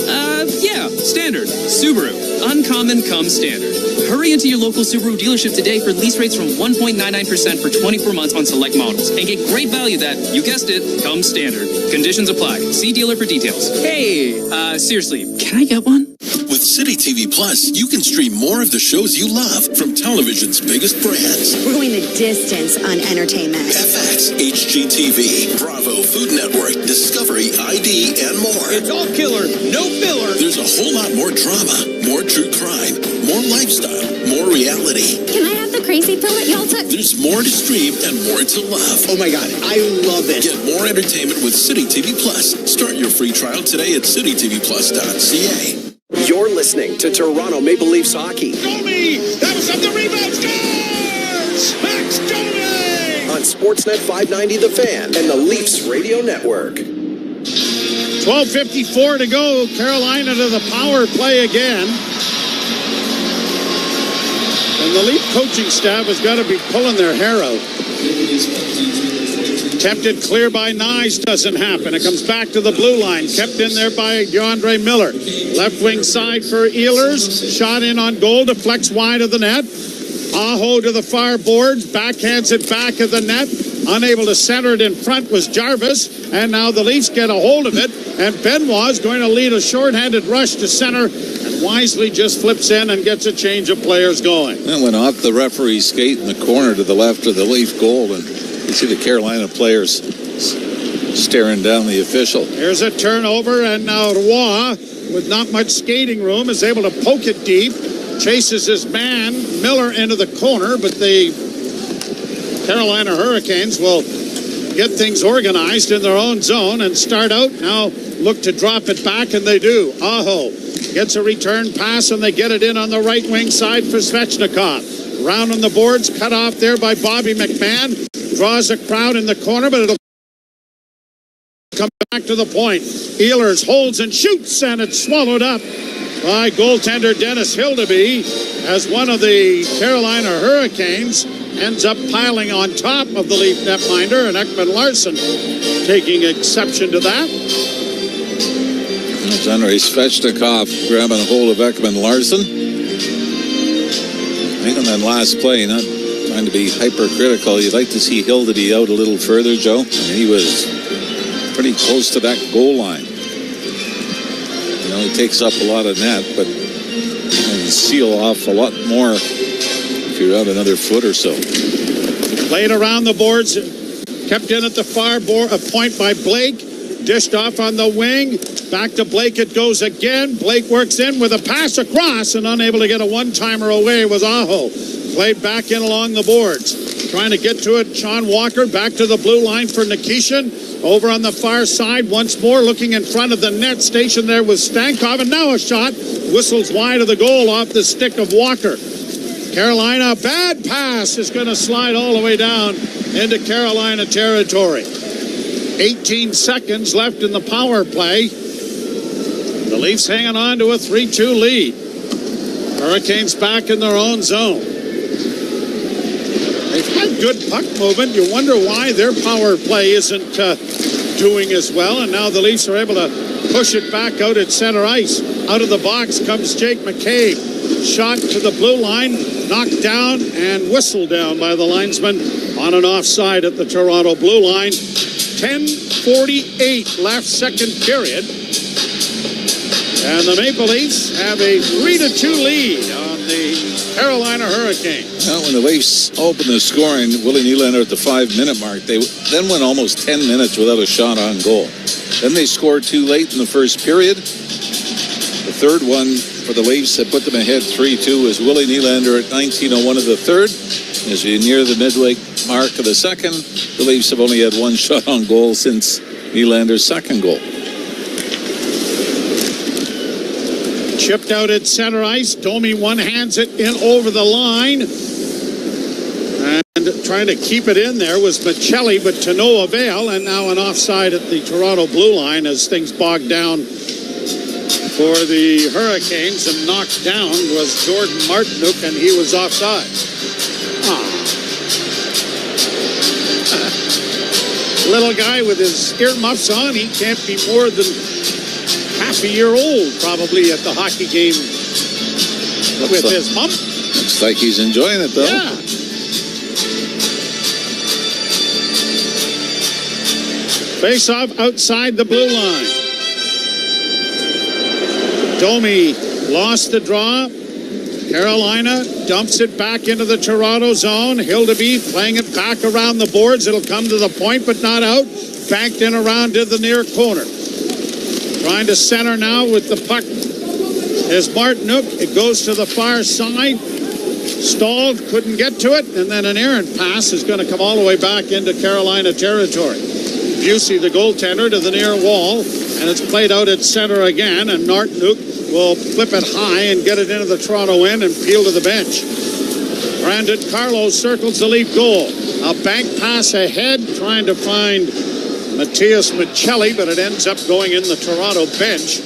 Yeah, standard. Subaru. Uncommon comes standard. Hurry into your local Subaru dealership today for lease rates from 1.99% for 24 months on select models. And get great value that, you guessed it, comes standard. Conditions apply. See dealer for details. Hey, seriously, can I get one? With City TV Plus, you can stream more of the shows you love from television's biggest brands. We're going the distance on entertainment. FX, HGTV, Bravo, Food Network, Discovery, ID, and more. It's all killer, no filler. There's a whole lot more drama, more true crime, more lifestyle, more reality. Can I have the crazy pill that y'all took? There's more to stream and more to love. Oh my God, I love it. Get more entertainment with City TV Plus. Start your free trial today at citytvplus.ca. You're listening to Toronto Maple Leafs hockey. Domi! That was up the rebound. Scores! Max Domi! On Sportsnet 590 The Fan and the Leafs Radio Network. 12:54 to go. Carolina to the power play again. And the Leaf coaching staff has got to be pulling their hair out. Attempted clear by Nyes, doesn't happen. It comes back to the blue line. Kept in there by DeAndre Miller. Left wing side for Ehlers. Shot in on goal, deflects wide of the net. Aho to the far boards. Backhands it back of the net. Unable to center it in front was Jarvis. And now the Leafs get a hold of it. And Benoit is going to lead a shorthanded rush to center. And wisely just flips in and gets a change of players going. That went off the referee's skate in the corner to the left of the Leaf goal. And you see the Carolina players staring down the official. Here's a turnover, and now Roy, with not much skating room, is able to poke it deep. Chases his man, Miller, into the corner, but the Carolina Hurricanes will get things organized in their own zone and start out. Now look to drop it back, and they do. Aho gets a return pass, and they get it in on the right wing side for Svechnikov. Round on the boards, cut off there by Bobby McMahon. Draws a crowd in the corner, but it'll come back to the point. Ehlers holds and shoots, and it's swallowed up by goaltender Dennis Hildeby as one of the Carolina Hurricanes ends up piling on top of the Leaf netminder, and Ekman Larsson taking exception to that. It's Andrei Svechnikov grabbing a hold of Ekman Larsson. I think on that last play, not trying to be hypercritical, you'd like to see Hildeby out a little further, Joe. I mean, he was pretty close to that goal line. You know, he takes up a lot of net, but he can seal off a lot more if you're out another foot or so. Played around the boards, kept in at the far point by Blake. Dished off on the wing. Back to Blake it goes again. Blake works in with a pass across and unable to get a one-timer away was Aho. Played back in along the boards. Trying to get to it, Sean Walker back to the blue line for Nikishin. Over on the far side once more, looking in front of the net station there with Stankov. And now a shot. Whistles wide of the goal off the stick of Walker. Carolina, bad pass is going to slide all the way down into Carolina territory. 18 seconds left in the power play. The Leafs hanging on to a 3-2 lead. Hurricanes back in their own zone. They've had good puck movement. You wonder why their power play isn't doing as well. And now the Leafs are able to push it back out at center ice. Out of the box comes Jake McCabe. Shot to the blue line, knocked down and whistled down by the linesman on an offside at the Toronto blue line. 10:48 left, second period. And the Maple Leafs have a 3-2 lead on the Carolina Hurricanes. Well, when the Leafs opened the scoring, Willie Nylander at the 5-minute mark, they then went almost 10 minutes without a shot on goal. Then they scored too late in the first period. The third one for the Leafs that put them ahead 3-2 is Willie Nylander at 19:01 of the third. As we near the midway mark of the second, the Leafs have only had one shot on goal since Nylander's second goal. Chipped out at center ice. Domi one-hands it in over the line. And trying to keep it in there was Michelli, but to no avail. And now an offside at the Toronto blue line as things bogged down for the Hurricanes. And knocked down was Jordan Martinook, and he was offside. Little guy with his earmuffs on, he can't be more than half a year old probably at the hockey game with his hump. Looks like he's enjoying it though. Yeah. Face off outside the blue line. Domi lost the draw. Carolina dumps it back into the Toronto zone. Hildeby playing it back around the boards. It'll come to the point, but not out. Banked in around to the near corner. Trying to center now with the puck is Martinook. It goes to the far side. Stalled, couldn't get to it. And then an errant pass is going to come all the way back into Carolina territory. Busey, the goaltender, to the near wall. And it's played out at center again. And Martinook will flip it high and get it into the Toronto end and peel to the bench. Brandon Carlos circles the Leaf goal. A bank pass ahead, trying to find Matthias Michelli, but it ends up going in the Toronto bench.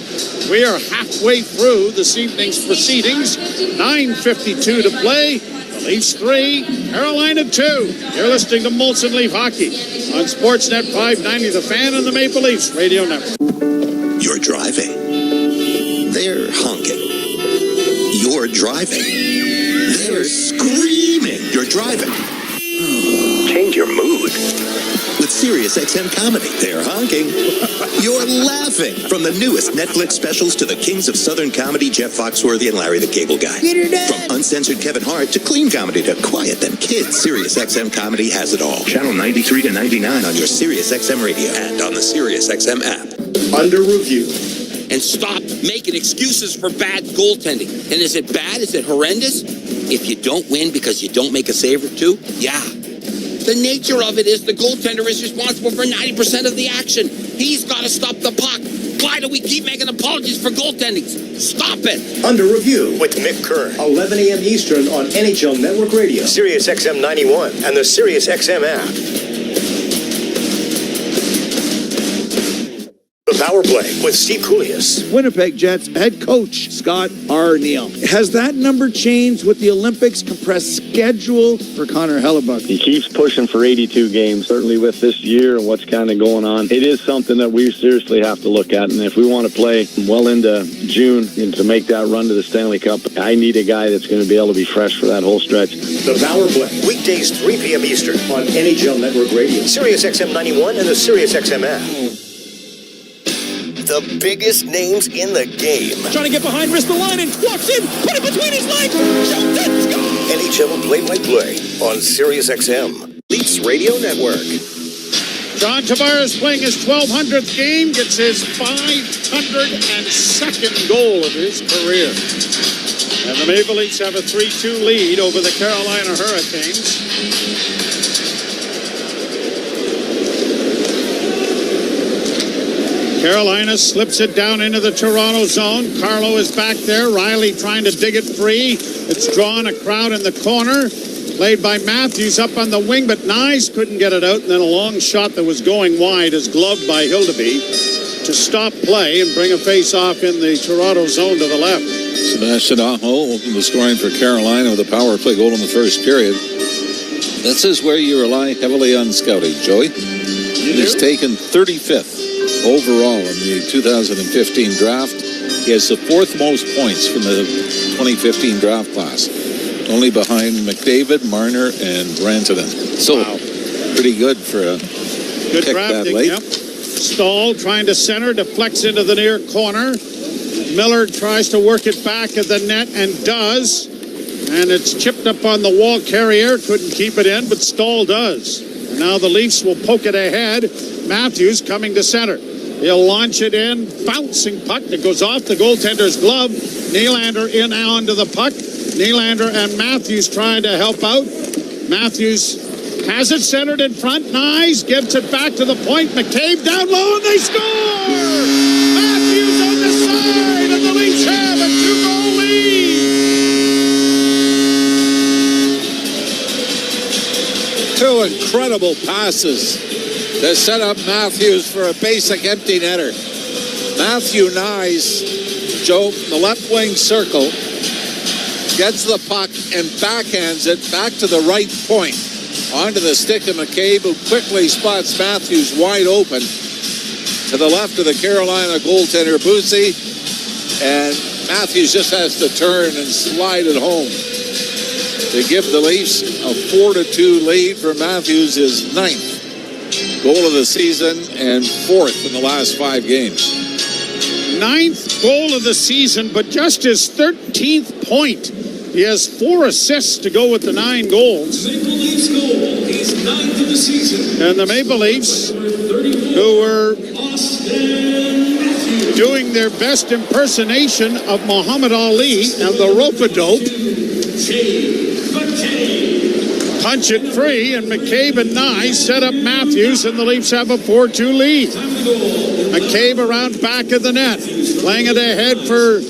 We are halfway through this evening's proceedings. 9:52 to play. The Leafs 3, Carolina 2. You're listening to Molson Leaf Hockey on Sportsnet 590, The Fan, and the Maple Leafs Radio Network. You're driving. They're honking. You're driving. They're screaming. You're driving. Change your mood. With SiriusXM Comedy, they're honking. You're laughing. From the newest Netflix specials to the kings of Southern comedy, Jeff Foxworthy and Larry the Cable Guy. From uncensored Kevin Hart to clean comedy to quiet them kids, SiriusXM Comedy has it all. Channel 93 to 99 on your SiriusXM radio and on the SiriusXM app. Under review. And stop making excuses for bad goaltending. And is it bad? Is it horrendous? If you don't win because you don't make a save or two, yeah. The nature of it is the goaltender is responsible for 90% of the action. He's got to stop the puck. Why do we keep making apologies for goaltending? Stop it. Under review with Mick Kerr. 11 a.m. Eastern on NHL Network Radio, SiriusXM 91, and the SiriusXM app. The Power Play with Steve Koulias. Winnipeg Jets head coach Scott Arniel. Has that number changed with the Olympics compressed schedule for Connor Hellebuck? He keeps pushing for 82 games, certainly with this year and what's kind of going on. It is something that we seriously have to look at. And if we want to play well into June and to make that run to the Stanley Cup, I need a guy that's going to be able to be fresh for that whole stretch. The Power Play, weekdays 3 p.m. Eastern on NHL Network Radio, SiriusXM 91, and the SiriusXM app. The biggest names in the game. Trying to get behind Ristolainen, walks in, put it between his legs, shoots it, scores! NHL play-by-play on Sirius XM. Leafs Radio Network. John Tavares playing his 1200th game, gets his 502nd goal of his career. And the Maple Leafs have a 3-2 lead over the Carolina Hurricanes. Carolina slips it down into the Toronto zone. Carlo is back there. Riley trying to dig it free. It's drawn a crowd in the corner. Played by Matthews up on the wing, but Nyes couldn't get it out. And then a long shot that was going wide is gloved by Hildeby to stop play and bring a face-off in the Toronto zone to the left. Sebastian Aho opened the scoring for Carolina with a power play goal in the first period. This is where you rely heavily on scouting, Joey. He's taken 35th overall in the 2015 draft. He has the fourth most points from the 2015 draft class, only behind McDavid, Marner, and Rantanen. So, pretty good for a good kick drafting, that late. Yep. Stahl trying to center, deflects into the near corner. Miller tries to work it back at the net and does. And it's chipped up on the wall. Carrier couldn't keep it in, but Stahl does. And now the Leafs will poke it ahead. Matthews coming to center. He'll launch it in, bouncing puck that goes off the goaltender's glove. Nylander in onto the puck. Nylander and Matthews trying to help out. Matthews has it centered in front. Nyes gives it back to the point. McCabe down low, and they score! Matthews on the side, and the Leafs have a 2-goal lead. Two incredible passes to set up Matthews for a basic empty netter. Matthew Nyes, Joe, from the left wing circle, gets the puck and backhands it back to the right point onto the stick of McCabe, who quickly spots Matthews wide open to the left of the Carolina goaltender Busey, and Matthews just has to turn and slide it home to give the Leafs a 4-2 lead. For Matthews, his 9th goal of the season and 4th in the last 5 games. 9th goal of the season, but just his 13th point. He has 4 assists to go with the 9 goals. Maple Leafs goal. He's 9th of the season. And the Maple Leafs, who were doing their best impersonation of Muhammad Ali and the rope-a-dope, punch it free, and McCabe and Nyes set up Matthews, and the Leafs have a 4-2 lead. McCabe around back of the net, playing it ahead for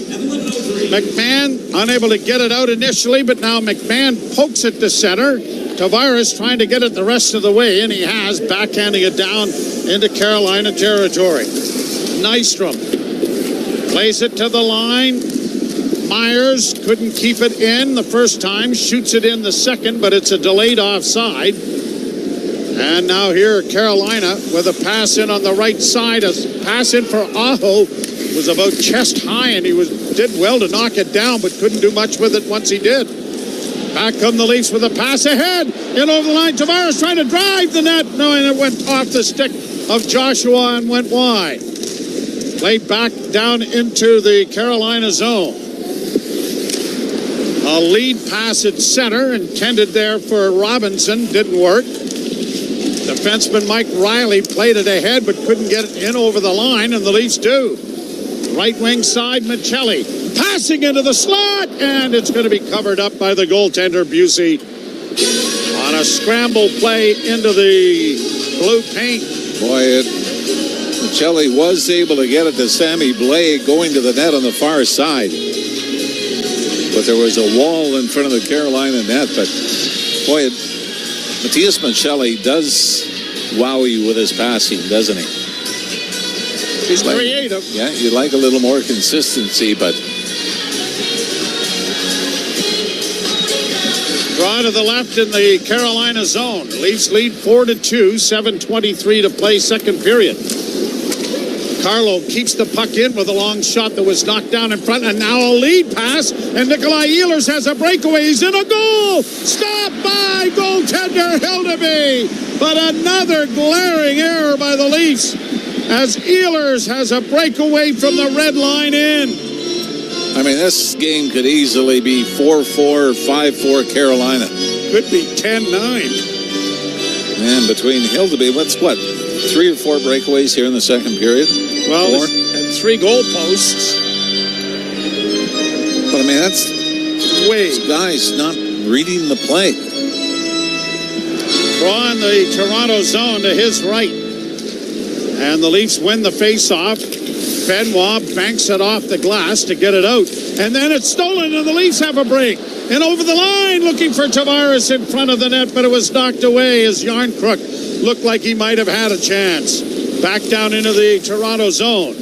McMahon, unable to get it out initially, but now McMahon pokes it to center. Tavares trying to get it the rest of the way, and he has, backhanding it down into Carolina territory. Nystrom plays it to the line. Myers couldn't keep it in the first time, shoots it in the second, but it's a delayed offside. And now here Carolina with a pass in on the right side. A pass in for Aho was about chest high, and he did well to knock it down, but couldn't do much with it once he did. Back come the Leafs with a pass ahead. In over the line, Tavares trying to drive the net. No, and it went off the stick of Joshua and went wide. Played back down into the Carolina zone. A lead pass at center, intended there for Robinson, didn't work. Defenseman Mike Riley played it ahead, but couldn't get it in over the line, and the Leafs do. Right wing side, Michelli passing into the slot, and it's going to be covered up by the goaltender Busey on a scramble play into the blue paint. Boy, Michelli was able to get it to Sammy Blais going to the net on the far side. But there was a wall in front of the Carolina net. But, boy, Matthias Michelli does wow you with his passing, doesn't he? He's creative. Yeah, you'd like a little more consistency, but... Draw to the left in the Carolina zone. Leafs lead 4-2, 7:23 to play second period. Carlo keeps the puck in with a long shot that was knocked down in front, and now a lead pass, and Nikolai Ehlers has a breakaway. He's in a goal! Stopped by goaltender Hildeby! But another glaring error by the Leafs as Ehlers has a breakaway from the red line in. I mean, this game could easily be 4-4 or 5-4 Carolina. Could be 10-9. And between Hildeby, what, 3 or 4 breakaways here in the second period? Well, 4? and 3 goal posts. But I mean, that's Wade. Guys not reading the play. Drawing the Toronto zone to his right. And the Leafs win the face-off. Benoit banks it off the glass to get it out. And then it's stolen, and the Leafs have a break. And over the line, looking for Tavares in front of the net, but it was knocked away as Yarncrook looked like he might have had a chance. Back down into the Toronto zone.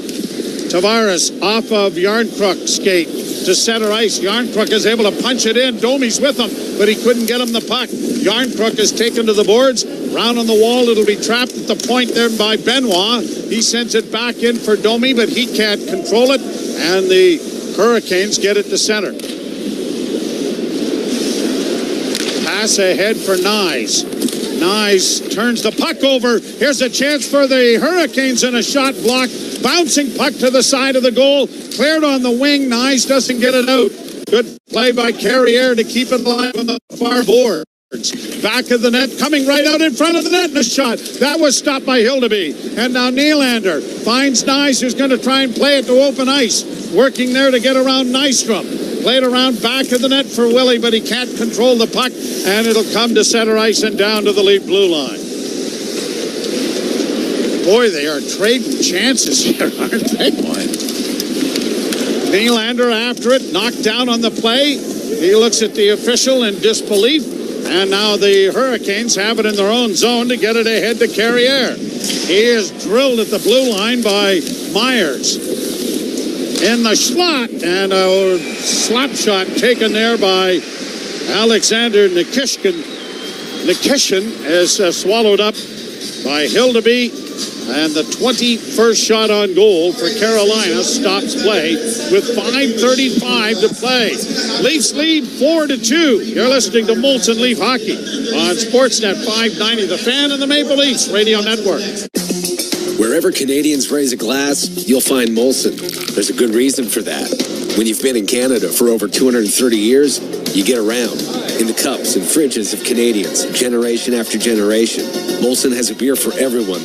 Tavares off of Yarncrook's skate to center ice. Yarncrook is able to punch it in. Domi's with him, but he couldn't get him the puck. Yarncrook is taken to the boards. Round on the wall, it'll be trapped at the point there by Benoit. He sends it back in for Domi, but he can't control it, and the Hurricanes get it to center. Pass ahead for Nyes. Nyes turns the puck over. Here's a chance for the Hurricanes and a shot block. Bouncing puck to the side of the goal. Cleared on the wing. Nyes doesn't get it out. Good play by Carrier to keep it alive on the far boards. Back of the net, coming right out in front of the net, and a shot. That was stopped by Hildeby. And now Nylander finds Nyes, who's going to try and play it to open ice. Working there to get around Nystrom. Played around back of the net for Willie, but he can't control the puck, and it'll come to center ice and down to the Leaf blue line. Boy, they are trading chances here, aren't they? Nylander after it, knocked down on the play. He looks at the official in disbelief. And now the Hurricanes have it in their own zone to get it ahead to Carrier. He is drilled at the blue line by Myers. In the slot, and a slap shot taken there by Alexander Nikishin is swallowed up by Hildeby. And the 21st shot on goal for Carolina stops play with 5:35 to play. Leafs lead 4-2. You're listening to Molson Leaf Hockey on Sportsnet 590, The Fan and the Maple Leafs Radio Network. Wherever Canadians raise a glass, you'll find Molson. There's a good reason for that. When you've been in Canada for over 230 years, you get around in the cups and fridges of Canadians, generation after generation. Molson has a beer for everyone.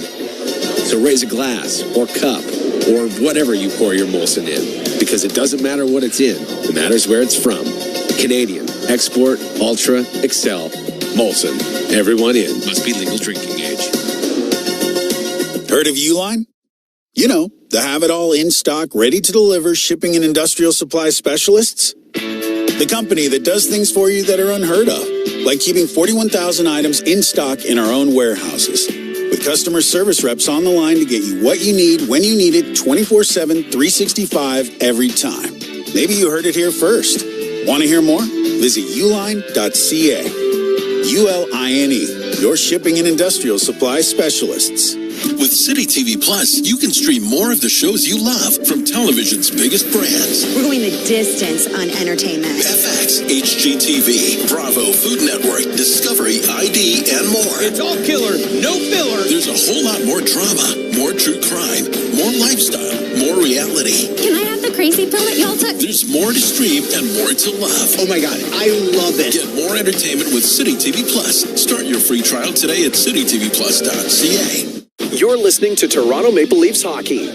So raise a glass or cup or whatever you pour your Molson in, because it doesn't matter what it's in. It matters where it's from. Canadian, Export, Ultra, Excel, Molson. Everyone in. Must be legal drinking age. Heard of Uline? You know, the have-it-all in-stock, ready-to-deliver shipping and industrial supply specialists. The company that does things for you that are unheard of, like keeping 41,000 items in stock in our own warehouses. With customer service reps on the line to get you what you need, when you need it, 24/7, 365, every time. Maybe you heard it here first. Want to hear more? Visit uline.ca. ULINE, your shipping and industrial supply specialists. With City TV Plus, you can stream more of the shows you love from television's biggest brands. We're going the distance on entertainment. FX, HGTV, Bravo, Food Network, Discovery, ID, and more. It's all killer, no filler. There's a whole lot more drama, more true crime, more lifestyle, more reality. Can I have the crazy pill that y'all took? There's more to stream and more to love. Oh my God, I love it. Get more entertainment with City TV Plus. Start your free trial today at citytvplus.ca. You're listening to Toronto Maple Leafs Hockey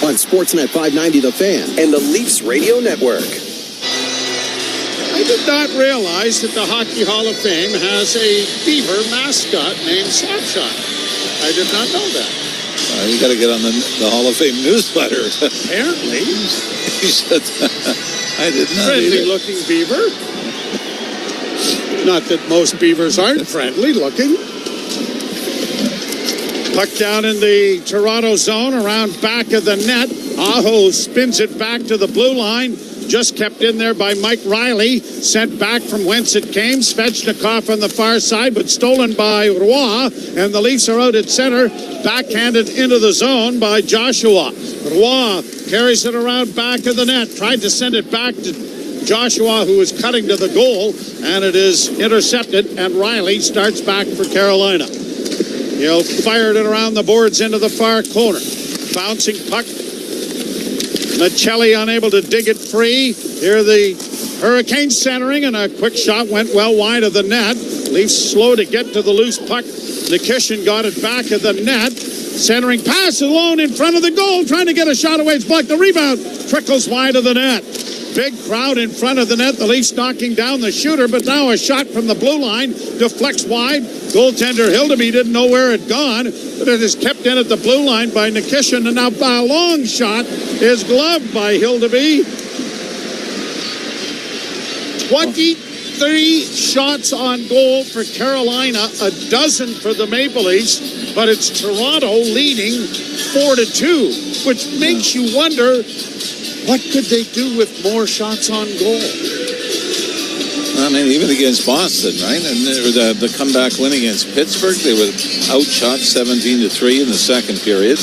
on Sportsnet 590 The Fan and the Leafs Radio Network. I did not realize that the Hockey Hall of Fame has a beaver mascot named Slapshot. I did not know that. You got to get on the Hall of Fame newsletter. Apparently. He said, I did not. Friendly looking beaver. Not that most beavers aren't friendly looking. Puck down in the Toronto zone around back of the net. Aho spins it back to the blue line. Just kept in there by Mike Riley. Sent back from whence it came. Svechnikov on the far side, but stolen by Roy. And the Leafs are out at center. Backhanded into the zone by Joshua. Roy carries it around back of the net. Tried to send it back to Joshua, who is cutting to the goal, and it is intercepted, and Riley starts back for Carolina. He'll fire it around the boards into the far corner. Bouncing puck Michelli unable to dig it free. Here the Hurricanes centering, and a quick shot went well wide of the net. Leafs slow to get to the loose puck. Nikishin got it back at the net. Centering pass alone in front of the goal, trying to get a shot away. It's blocked. The rebound trickles wide of the net. Big crowd in front of the net. The Leafs knocking down the shooter, but now a shot from the blue line deflects wide. Goaltender Hildeby didn't know where it gone, but it is kept in at the blue line by Nikishin, and now by a long shot is gloved by Hildeby. 23 shots on goal for Carolina, a dozen for the Maple Leafs, but it's Toronto leading 4-2, which makes you wonder, what could they do with more shots on goal? I mean, even against Boston, right? And the comeback win against Pittsburgh, they were outshot 17-3 in the second period.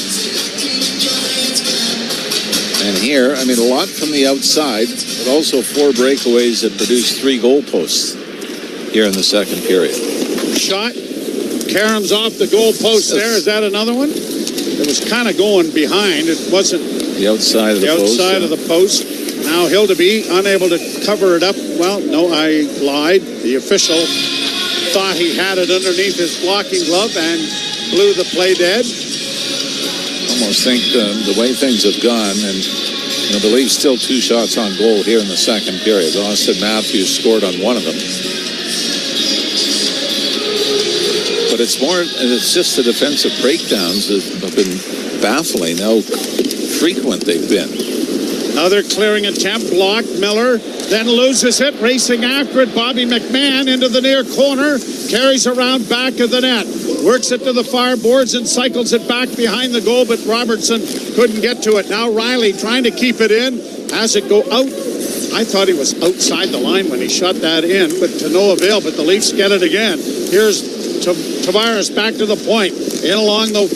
And here, I mean, a lot from the outside, but also 4 breakaways that produced 3 goal posts here in the second period. Shot. Karam's off the goal post there. Is that another one? It was kind of going behind. It wasn't the outside of the post. The outside of the post. Now Hildeby unable to cover it up. Well, no, I lied. The official thought he had it underneath his blocking glove and blew the play dead. Almost think the way things have gone, and the Leafs still 2 shots on goal here in the second period. Austin Matthews scored on one of them. But it's just the defensive breakdowns that have been baffling how frequent they've been. Another clearing attempt, blocked. Miller then loses it, racing after it. Bobby McMahon into the near corner, carries around back of the net, works it to the far boards and cycles it back behind the goal, but Robertson couldn't get to it. Now Riley trying to keep it in, has it go out. I thought he was outside the line when he shot that in, but to no avail. But the Leafs get it again. Here's Tavares back to the point. In along the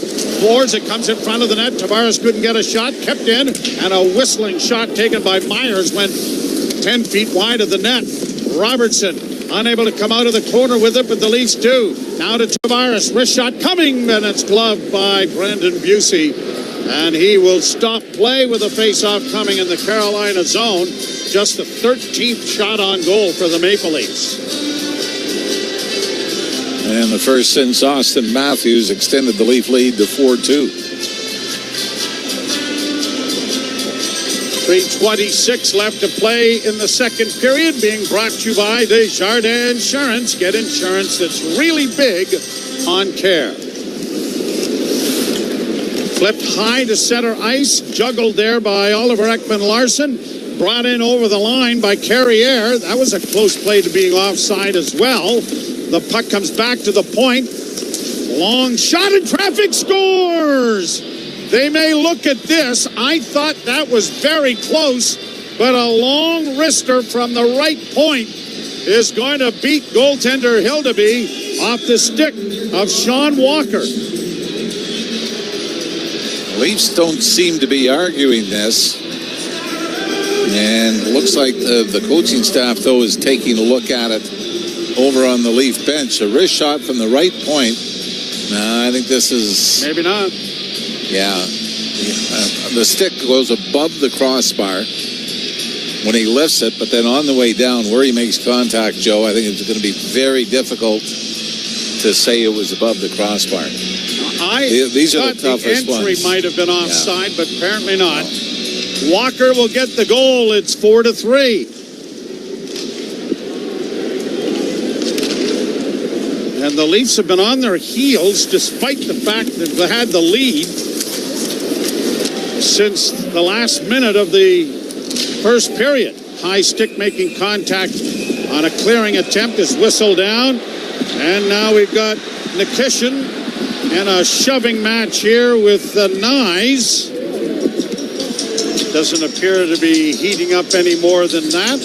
boards, it comes in front of the net. Tavares couldn't get a shot, kept in, and a whistling shot taken by Myers went 10 feet wide of the net. Robertson unable to come out of the corner with it, but the Leafs do. Now to Tavares, wrist shot coming, and it's gloved by Brendan Busey, and he will stop play with a face-off coming in the Carolina zone. Just the 13th shot on goal for the Maple Leafs. And the first since Austin Matthews extended the Leaf lead to 4-2. 3:26 left to play in the second period, being brought to you by Desjardins Insurance. Get insurance that's really big on care. Flipped high to center ice, juggled there by Oliver Ekman-Larsson, brought in over the line by Carrier. That was a close play to being offside as well. The puck comes back to the point. Long shot and traffic scores! They may look at this. I thought that was very close, but a long wrister from the right point is going to beat goaltender Hildeby off the stick of Sean Walker. Leafs don't seem to be arguing this. And it looks like the coaching staff, though, is taking a look at it over on the Leaf bench. A wrist shot from the right point. I think this is... Maybe not. Yeah. The stick goes above the crossbar when he lifts it, but then on the way down where he makes contact, Joe, I think it's going to be very difficult to say it was above the crossbar. These are the toughest ones. The entry might have been offside, but apparently not. Walker will get the goal. It's 4-3. And the Leafs have been on their heels despite the fact that they had the lead since the last minute of the first period. High stick making contact on a clearing attempt is whistled down. And now we've got Nikishin in a shoving match here with Nyes. Doesn't appear to be heating up any more than that.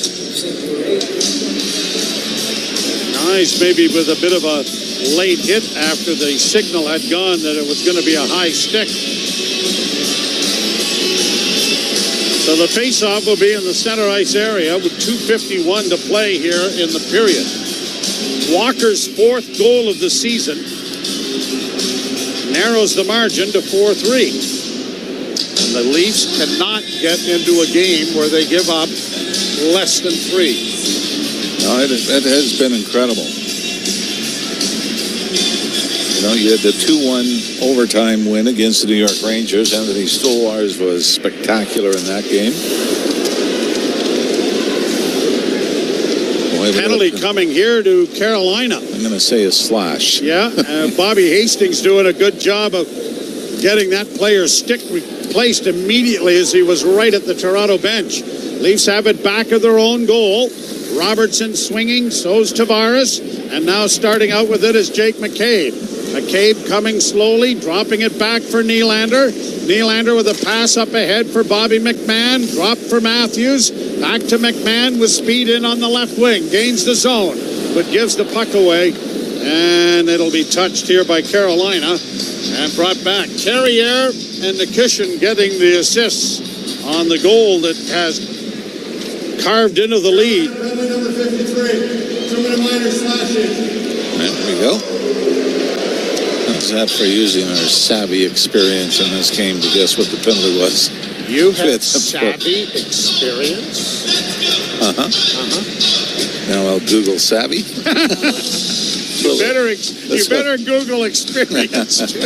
Nyes maybe with a bit of a late hit after the signal had gone that it was going to be a high stick. So the faceoff will be in the center ice area with 2:51 to play here in the period. Walker's 4th goal of the season narrows the margin to 4-3. And the Leafs cannot get into a game where they give up less than 3. No, it has been incredible. You know, you had the 2-1 overtime win against the New York Rangers. Anthony Stolarz was spectacular in that game. Penalty coming here to Carolina. I'm going to say a slash. Yeah, Bobby Hastings doing a good job of getting that player's stick replaced immediately as he was right at the Toronto bench. Leafs have it back of their own goal. Robertson swinging, so's Tavares, and now starting out with it is Jake McCabe. McCabe coming slowly, dropping it back for Nylander. Nylander with a pass up ahead for Bobby McMahon. Drop for Matthews. Back to McMahon with speed in on the left wing. Gains the zone, but gives the puck away. And it'll be touched here by Carolina and brought back. Carrier and Nikishin getting the assists on the goal that has carved into the lead. Number 53, 2-minute minor slashing. There we go. How's that for using our savvy experience in this game to guess what the penalty was? You have savvy experience? Uh-huh. Now I'll Google savvy. You better Google experience, too.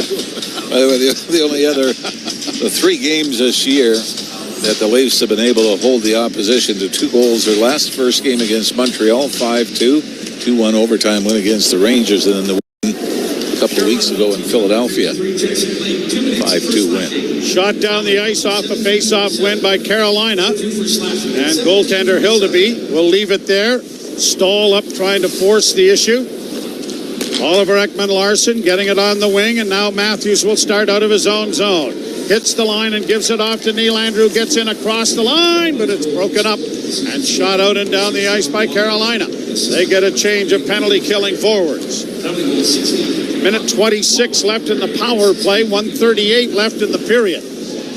By the way, the only other, the 3 games this year that the Leafs have been able to hold the opposition to 2 goals. Their last first game against Montreal, 5-2, 2-1 overtime win against the Rangers, and then the win a couple of weeks ago in Philadelphia, 5-2 win. Shot down the ice off a face-off win by Carolina, and goaltender Hildeby will leave it there. Stahl up trying to force the issue. Oliver Ekman-Larsson getting it on the wing, and now Matthews will start out of his own zone. Hits the line and gives it off to Nylander, who gets in across the line, but it's broken up and shot out and down the ice by Carolina. They get a change of penalty-killing forwards. Minute 26 left in the power play, 1:38 left in the period.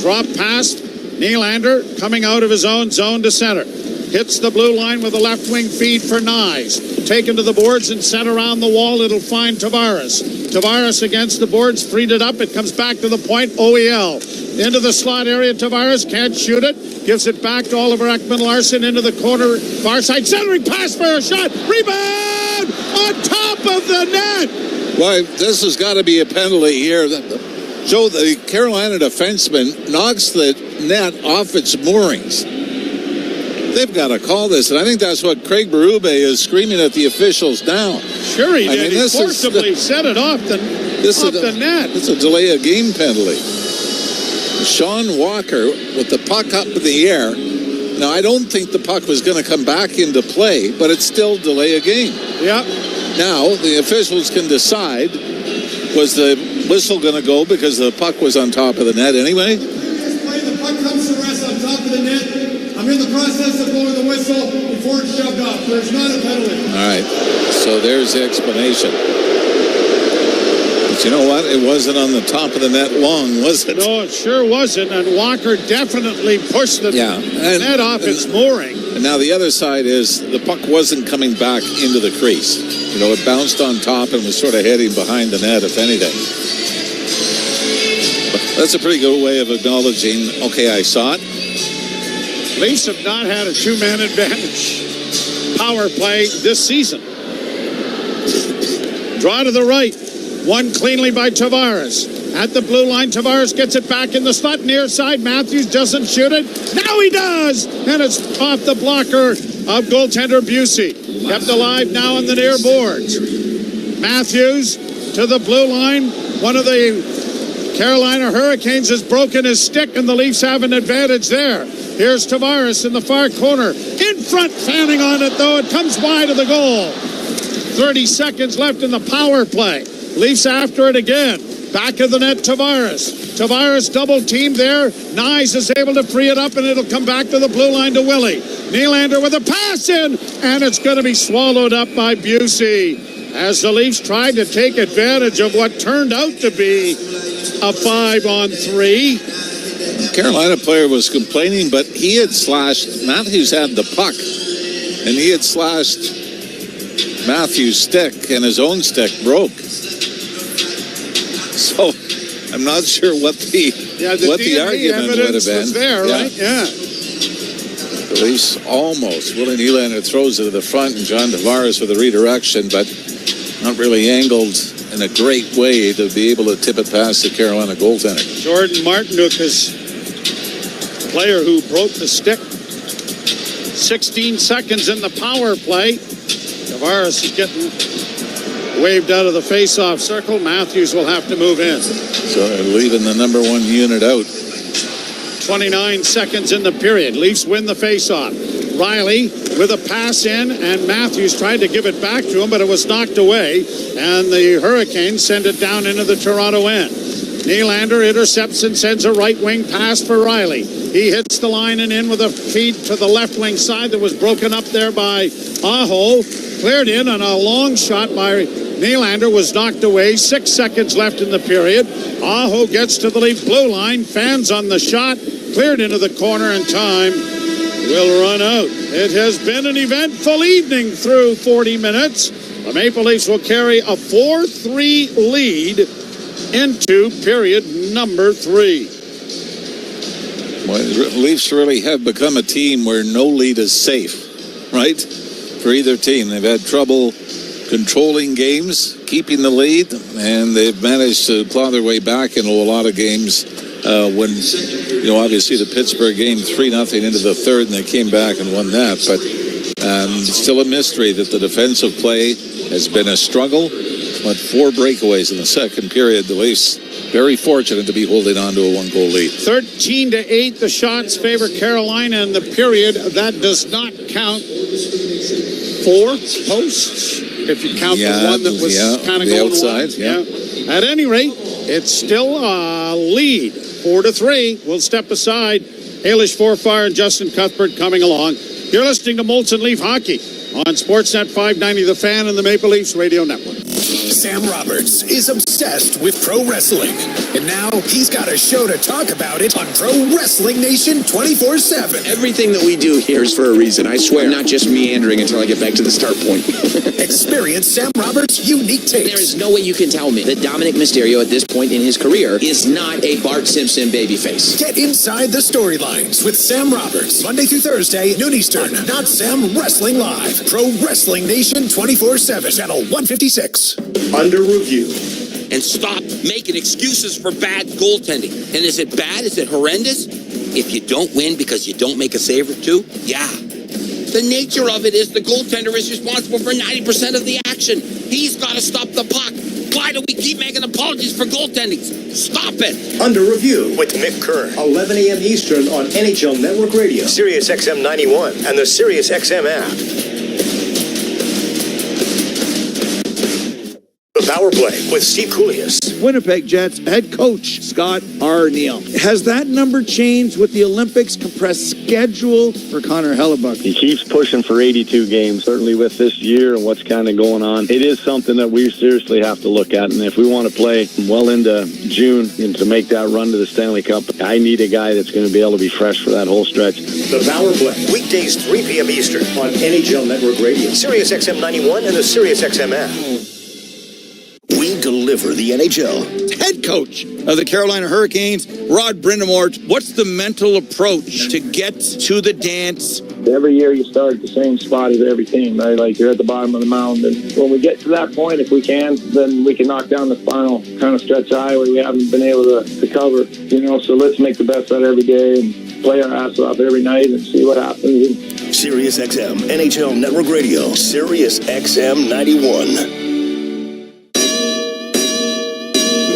Drop past Nylander, coming out of his own zone to center. Hits the blue line with a left wing feed for Nyes. Taken to the boards and set around the wall. It'll find Tavares. Tavares against the boards, freed it up. It comes back to the point. OEL into the slot area. Tavares can't shoot it. Gives it back to Oliver Ekman-Larsson into the corner, far side. Centering pass for a shot. Rebound on top of the net. Well, this has got to be a penalty here. Joe, the Carolina defenseman knocks the net off its moorings. They've got to call this, and I think that's what Craig Berube is screaming at the officials now. Sure he did. He forcibly set it off the net. It's a delay of game penalty. Sean Walker with the puck up in the air. Now, I don't think the puck was going to come back into play, but it's still delay a game. Yeah. Now, the officials can decide, was the whistle going to go because the puck was on top of the net anyway? The puck comes to rest on top of the net. I'm in the process of blowing the whistle before it's shoved off. There's not a penalty. All right. So there's the explanation. But you know what? It wasn't on the top of the net long, was it? No, it sure wasn't. And Walker definitely pushed the net off its mooring. And now the other side is the puck wasn't coming back into the crease. You know, it bounced on top and was sort of heading behind the net, if anything. But that's a pretty good way of acknowledging, okay, I saw it. Leafs have not had a 2-man advantage power play this season. Draw to the right. Won cleanly by Tavares. At the blue line, Tavares gets it back in the slot near side. Matthews doesn't shoot it. Now he does! And it's off the blocker of goaltender Busey. Kept alive now on the near boards. Matthews to the blue line. One of the Carolina Hurricanes has broken his stick, and the Leafs have an advantage there. Here's Tavares in the far corner. In front, fanning on it, though. It comes wide of the goal. 30 seconds left in the power play. Leafs after it again. Back of the net, Tavares. Tavares double teamed there. Nyes is able to free it up, and it'll come back to the blue line to Willie. Nylander with a pass in, and it's going to be swallowed up by Busey as the Leafs tried to take advantage of what turned out to be a 5-on-3. Carolina player was complaining, but he had slashed. Matthews had the puck, and he had slashed Matthews' stick, and his own stick broke. So I'm not sure what the DNA argument would have evidence been. was there, right? Yeah. The Leafs almost. Willie Nylander throws it to the front, and John Tavares with a redirection, but not really angled in a great way to be able to tip it past the Carolina goaltender. Jordan Martinook is the player who broke the stick. 16 seconds in the power play. Tavares is getting waved out of the face-off circle. Matthews will have to move in. So they're leaving the number one unit out. 29 seconds in the period. Leafs win the face-off. Riley with a pass in, and Matthews tried to give it back to him, but it was knocked away, and the Hurricanes send it down into the Toronto end. Nylander intercepts and sends a right-wing pass for Riley. He hits the line and in with a feed to the left-wing side that was broken up there by Aho. Cleared in on a long shot by Nylander, was knocked away. 6 seconds left in the period. Aho gets to the Leaf blue line, fans on the shot, cleared into the corner, and time will run out. It has been an eventful evening through 40 minutes. The Maple Leafs will carry a 4-3 lead into period number 3. Well, the Leafs really have become a team where no lead is safe, right? For either team. They've had trouble controlling games, keeping the lead, and they've managed to claw their way back into a lot of games when, obviously the Pittsburgh game 3-0 into the third, and they came back and won that. But still a mystery that the defensive play has been a struggle. But 4 breakaways in the second period. The Leafs very fortunate to be holding on to a 1-goal lead. 13-8, the shots favor Carolina in the period. That does not count 4 posts, if you count the one that was kind of going outside. Yeah. At any rate, it's still a lead. 4-3. We'll step aside. Ailish Forfire and Justin Cuthbert coming along. You're listening to Molson Leaf Hockey on Sportsnet 590 The Fan and the Maple Leafs Radio Network. Sam Roberts is obsessed with pro wrestling, and now he's got a show to talk about it on Pro Wrestling Nation 24/7. Everything that we do here is for a reason, I swear. I'm not just meandering until I get back to the start point. Experience Sam Roberts' unique takes. There is no way you can tell me that Dominic Mysterio at this point in his career is not a Bart Simpson babyface. Get inside the storylines with Sam Roberts, Monday through Thursday, noon Eastern. Not Sam Wrestling Live. Pro Wrestling Nation 24/7, channel 156. Under review. And stop making excuses for bad goaltending. And is it bad? Is it horrendous? If you don't win because you don't make a save or two, yeah. The nature of it is the goaltender is responsible for 90% of the action. He's got to stop the puck. Why do we keep making apologies for goaltending? Stop it. Under review with Mick Kern. 11 a.m. Eastern on NHL Network Radio, Sirius XM 91, and the Sirius XM app. The Power Play with Steve Koulias. Winnipeg Jets head coach Scott Arniel. Has that number changed with the Olympics compressed schedule for Connor Hellebuck? He keeps pushing for 82 games, certainly with this year and what's kind of going on. It is something that we seriously have to look at, and if we want to play well into June and to make that run to the Stanley Cup, I need a guy that's going to be able to be fresh for that whole stretch. The Power Play, weekdays 3 p.m. Eastern on NHL Network Radio, Sirius XM 91, and the Sirius XM app. We deliver the NHL. Head coach of the Carolina Hurricanes, Rod Brindamore. What's the mental approach to get to the dance? Every year you start at the same spot as every team, right? Like you're at the bottom of the mound. And when we get to that point, if we can, then we can knock down the final kind of stretch high where we haven't been able to cover. So let's make the best out of every day and play our ass off every night and see what happens. Sirius XM, NHL Network Radio, Sirius XM 91.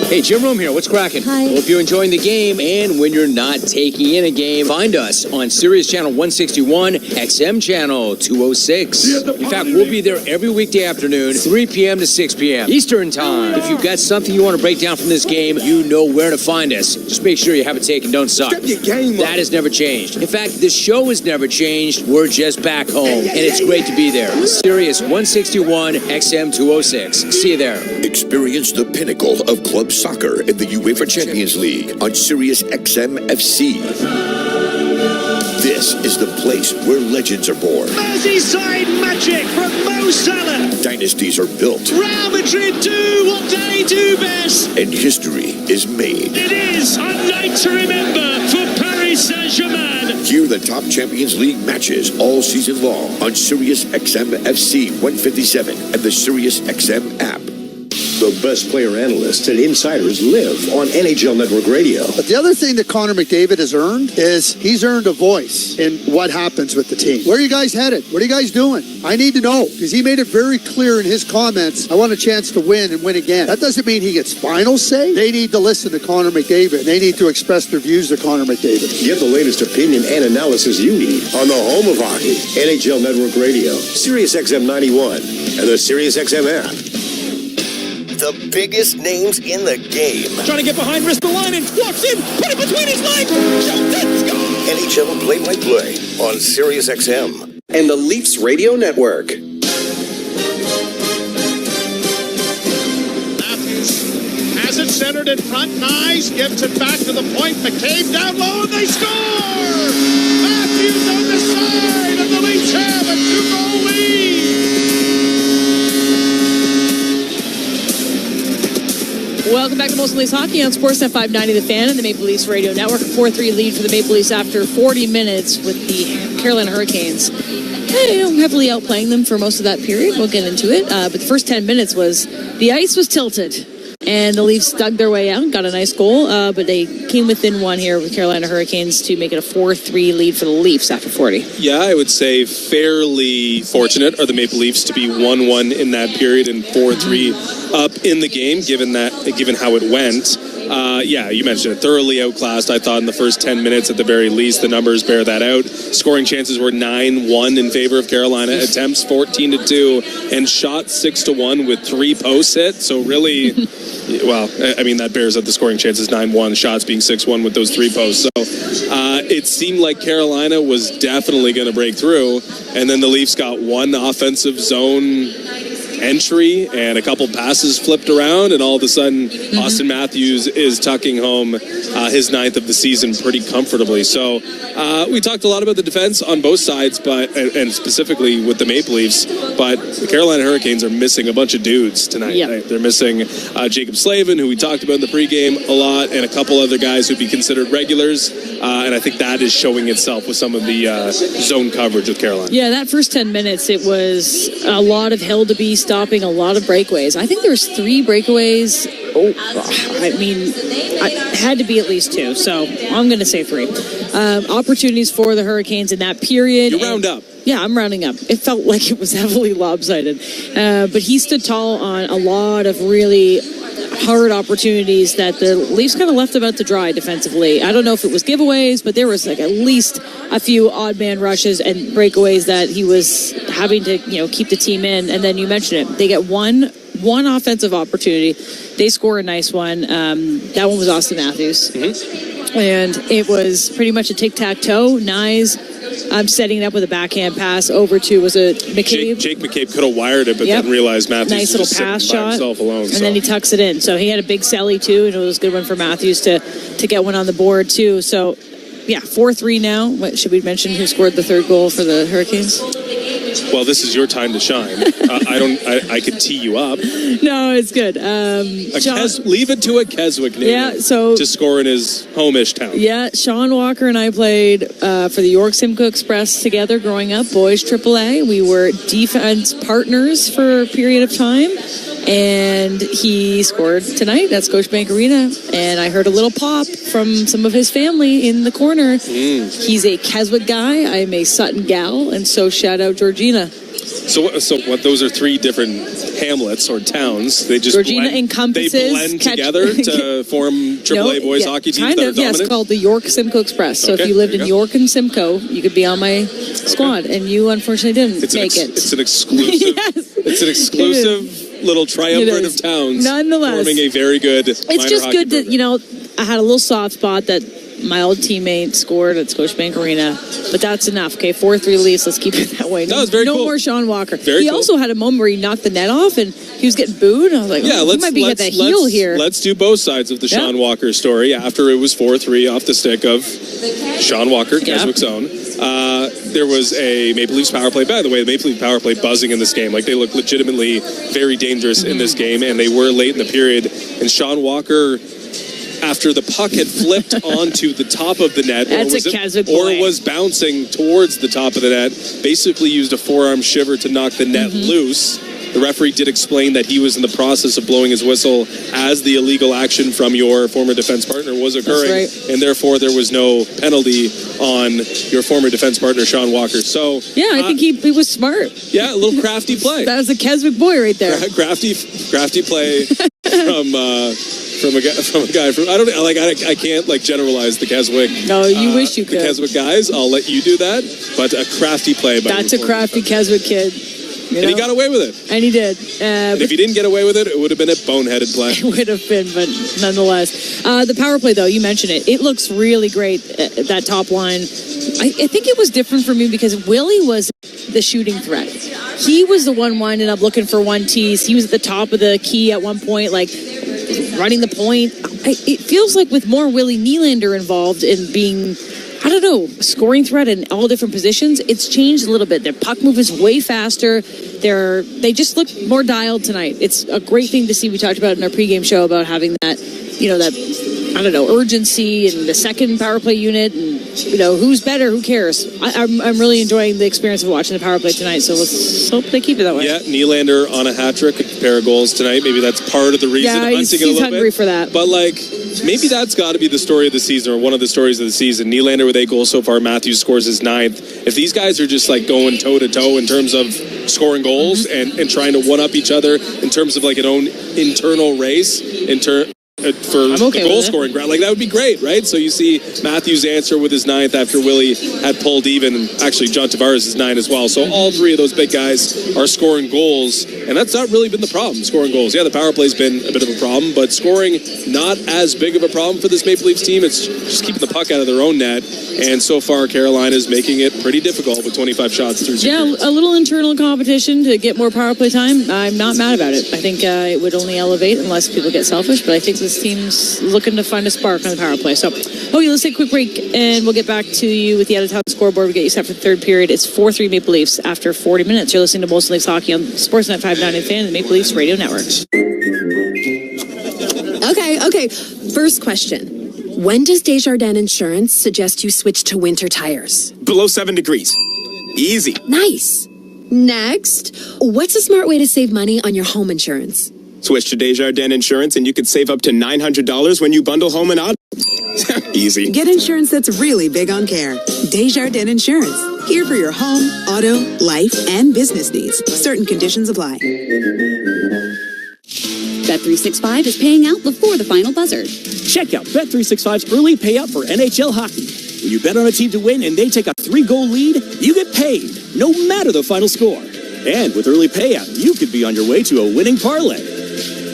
Hey, Jim Rome here. What's cracking? Hi. Hope you're enjoying the game. And when you're not taking in a game, find us on Sirius Channel 161, XM Channel 206. In fact, we'll be there every weekday afternoon, 3 p.m. to 6 p.m. Eastern Time. If you've got something you want to break down from this game, you know where to find us. Just make sure you have it taken. Don't suck. Step your game up. That has never changed. In fact, this show has never changed. We're just back home. And it's great to be there. Sirius 161, XM 206. See you there. Experience the pinnacle of club soccer in the UEFA Champions League on Sirius XM FC. This is the place where legends are born. Merseyside magic from Mo Salah. Dynasties are built. Real Madrid do what they do best. And history is made. It is a night to remember for Paris Saint-Germain. Hear the top Champions League matches all season long on Sirius XM FC 157 and the Sirius XM app. The best player analysts and insiders live on NHL Network Radio. But the other thing that Connor McDavid has earned is he's earned a voice in what happens with the team. Where are you guys headed? What are you guys doing? I need to know, because he made it very clear in his comments, I want a chance to win and win again. That doesn't mean he gets final say. They need to listen to Connor McDavid. They need to express their views to Connor McDavid. Get the latest opinion and analysis you need on the home of hockey, NHL Network Radio, Sirius XM 91, and the Sirius XM app. The biggest names in the game. Trying to get behind Ristolainen. Walks in. Put it between his legs. Shoots it. Score! NHL play-by-play on Sirius XM and the Leafs Radio Network. Matthews has it centered in front. Nice. Gives it back to the point. McCabe down low, and they score! Matthews on the side, and the Leafs have a 2-goal lead. Welcome back to Most Leafs Hockey on Sportsnet 590 The Fan and the Maple Leafs Radio Network. A 4-3 lead for the Maple Leafs after 40 minutes with the Carolina Hurricanes. Heavily outplaying them for most of that period. We'll get into it. But the first 10 minutes was the ice was tilted. And the Leafs dug their way out, got a nice goal, but they came within one here with Carolina Hurricanes to make it a 4-3 lead for the Leafs after 40. Yeah, I would say fairly fortunate are the Maple Leafs to be 1-1 in that period and 4-3 up in the game, given how it went. Yeah, you mentioned it. Thoroughly outclassed, I thought, in the first 10 minutes at the very least. The numbers bear that out. Scoring chances were 9-1 in favor of Carolina. Attempts 14-2 and shots 6-1 with 3 posts hit. So really, well, I mean, that bears out the scoring chances 9-1, shots being 6-1 with those 3 posts. So it seemed like Carolina was definitely going to break through. And then the Leafs got one offensive zone entry and a couple passes flipped around, and all of a sudden Austin Matthews is tucking home his 9th of the season pretty comfortably. So we talked a lot about the defense on both sides, and specifically with the Maple Leafs, but the Carolina Hurricanes are missing a bunch of dudes tonight. Yep. They're missing Jacob Slavin, who we talked about in the pregame a lot, and a couple other guys who'd be considered regulars, and I think that is showing itself with some of the zone coverage with Carolina. Yeah, that first 10 minutes, it was a lot of hell to be stopping a lot of breakaways. I think there was 3 breakaways. I mean, it had to be at least 2, so I'm going to say 3. Opportunities for the Hurricanes in that period. You round up. Yeah, I'm rounding up. It felt like it was heavily lopsided. But he stood tall on a lot of really hard opportunities that the Leafs kind of left them out to dry defensively. I don't know if it was giveaways, but there was like at least a few odd man rushes and breakaways that he was having to, keep the team in. And then you mentioned it. They get one offensive opportunity. They score a nice one. That one was Austin Matthews. Mm-hmm. And it was pretty much a tic-tac-toe. Nyes setting it up with a backhand pass over to, was it McCabe? Jake McCabe could have wired it, but then realized Matthews nice little was pass just sitting by shot, himself alone. And then he tucks it in. So he had a big celly too, and it was a good one for Matthews to get one on the board too. So yeah, 4-3 now. What should we mention? Who scored the 3rd goal for the Hurricanes? Well, this is your time to shine. I could tee you up. No, it's good. Leave it to a Keswick native. Yeah, so to score in his home-ish town. Yeah, Sean Walker and I played for the York Simcoe Express together growing up, boys AAA. We were defense partners for a period of time, and he scored tonight at Scotiabank Arena, and I heard a little pop from some of his family in the corner. He's a Keswick guy. I'm a Sutton gal, and so shout out Georgina. So what? Those are 3 different hamlets or towns. They just Georgina encompasses. They blend together to form AAA boys hockey teams that are dominant. It's called the York Simcoe Express. So if you lived in York and Simcoe, you could be on my squad, and you unfortunately didn't make it. It's an exclusive. Yes, it's an exclusive little triumvirate of towns. Nonetheless, forming a very good. It's just good that I had a little soft spot that my old teammate scored at Scotiabank Arena, but that's enough. Okay, 4-3 Leafs. Let's keep it that way. That was very cool. No more Sean Walker. He also had a moment where he knocked the net off and he was getting booed. I was like, he might be at the heel here. Let's do both sides of the Sean Walker story. After it was 4-3 off the stick of Sean Walker, Keswick's own. There was a Maple Leafs power play. By the way, the Maple Leafs power play buzzing in this game. Like, they look legitimately very dangerous in this game, and they were late in the period. And Sean Walker, after the puck had flipped onto the top of the net, or was bouncing towards the top of the net, basically used a forearm shiver to knock the net loose. The referee did explain that he was in the process of blowing his whistle as the illegal action from your former defense partner was occurring, and therefore there was no penalty on your former defense partner, Sean Walker. So I think he was smart. Yeah, a little crafty play. That was a Keswick boy right there. Crafty play from a guy from I can't generalize the Keswick. No, you wish you could. The Keswick guys, I'll let you do that. But a crafty play by that's a crafty Keswick kid. And he got away with it. And he did. And if he didn't get away with it, it would have been a boneheaded play. It would have been, but nonetheless. The power play, though, you mentioned it. It looks really great, that top line. I think it was different for me because Willie was the shooting threat. He was the one winding up looking for one tease. He was at the top of the key at one point, running the point. It feels like with more Willie Nylander involved in being, I don't know, scoring threat in all different positions, it's changed a little bit. Their puck move is way faster. They just look more dialed tonight. It's a great thing to see. We talked about it in our pregame show about having that, I don't know, urgency and the second power play unit and, who's better, who cares? I'm really enjoying the experience of watching the power play tonight, so let's hope they keep it that way. Yeah, Nylander on a hat trick, a pair of goals tonight. Maybe that's part of the reason. Yeah, he's hungry for that. But, maybe that's got to be the story of the season or one of the stories of the season. Nylander with 8 goals so far. Matthews scores his 9th. If these guys are just, going toe-to-toe in terms of scoring goals and trying to one-up each other in terms of, an own internal race, for the goal scoring ground. That would be great, right? So you see Matthews answer with his 9th after Willie had pulled even. Actually, John Tavares is 9 as well. So all 3 of those big guys are scoring goals, and that's not really been the problem, scoring goals. Yeah, the power play's been a bit of a problem, but scoring not as big of a problem for this Maple Leafs team. It's just keeping the puck out of their own net, and so far Carolina's making it pretty difficult with 25 shots through 2 periods. A little internal competition to get more power play time. I'm not mad about it. I think it would only elevate unless people get selfish, but I think this team's looking to find a spark on the power play. So, let's take a quick break, and we'll get back to you with the out-of-town scoreboard. We'll get you set for the third period. It's 4-3 Maple Leafs after 40 minutes. You're listening to Molson Leafs Hockey on Sportsnet 590 Fan and the Maple Leafs Radio Network. Okay. First question. When does Desjardins Insurance suggest you switch to winter tires? Below 7 degrees. Easy. Nice. Next, what's a smart way to save money on your home insurance? Switch to Desjardins Insurance and you could save up to $900 when you bundle home and auto. Easy. Get insurance that's really big on care. Desjardins Insurance. Here for your home, auto, life, and business needs. Certain conditions apply. Bet365 is paying out before the final buzzer. Check out Bet365's early payout for NHL hockey. When you bet on a team to win and they take a 3-goal lead, you get paid, no matter the final score. And with early payout, you could be on your way to a winning parlay.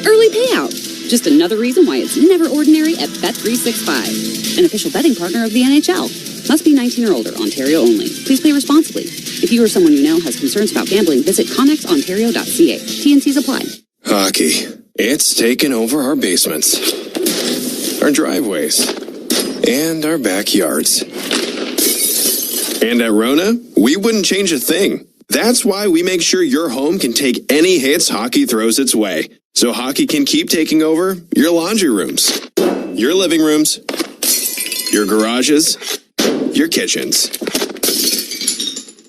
Early payout. Just another reason why it's never ordinary at Bet365. An official betting partner of the NHL. Must be 19 or older. Ontario only. Please play responsibly. If you or someone you know has concerns about gambling, visit connexontario.ca. T&Cs apply. Hockey. It's taken over our basements, our driveways, and our backyards. And at Rona, we wouldn't change a thing. That's why we make sure your home can take any hits hockey throws its way. So hockey can keep taking over your laundry rooms, your living rooms, your garages, your kitchens.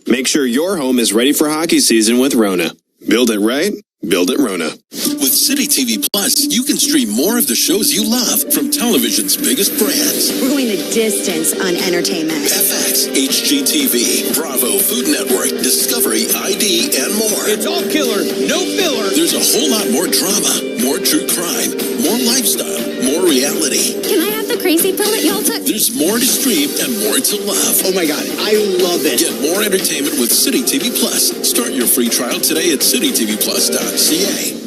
Make sure your home is ready for hockey season with Rona. Build it right, build it Rona. With City TV Plus, you can stream more of the shows you love from television's biggest brands. We're going the distance on entertainment. FX, HGTV, Bravo, Food Network, Discovery, ID, and more. It's all killer, no filler. There's a whole lot more drama, more true crime, more lifestyle, more reality. Can I have the crazy pill that y'all took? There's more to stream and more to love. Oh my God, I love it. Get more entertainment with City TV Plus. Start your free trial today at citytvplus.ca.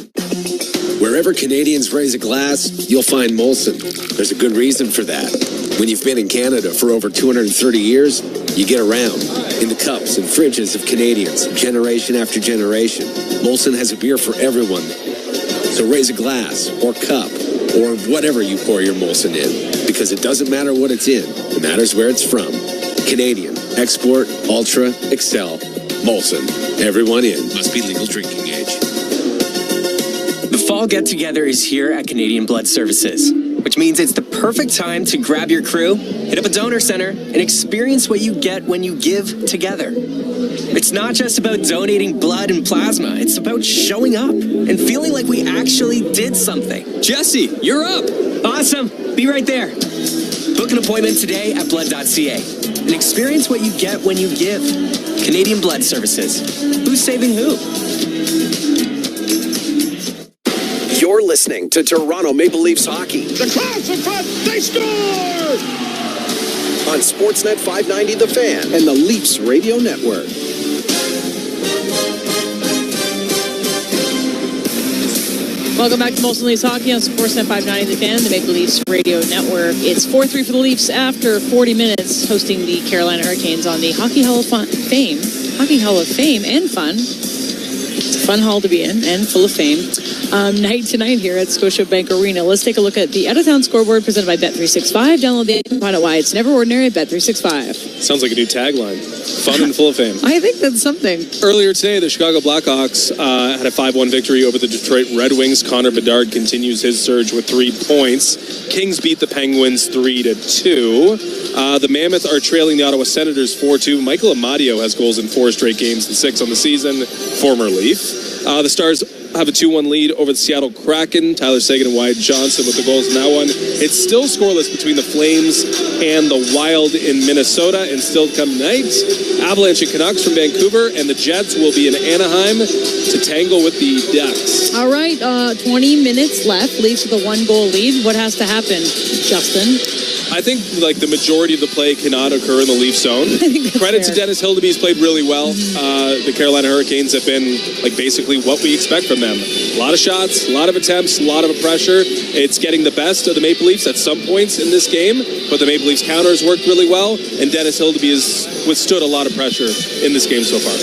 Wherever Canadians raise a glass, you'll find Molson. There's a good reason for that. When you've been in Canada for over 230 years, you get around in the cups and fridges of Canadians, generation after generation. Molson has a beer for everyone. So raise a glass or cup or whatever you pour your Molson in, because it doesn't matter what it's in. It matters where it's from. Canadian, export, ultra, excel, Molson. Everyone in. Must be legal drinking age. The fall get-together is here at Canadian Blood Services, which means it's the perfect time to grab your crew, hit up a donor center, and experience what you get when you give together. It's not just about donating blood and plasma. It's about showing up and feeling like we actually did something. Jesse, you're up. Awesome. Be right there. Book an appointment today at blood.ca and experience what you get when you give. Canadian Blood Services. Who's saving who? You're listening to Toronto Maple Leafs hockey. The Claws in front, they score! On Sportsnet 590 The Fan and the Leafs Radio Network. Welcome back to Molson Leafs Hockey on Sportsnet 590 The Fan, the Maple Leafs Radio Network. It's 4-3 for the Leafs after 40 minutes hosting the Carolina Hurricanes on the Hockey Hall of Fame. Hockey Hall of Fame and fun. It's a fun hall to be in and full of fame. Night to night here at Scotiabank Arena. Let's take a look at the out-of-town scoreboard presented by Bet365. Download the app and find out why it's never ordinary at Bet365. Sounds like a new tagline. Fun and full of fame. I think that's something. Earlier today, the Chicago Blackhawks had a 5-1 victory over the Detroit Red Wings. Connor Bedard continues his surge with 3 points. Kings beat the Penguins 3-2. The Mammoth are trailing the Ottawa Senators 4-2. Michael Amadio has goals in 4 straight games and 6 on the season, former Leaf. The Stars have a 2-1 lead over the Seattle Kraken. Tyler Seguin and Wyatt Johnson with the goals in that one. It's still scoreless between the Flames and the Wild in Minnesota. And still come tonight, Avalanche and Canucks from Vancouver, and the Jets will be in Anaheim to tangle with the Ducks. All right, 20 minutes left. Leafs with a 1-goal lead. What has to happen, Justin? I think like the majority of the play cannot occur in the Leaf zone. Credit to Dennis Hildeby, he's played really well. The Carolina Hurricanes have been like basically what we expect from them. A lot of shots, a lot of attempts, a lot of pressure. It's getting the best of the Maple Leafs at some points in this game, but the Maple Leafs counters worked really well, and Dennis Hildeby has withstood a lot of pressure in this game so far.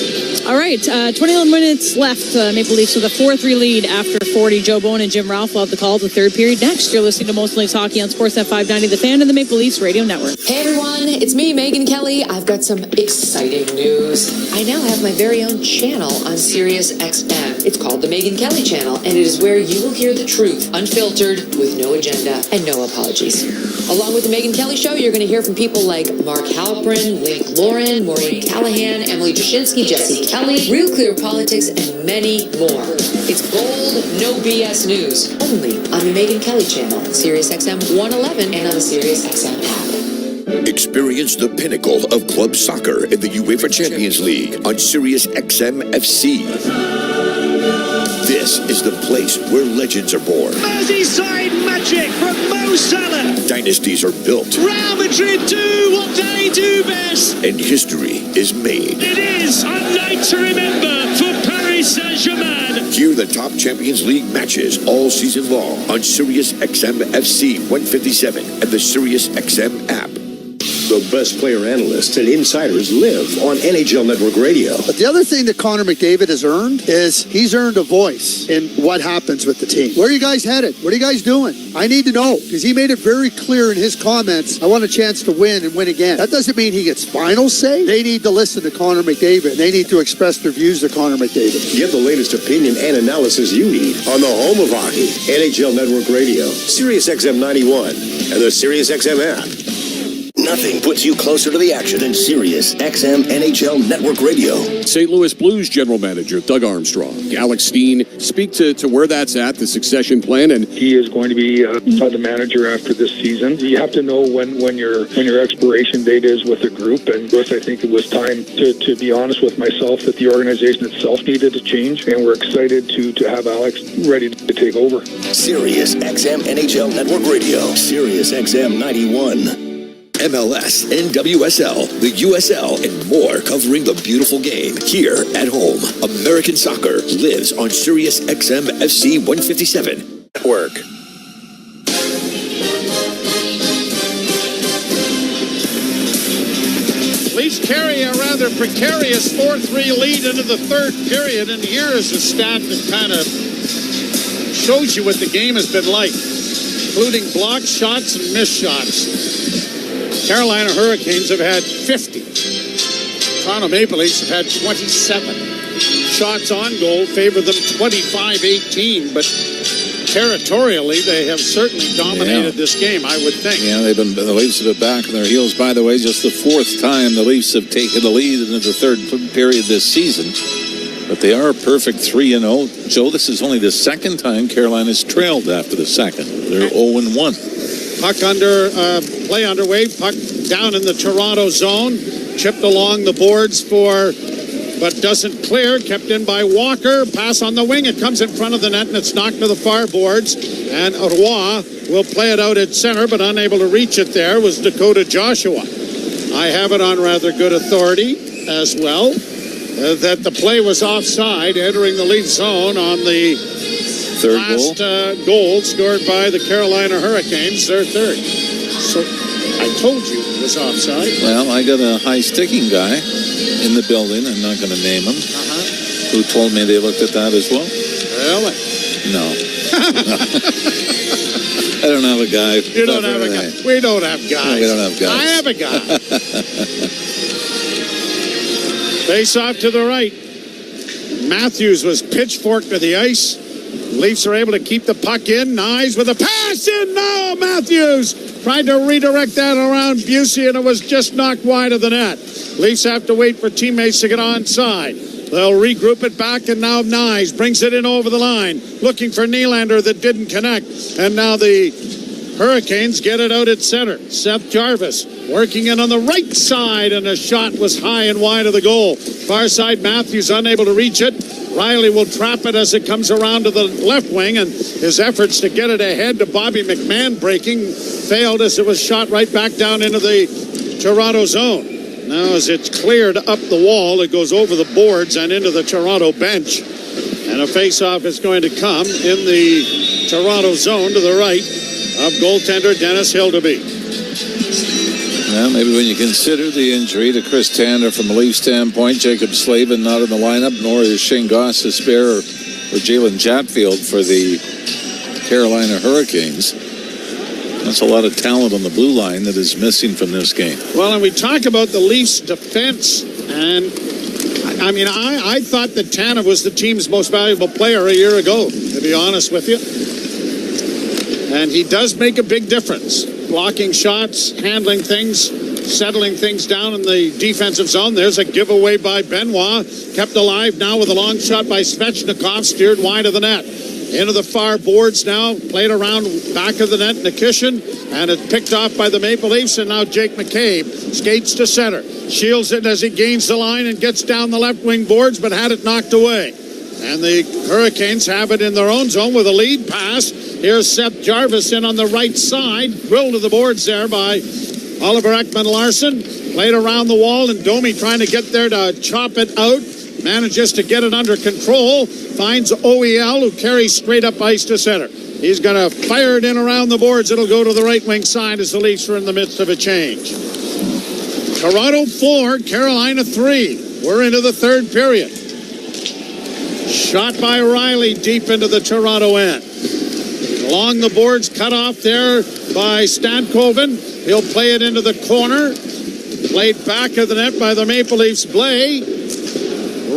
All right, 21 minutes left. Maple Leafs with a 4-3 lead after 40. Joe Bowen and Jim Ralph will have the call to the third period next. You're listening to Molson Leafs Hockey on Sportsnet 590 The Fan and the Maple Leafs Radio Network. Hey everyone, it's me, Megan Kelly. I've got some exciting news. I now have my very own channel on Sirius XM. It's called the Megan Kelly Channel, and it is where you will hear the truth, unfiltered, with no agenda and no apologies. Along with the Megan Kelly Show, you're going to hear from people like Mark Halprin, Link Lauren, Maureen Callahan, Emily Jashinsky, Jesse Kelly, Real Clear Politics, and many more. It's bold, no BS news, only on the Megan Kelly Channel, Sirius XM 111, and on the Sirius XM app. Experience the pinnacle of club soccer in the UEFA Champions League on Sirius XM FC. This is the place where legends are born. Merseyside magic from Mo Salah. Dynasties are built. Real Madrid do what they do best. And history is made. It is a night to remember for Paris Saint-Germain. Hear the top Champions League matches all season long on Sirius XM FC 157 and the Sirius XM app. The best player analysts and insiders live on NHL Network Radio. But the other thing that Connor McDavid has earned is he's earned a voice in what happens with the team. Where are you guys headed? What are you guys doing? I need to know, because he made it very clear in his comments, I want a chance to win and win again. That doesn't mean he gets final say. They need to listen to Connor McDavid. They need to express their views to Connor McDavid. Get the latest opinion and analysis you need on the home of hockey, NHL Network Radio, Sirius XM 91, and the Sirius XM app. Nothing puts you closer to the action than Sirius XM NHL Network Radio. St. Louis Blues General Manager Doug Armstrong, Alex Steen, speak to where that's at, the succession plan, and he is going to be the manager after this season. You have to know when your expiration date is with the group, and thus I think it was time to be honest with myself that the organization itself needed to change, and we're excited to have Alex ready to take over. Sirius XM NHL Network Radio, Sirius XM 91. MLS, NWSL, the USL, and more covering the beautiful game here at home. American soccer lives on Sirius XM FC 157 Network. Leafs carry a rather precarious 4-3 lead into the third period, and here is a stat that kind of shows you what the game has been like, including blocked shots and missed shots. Carolina Hurricanes have had 50. Toronto Maple Leafs have had 27. Shots on goal favor them 25-18, but territorially, they have certainly dominated this game, I would think. Yeah, the Leafs have been back on their heels. By the way, just the fourth time the Leafs have taken the lead into the third period this season. But they are a perfect 3-0. Joe, this is only the second time Carolina's trailed after the second. They're 0-1. Puck under, play underway. Puck down in the Toronto zone. Chipped along the boards but doesn't clear. Kept in by Walker. Pass on the wing. It comes in front of the net, and it's knocked to the far boards. And Roy will play it out at center, but unable to reach it there was Dakota Joshua. I have it on rather good authority as well that the play was offside entering the Leaf zone on the third last goal scored by the Carolina Hurricanes, their third. So I told you it was offside. Well, I got a high-sticking guy in the building, I'm not going to name him, who told me they looked at that as well. Really? No. I don't have a guy. You don't have a guy. We don't have guys. No, we don't have guys. I have a guy. Face off to the right. Matthews was pitchforked to the ice. Leafs are able to keep the puck in. Nyes with a pass in. No, Matthews tried to redirect that around Busey, and it was just knocked wide of the net. Leafs have to wait for teammates to get onside. They'll regroup it back, and now Nyes brings it in over the line, looking for Nylander that didn't connect. And now the Hurricanes get it out at center. Seth Jarvis working in on the right side, and a shot was high and wide of the goal. Far side, Matthews unable to reach it. Riley will trap it as it comes around to the left wing, and his efforts to get it ahead to Bobby McMahon breaking failed as it was shot right back down into the Toronto zone. Now as it's cleared up the wall, it goes over the boards and into the Toronto bench. And a face-off is going to come in the Toronto zone to the right of goaltender Dennis Hildeby. Well, maybe when you consider the injury to Chris Tander from a Leaf standpoint, Jacob Slavin not in the lineup, nor is Shane Goss to spare or Jalen Chatfield for the Carolina Hurricanes. That's a lot of talent on the blue line that is missing from this game. Well, and we talk about the Leafs' defense, and I mean, I thought that Tanev was the team's most valuable player a year ago, to be honest with you. And he does make a big difference. Blocking shots, handling things, settling things down in the defensive zone. There's a giveaway by Benoit. Kept alive now with a long shot by Svechnikov, steered wide of the net. Into the far boards now, played around back of the net, Nikishin, and it's picked off by the Maple Leafs, and now Jake McCabe skates to center. Shields it as he gains the line and gets down the left wing boards, but had it knocked away. And the Hurricanes have it in their own zone with a lead pass. Here's Seth Jarvis in on the right side. Drilled to the boards there by Oliver Ekman-Larsson. Played around the wall, and Domi trying to get there to chop it out. Manages to get it under control. Finds OEL, who carries straight up ice to center. He's going to fire it in around the boards. It'll go to the right wing side as the Leafs are in the midst of a change. Toronto 4, Carolina 3. We're into the third period. Shot by Riley deep into the Toronto end. Along the boards, cut off there by Stankoven. He'll play it into the corner. Played back of the net by the Maple Leafs' Blay.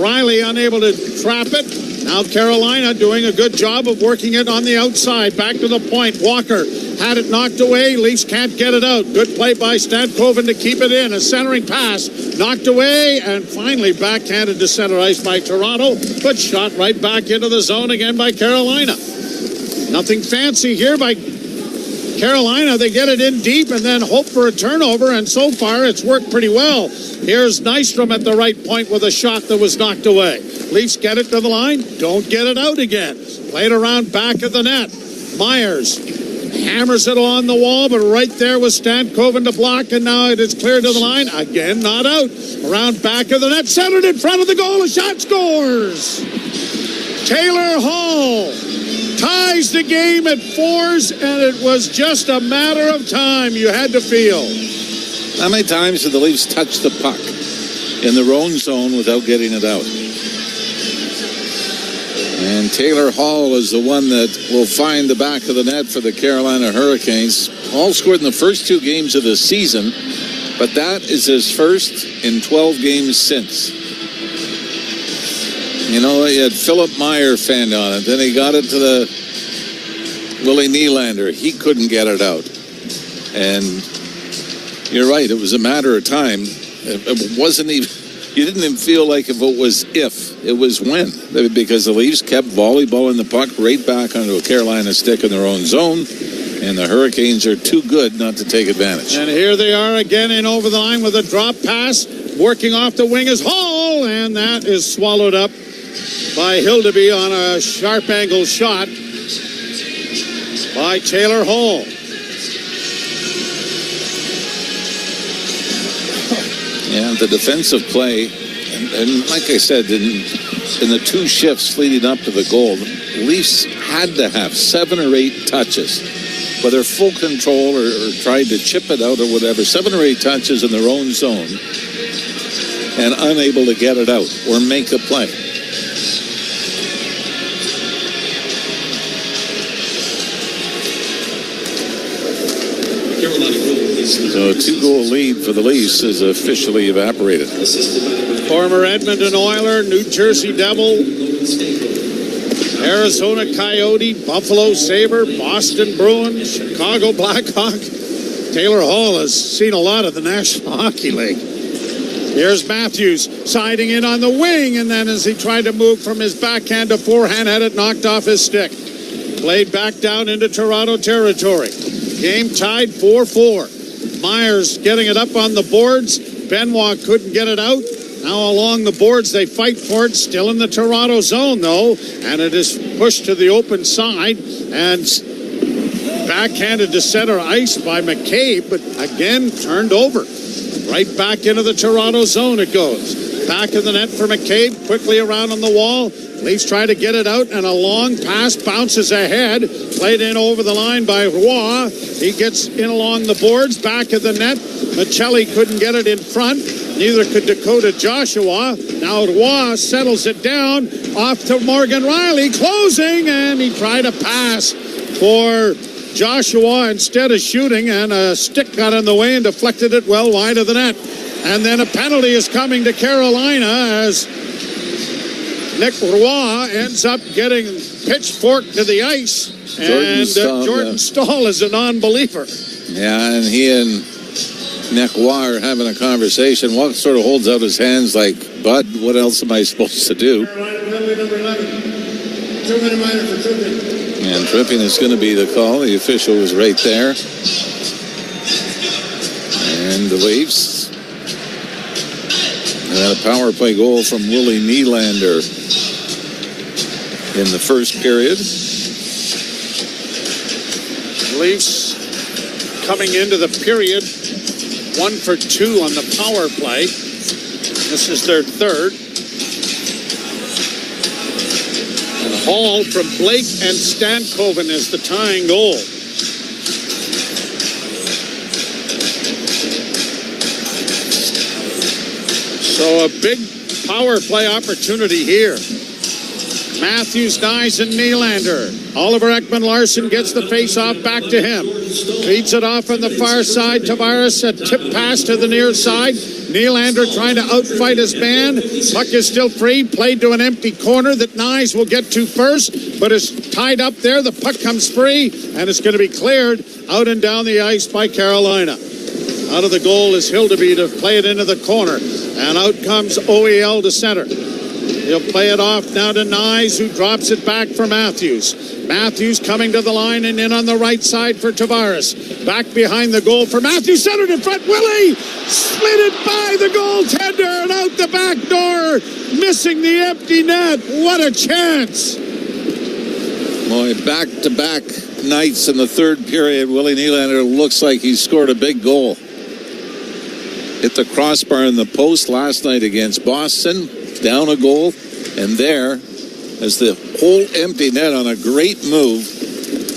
Riley unable to trap it. Now Carolina doing a good job of working it on the outside. Back to the point. Walker had it knocked away. Leafs can't get it out. Good play by Stankoven to keep it in. A centering pass knocked away, and finally backhanded to center ice by Toronto, but shot right back into the zone again by Carolina. Nothing fancy here by Carolina. They get it in deep and then hope for a turnover, and so far it's worked pretty well. Here's Nystrom at the right point with a shot that was knocked away. Leafs get it to the line, don't get it out again. Played around back of the net. Myers hammers it along the wall, but right there was Stankoven to block, and now it is cleared to the line. Again, not out. Around back of the net, centered in front of the goal. A shot scores. Taylor Hall ties the game at 4s, and it was just a matter of time, you had to feel. How many times did the Leafs touch the puck in their own zone without getting it out? And Taylor Hall is the one that will find the back of the net for the Carolina Hurricanes. Hall scored in the first 2 games of the season, but that is his first in 12 games since. You know, he had Philip Meyer fanned on it. Then he got it to the Willie Nylander. He couldn't get it out. And you're right, it was a matter of time. It wasn't even... You didn't even feel like if it was if, it was when. Because the Leafs kept volleyballing the puck right back onto a Carolina stick in their own zone, and the Hurricanes are too good not to take advantage. And here they are again in over the line with a drop pass. Working off the wing is Hall, and that is swallowed up by Hildeby on a sharp angle shot by Taylor Hall. Yeah, the defensive play, and like I said, in the 2 shifts leading up to the goal, the Leafs had to have 7 or 8 touches, whether full control or tried to chip it out or whatever, 7 or 8 touches in their own zone, and unable to get it out or make a play. So a 2-goal lead for the Leafs is officially evaporated. Former Edmonton Oiler, New Jersey Devil, Arizona Coyote, Buffalo Sabre, Boston Bruins, Chicago Blackhawk. Taylor Hall has seen a lot of the National Hockey League. Here's Matthews siding in on the wing, and then as he tried to move from his backhand to forehand, had it knocked off his stick. Played back down into Toronto territory. Game tied 4-4. Myers getting it up on the boards. Benoit couldn't get it out. Now along the boards, they fight for it. Still in the Toronto zone, though. And it is pushed to the open side. And backhanded to center ice by McCabe. But again, turned over. Right back into the Toronto zone it goes. Back of the net for McCabe. Quickly around on the wall. Leafs try to get it out, and a long pass bounces ahead. Played in over the line by Roy. He gets in along the boards, back of the net. Michelli couldn't get it in front. Neither could Dakota Joshua. Now Roy settles it down. Off to Morgan Riley, closing, and he tried a pass for Joshua instead of shooting, and a stick got in the way and deflected it well wide of the net. And then a penalty is coming to Carolina as Nick Roy ends up getting pitchforked to the ice. Jordan Stahl is a non-believer. Yeah, and he and Nick Roy are having a conversation. Walk sort of holds out his hands like, Bud, what else am I supposed to do? And tripping is going to be the call. The official was right there. And the Leafs. And then a power play goal from Willie Nylander in the first period. Leafs coming into the period 1 for 2 on the power play. This is their third. And Hall from Blake and Stankoven is the tying goal. So a big power play opportunity here. Matthews, Nyes, and Nylander. Oliver Ekman-Larsson gets the face-off back to him. Feeds it off on the far side. Tavares, a tip pass to the near side. Nylander trying to outfight his man. Puck is still free. Played to an empty corner that Nyes will get to first, but is tied up there. The puck comes free, and it's going to be cleared out and down the ice by Carolina. Out of the goal is Hildeby to play it into the corner. And out comes OEL to center. He'll play it off now to Nyes, who drops it back for Matthews. Matthews coming to the line and in on the right side for Tavares. Back behind the goal for Matthews, centered in front. Willie slid it by the goaltender and out the back door, missing the empty net. What a chance. Boy, back-to-back nights in the third period, Willie Nylander looks like he scored a big goal. Hit the crossbar in the post last night against Boston, down a goal, and there, as the whole empty net on a great move,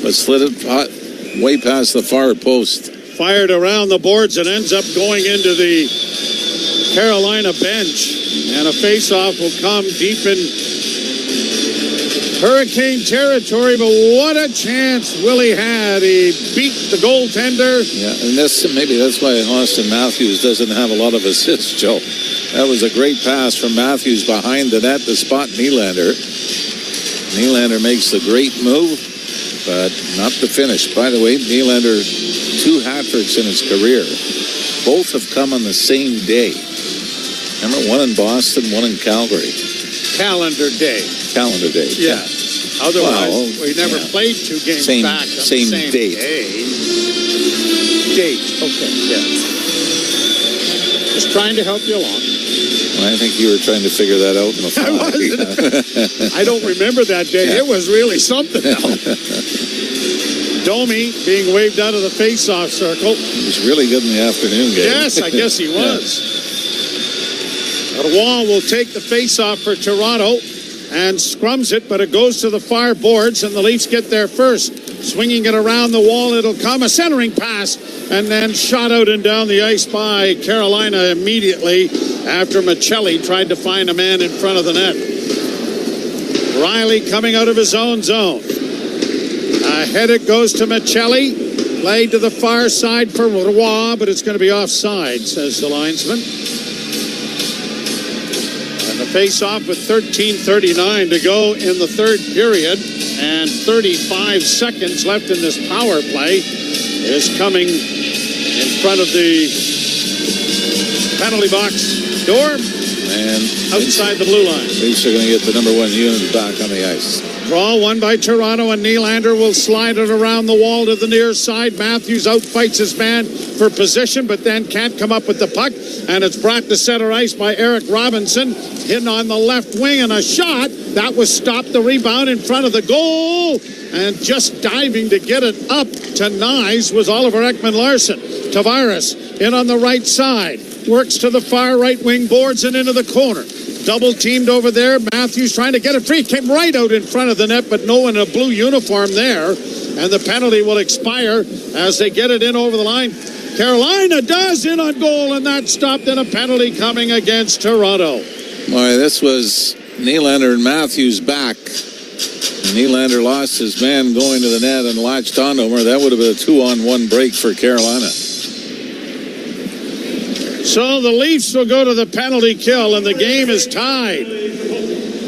but slid it way past the far post. Fired around the boards and ends up going into the Carolina bench. And a face-off will come deep in Hurricane territory, but what a chance Willie had. He beat the goaltender. Yeah, and maybe that's why Austin Matthews doesn't have a lot of assists, Joe. That was a great pass from Matthews behind the net to spot Nylander. Nylander makes the great move, but not the finish. By the way, Nylander, 2 hat-tricks in his career. Both have come on the same day. Remember, one in Boston, one in Calgary. Calendar day. Yeah. Otherwise, we never played 2 games back on same the same date. Date. Okay, yeah. Just trying to help you along. Well, I think you were trying to figure that out in the fly. I wasn't. I don't remember that day. Yeah. It was really something else. Domi being waved out of the face-off circle. He was really good in the afternoon game. Yes, I guess he was. Roy will take the face-off for Toronto and scrums it, but it goes to the far boards, and the Leafs get there first. Swinging it around the wall, it'll come. A centering pass, and then shot out and down the ice by Carolina immediately after Michelli tried to find a man in front of the net. Riley coming out of his own zone. Ahead it goes to Michelli. Played to the far side for Roy, but it's going to be offside, says the linesman. And the face-off with 13:39 to go in the third period and 35 seconds left in this power play is coming in front of the penalty box door and outside the blue line. Leafs are going to get the number 1 unit back on the ice. Draw one by Toronto, and Nylander will slide it around the wall to the near side. Matthews outfights his man for position, but then can't come up with the puck, and it's brought to center ice by Eric Robinson, hitting on the left wing, and a shot that was stopped. The rebound in front of the goal, and just diving to get it up to Nyes was Oliver Ekman-Larsson. Tavares in on the right side, works to the far right wing boards and into the corner. Double teamed over there. Matthews trying to get it free. Came right out in front of the net, but no one in a blue uniform there. And the penalty will expire as they get it in over the line. Carolina does in on goal, and that stopped in a penalty coming against Toronto. Boy, this was Nylander and Matthews back. Nylander lost his man going to the net and latched onto him, or that would have been a 2-on-1 break for Carolina. So the Leafs will go to the penalty kill, and the game is tied.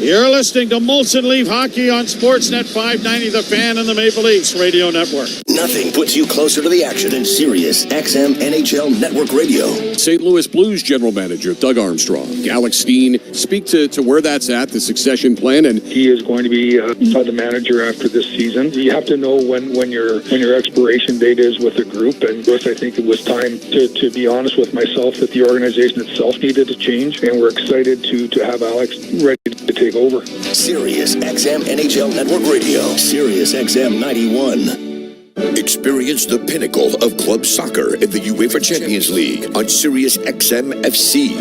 You're listening to Molson Leaf Hockey on Sportsnet 590, The Fan and the Maple Leafs Radio Network. Nothing puts you closer to the action than Sirius XM NHL Network Radio. St. Louis Blues General Manager Doug Armstrong, Alex Steen, speak to where that's at, the succession plan, and he is going to be the manager after this season. You have to know when your expiration date is with a group, and I think it was time to be honest with myself that the organization itself needed to change, and we're excited to have Alex ready to take over. Sirius XM NHL Network Radio, Sirius XM 91. Experience the pinnacle of club soccer in the UEFA Champions League on Sirius XM FC.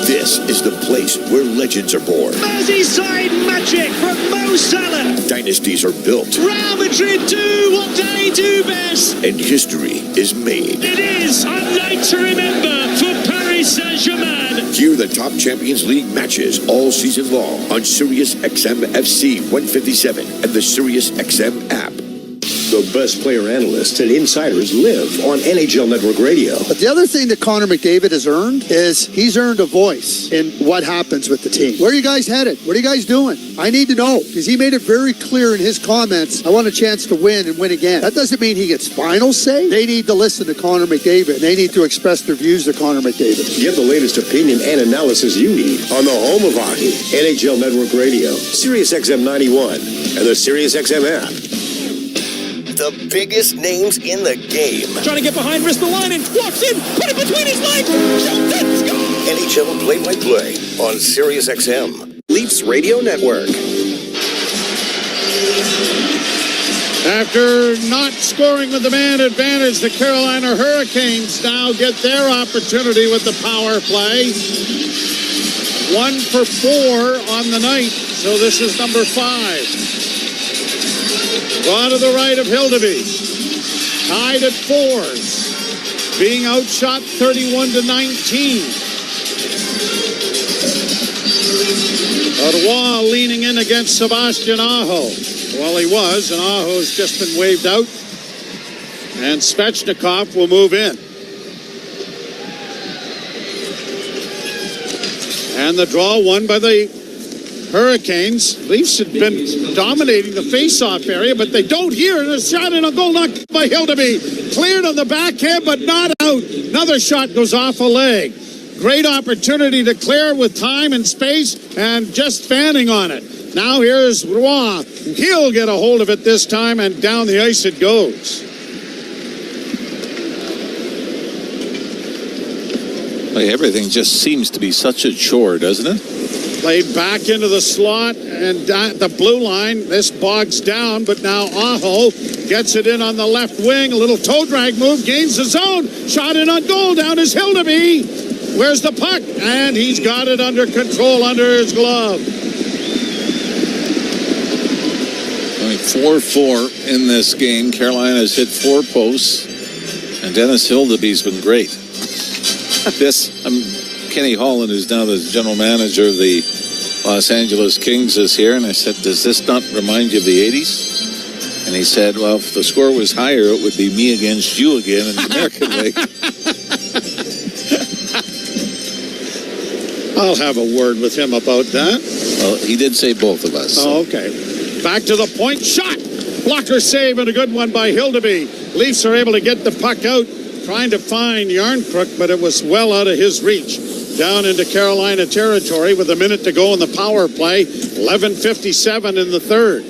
This is the place where legends are born. Merseyside magic from Mo Salah. Dynasties are built. Real Madrid do what they do best. And history is made. It is a night to remember for Paris Saint-Germain. Hear the top Champions League matches all season long on Sirius XM FC 157 and the Sirius XM app. The best player analysts and insiders live on NHL Network Radio. But the other thing that Connor McDavid has earned is he's earned a voice in what happens with the team. Where are you guys headed? What are you guys doing? I need to know, because he made it very clear in his comments, I want a chance to win and win again. That doesn't mean he gets final say. They need to listen to Connor McDavid. They need to express their views to Connor McDavid. Get the latest opinion and analysis you need on the home of hockey, NHL Network Radio, Sirius XM 91, and the Sirius XM app. The biggest names in the game. Trying to get behind, wrist the line, and walks in, put it between his legs, shoots it, score! NHL play-by-play on Sirius XM. Leafs Radio Network. After not scoring with the man advantage, the Carolina Hurricanes now get their opportunity with the power play. 1 for 4 on the night. So this is number 5. Draw to the right of Hildeby. Tied at 4s. Being outshot 31-19. Ottawa leaning in against Sebastian Aho. Well, he was, and Aho's just been waved out. And Svechnikov will move in. And the draw won by the Hurricanes. Leafs had been dominating the face-off area, but they don't here. And a shot and a goal knocked by Hildeby. Cleared on the backhand, but not out. Another shot goes off a leg. Great opportunity to clear with time and space, and just fanning on it. Now here's Roy. He'll get a hold of it this time, and down the ice it goes. Everything just seems to be such a chore, doesn't it? Played back into the slot and the blue line. This bogs down, but now Aho gets it in on the left wing. A little toe drag move, gains the zone. Shot in on goal, down is Hildeby. Where's the puck? And he's got it under control under his glove. Only 4-4 in this game. Carolina's hit 4 posts, and Dennis Hildeby's been great. Kenny Holland, who's now the general manager of the Los Angeles Kings, is here, and I said, does this not remind you of the 80s? And he said, well, if the score was higher, it would be me against you again in the American League. I'll have a word with him about that. Well, he did say both of us. Oh, okay. Back to the point. Shot! Blocker save and a good one by Hildeby. Leafs are able to get the puck out, trying to find Yarncrook, but it was well out of his reach. Down into Carolina territory with a minute to go in the power play. 11:57 in the third.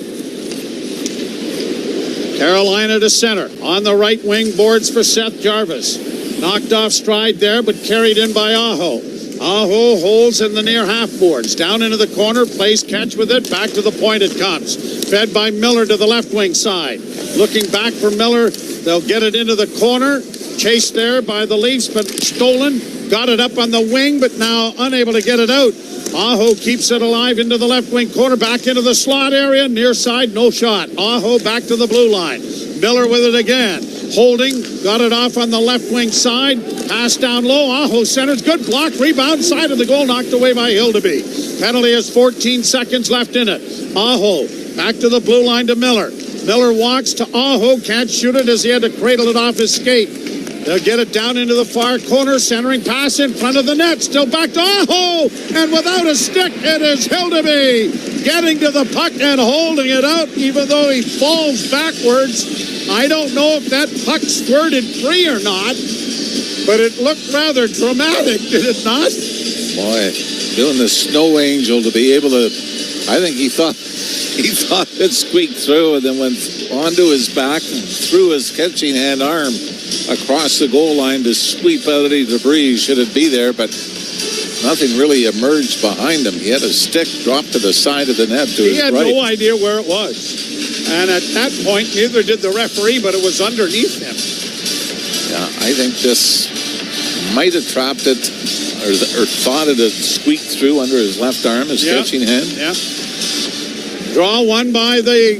Carolina to center. On the right wing, boards for Seth Jarvis. Knocked off stride there, but carried in by Aho. Aho holds in the near half boards. Down into the corner, plays catch with it. Back to the point it comes. Fed by Miller to the left wing side. Looking back for Miller. They'll get it into the corner. Chased there by the Leafs, but stolen. Got it up on the wing, but now unable to get it out. Aho keeps it alive into the left wing corner. Back into the slot area. Near side, no shot. Aho back to the blue line. Miller with it again. Holding, got it off on the left wing side. Pass down low. Aho centers. Good block. Rebound side of the goal. Knocked away by Hildeby. Penalty has 14 seconds left in it. Aho back to the blue line to Miller. Miller walks to Aho. Can't shoot it as he had to cradle it off his skate. They'll get it down into the far corner. Centering pass in front of the net. Still back to Aho. And without a stick, it is Hildeby getting to the puck and holding it out, even though he falls backwards. I don't know if that puck squirted free or not, but it looked rather dramatic, did it not? Boy, doing the snow angel to be able to, I think he thought it squeaked through and then went onto his back and threw his catching hand arm across the goal line to sweep out any debris should it be there, but nothing really emerged behind him. He had a stick dropped to the side of the net to his right. He had no idea where it was. And at that point, neither did the referee, but it was underneath him. Yeah, I think this might have trapped it or thought it had squeaked through under his left arm, his catching hand. Yeah. Draw one by the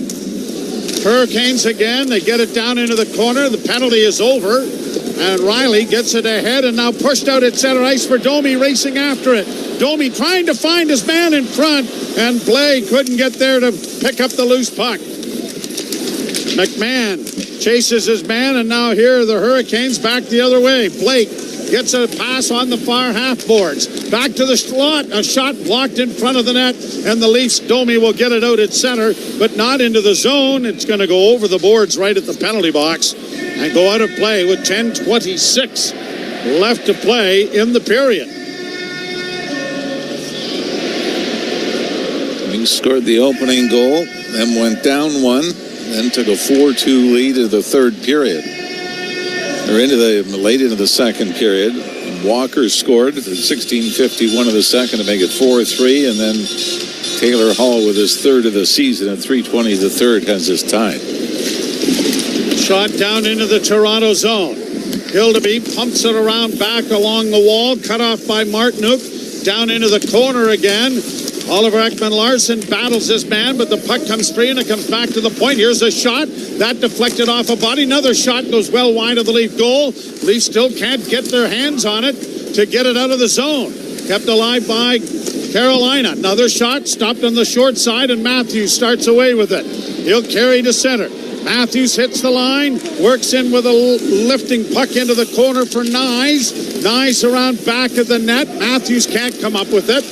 Hurricanes again. They get it down into the corner. The penalty is over. And Riley gets it ahead and now pushed out at center ice for Domi racing after it. Domi trying to find his man in front, and Blake couldn't get there to pick up the loose puck. McMahon chases his man, and now here are the Hurricanes back the other way. Blake gets a pass on the far half boards. Back to the slot. A shot blocked in front of the net, and the Leafs, Domi will get it out at center, but not into the zone. It's going to go over the boards right at the penalty box and go out of play with 10:26 left to play in the period. He scored the opening goal, then went down one, then took a 4-2 lead in the third period. They're late into the second period. Walker scored at 16:51 of the second to make it 4-3, and then Taylor Hall with his third of the season at 3:20 the third has his tie. Shot down into the Toronto zone. Hildeby pumps it around back along the wall, cut off by Martinook. Down into the corner again. Oliver Ekman-Larsson battles this man, but the puck comes free and it comes back to the point. Here's a shot. That deflected off a body. Another shot goes well wide of the Leaf goal. Leafs still can't get their hands on it to get it out of the zone. Kept alive by Carolina. Another shot stopped on the short side, and Matthews starts away with it. He'll carry to center. Matthews hits the line, works in with a lifting puck into the corner for Nyes. Nyes around back of the net. Matthews can't come up with it.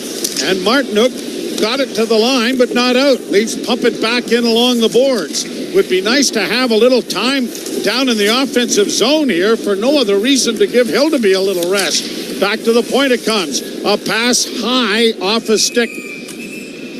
And Martinook got it to the line, but not out. Leafs pump it back in along the boards. Would be nice to have a little time down in the offensive zone here for no other reason to give Hildeby a little rest. Back to the point it comes. A pass high off a stick.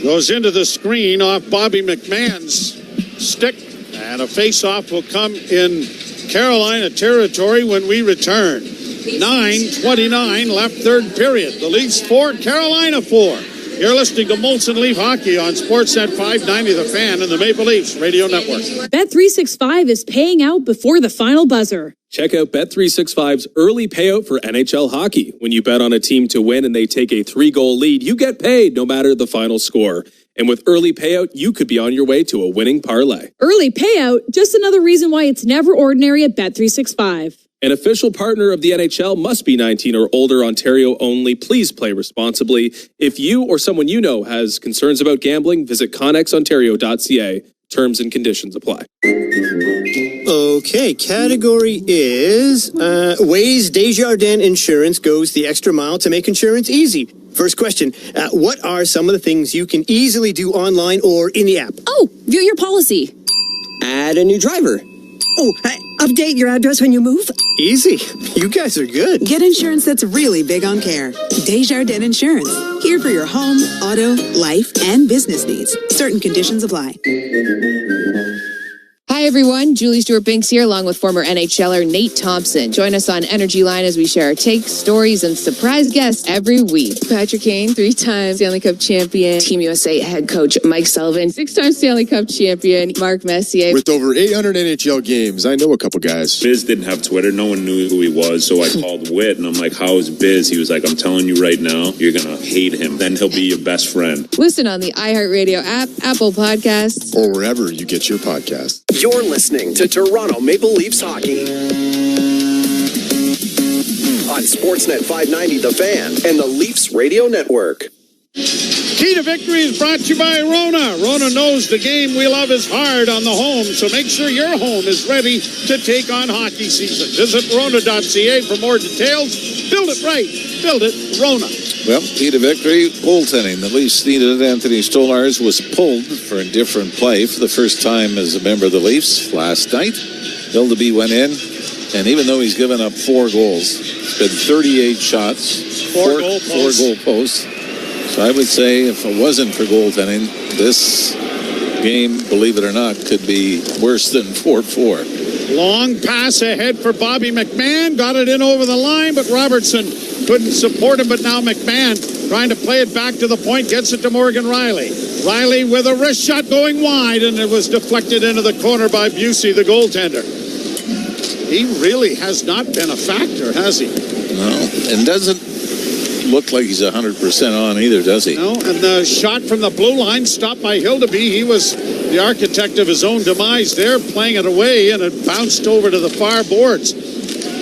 Goes into the screen off Bobby McMahon's stick. And a face-off will come in Carolina territory when we return. 9:29 left third period. The Leafs 4, Carolina 4. You're listening to Molson Leaf Hockey on Sportsnet 590 The Fan and the Maple Leafs Radio Network. Bet365 is paying out before the final buzzer. Check out Bet365's early payout for NHL hockey. When you bet on a team to win and they take a 3-goal lead, you get paid no matter the final score. And with early payout, you could be on your way to a winning parlay. Early payout, just another reason why it's never ordinary at Bet365. An official partner of the NHL, must be 19 or older, Ontario only. Please play responsibly. If you or someone you know has concerns about gambling, visit connexontario.ca. Terms and conditions apply. Okay, category is ways Desjardins Insurance goes the extra mile to make insurance easy. First question, what are some of the things you can easily do online or in the app? Oh, view your policy. Add a new driver. Oh, update your address when you move. Easy. You guys are good. Get insurance that's really big on care. Desjardins Insurance. Here for your home, auto, life, and business needs. Certain conditions apply. Hi, everyone. Julie Stewart-Binks here, along with former NHLer Nate Thompson. Join us on Energy Line as we share our takes, stories, and surprise guests every week. Patrick Kane, 3-time Stanley Cup champion. Team USA head coach Mike Sullivan, 6-time Stanley Cup champion Mark Messier. With over 800 NHL games, I know a couple guys. Biz didn't have Twitter. No one knew who he was, so I called Whit, and I'm like, how is Biz? He was like, I'm telling you right now, you're going to hate him. Then he'll be your best friend. Listen on the iHeartRadio app, Apple Podcasts, or wherever you get your podcast. You're listening to Toronto Maple Leafs Hockey on Sportsnet 590 The Fan and the Leafs Radio Network. Key to Victory is brought to you by Rona. Rona knows the game we love is hard on the home, so make sure your home is ready to take on hockey season. Visit Rona.ca for more details. Build it right. Build it Rona. Well, key to victory, goaltending. The Leafs needed it. Anthony Stolarz was pulled for a different play for the first time as a member of the Leafs last night. Hildeby went in, and even though he's given up 4 goals, it's been 38 shots, 4 goal posts. So I would say if it wasn't for goaltending, this game, believe it or not, could be worse than 4-4. Long pass ahead for Bobby McMahon. Got it in over the line, but Robertson couldn't support him. But now McMahon trying to play it back to the point. Gets it to Morgan Riley. Riley with a wrist shot going wide, and it was deflected into the corner by Busey, the goaltender. He really has not been a factor, has he? No, and doesn't look like he's 100% on either, does he? No, and the shot from the blue line stopped by Hildeby. He was the architect of his own demise there, playing it away, and it bounced over to the far boards.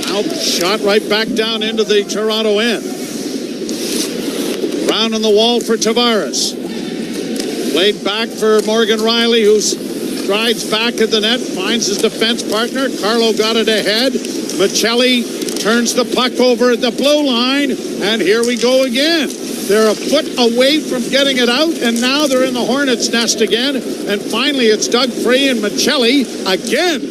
Now shot right back down into the Toronto end. Round on the wall for Tavares. Played back for Morgan Riley, who strides back at the net, finds his defense partner. Carlo got it ahead. Michelli turns the puck over at the blue line, and here we go again. They're a foot away from getting it out, and now they're in the Hornets' nest again. And finally, it's Doug Frey and Michelli again,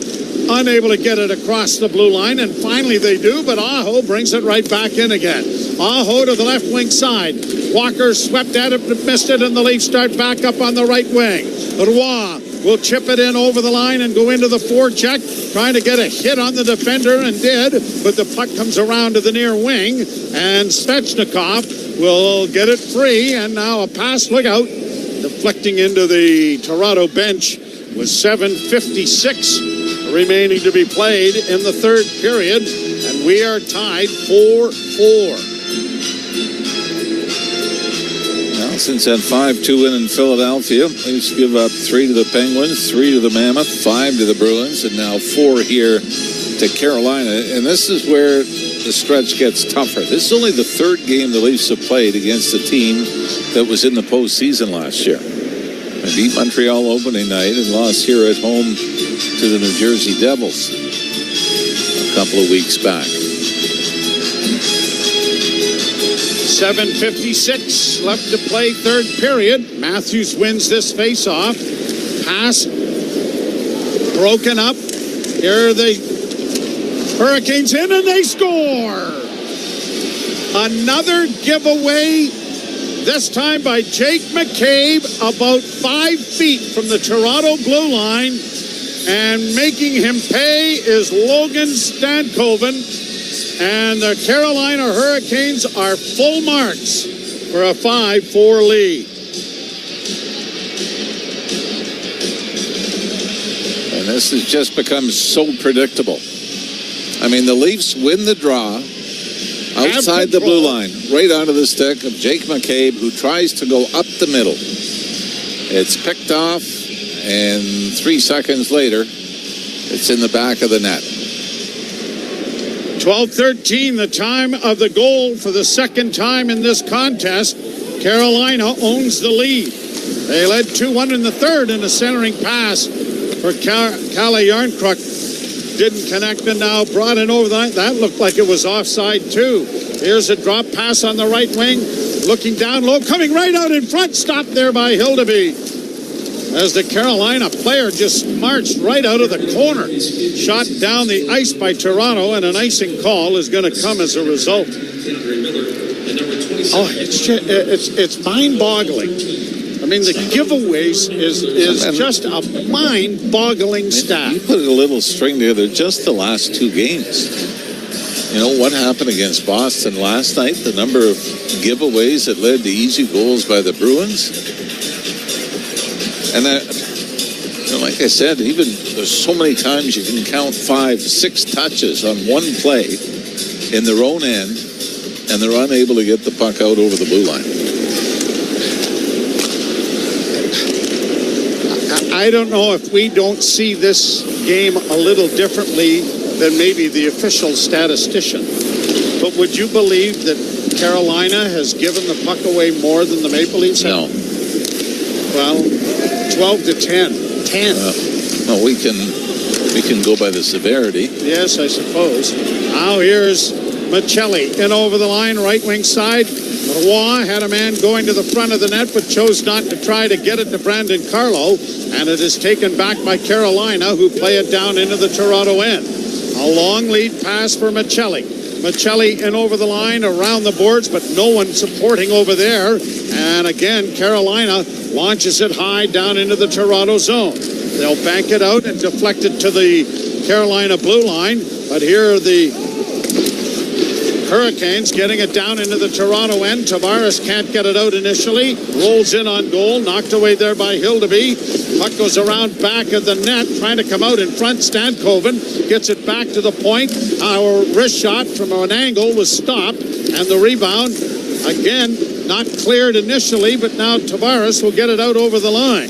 unable to get it across the blue line. And finally they do, but Aho brings it right back in again. Aho to the left wing side. Walker swept at it, but missed it, and the Leafs start back up on the right wing. Roy will chip it in over the line and go into the forecheck, trying to get a hit on the defender, and did, but the puck comes around to the near wing, and Svechnikov will get it free, and now a pass, look out, deflecting into the Toronto bench with 7:56 remaining to be played in the third period, and we are tied 4-4. Well, Since that 5-2 win in Philadelphia, Leafs give up 3 to the Penguins, 3 to the Mammoth, 5 to the Bruins, and now 4 here to Carolina. And this is where the stretch gets tougher. This is only the third game the Leafs have played against a team that was in the postseason last year. They beat Montreal opening night and lost here at home to the New Jersey Devils a couple of weeks back. 7:56 left to play, third period. Matthews wins this face-off. Pass broken up. Here are the Hurricanes in, and they score. Another giveaway, this time by Jake McCabe, about 5 feet from the Toronto blue line. And making him pay is Logan Stankoven. And the Carolina Hurricanes are full marks for a 5-4 lead. And this has just become so predictable. I mean, the Leafs win the draw outside the blue line, right onto the stick of Jake McCabe, who tries to go up the middle. It's picked off, and 3 seconds later, it's in the back of the net. 12:13, the time of the goal for the second time in this contest. Carolina owns the lead. They led 2-1 in the third, and a centering pass for Kalle Järnkrok didn't connect, and now brought in over the line. That looked like it was offside too. Here's a drop pass on the right wing, looking down low, coming right out in front, stopped there by Hildeby. As the Carolina player just marched right out of the corner. Shot down the ice by Toronto, and an icing call is going to come as a result. Oh, it's mind-boggling. I mean, the giveaways is just a mind-boggling stat. You put a little string together, just the last 2 games. You know what happened against Boston last night? The number of giveaways that led to easy goals by the Bruins. And that, like I said, even there's so many times you can count 5-6 touches on one play in their own end, and they're unable to get the puck out over the blue line. I don't know if we don't see this game a little differently than maybe the official statistician. But would you believe that Carolina has given the puck away more than the Maple Leafs have? No. Well, 12-10. 10. Well, we can go by the severity. Yes, I suppose. Now here's Michelli in over the line, right wing side. Roy had a man going to the front of the net, but chose not to try to get it to Brandon Carlo, and it is taken back by Carolina, who play it down into the Toronto end. A long lead pass for Michelli. Michelli in over the line, around the boards, but no one supporting over there. And again, Carolina launches it high down into the Toronto zone. They'll bank it out and deflect it to the Carolina blue line, but here are the Hurricanes getting it down into the Toronto end. Tavares can't get it out initially. Rolls in on goal. Knocked away there by Hildeby. Puck goes around back of the net. Trying to come out in front. Stankoven gets it back to the point. Our wrist shot from an angle was stopped. And the rebound, again, not cleared initially. But now Tavares will get it out over the line.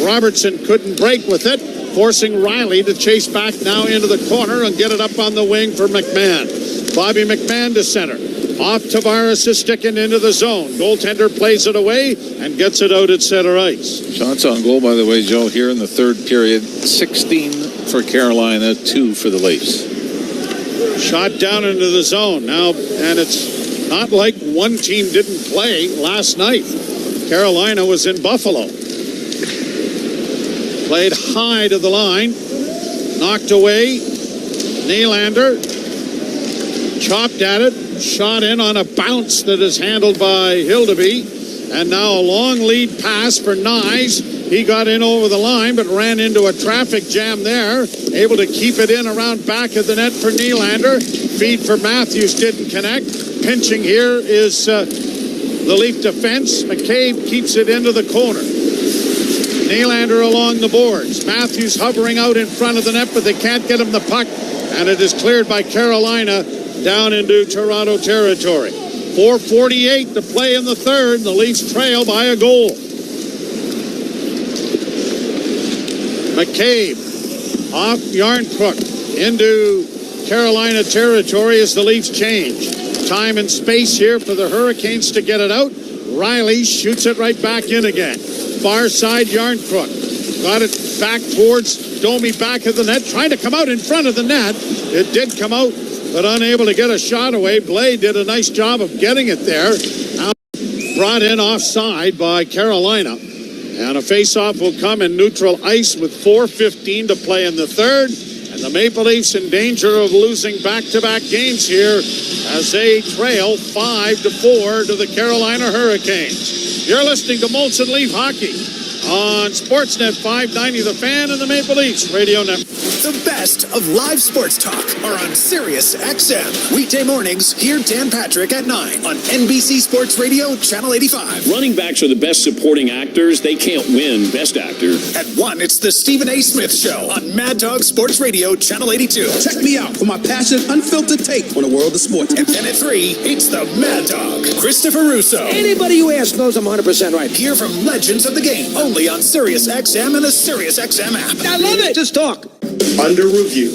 Robertson couldn't break with it. Forcing Riley to chase back now into the corner and get it up on the wing for McMahon. Bobby McMahon to center. Off Tavares is sticking into the zone. Goaltender plays it away and gets it out at center ice. Shots on goal, by the way, Joe, here in the third period. 16 for Carolina, 2 for the Leafs. Shot down into the zone now, and it's not like one team didn't play last night. Carolina was in Buffalo. Played high to the line. Knocked away. Nylander chopped at it, shot in on a bounce that is handled by Hildeby, and now a long lead pass for Nyes. He got in over the line, but ran into a traffic jam there, able to keep it in around back of the net for Nylander. Feed for Matthews didn't connect. Pinching here is the Leaf defense. McCabe keeps it into the corner. Nylander along the boards. Matthews hovering out in front of the net, but they can't get him the puck, and it is cleared by Carolina down into Toronto territory. 4:48 to play in the third. The Leafs trail by a goal. McCabe off Yarncrook into Carolina territory as the Leafs change. Time and space here for the Hurricanes to get it out. Riley shoots it right back in again. Far side, Yarncrook. Got it back towards Domi, back of the net. Trying to come out in front of the net. It did come out, but unable to get a shot away. Blade did a nice job of getting it there. Now brought in offside by Carolina. And a face-off will come in neutral ice with 4:15 to play in the third. And the Maple Leafs in danger of losing back-to-back games here as they trail 5-4 to the Carolina Hurricanes. You're listening to Molson Leaf Hockey on Sportsnet 590, The Fan, and the Maple Leafs Radio Network. The best of live sports talk are on Sirius XM. Weekday mornings, hear Dan Patrick at 9 on NBC Sports Radio, Channel 85. Running backs are the best supporting actors. They can't win Best Actor. At 1, it's the Stephen A. Smith Show on Mad Dog Sports Radio, Channel 82. Check me out for my passionate, unfiltered take on the world of sports. And then at 3, it's the Mad Dog, Christopher Russo. Anybody you ask knows I'm 100% right. Hear from legends of the game, only on Sirius XM and the Sirius XM app. I love it. Just talk. Under review.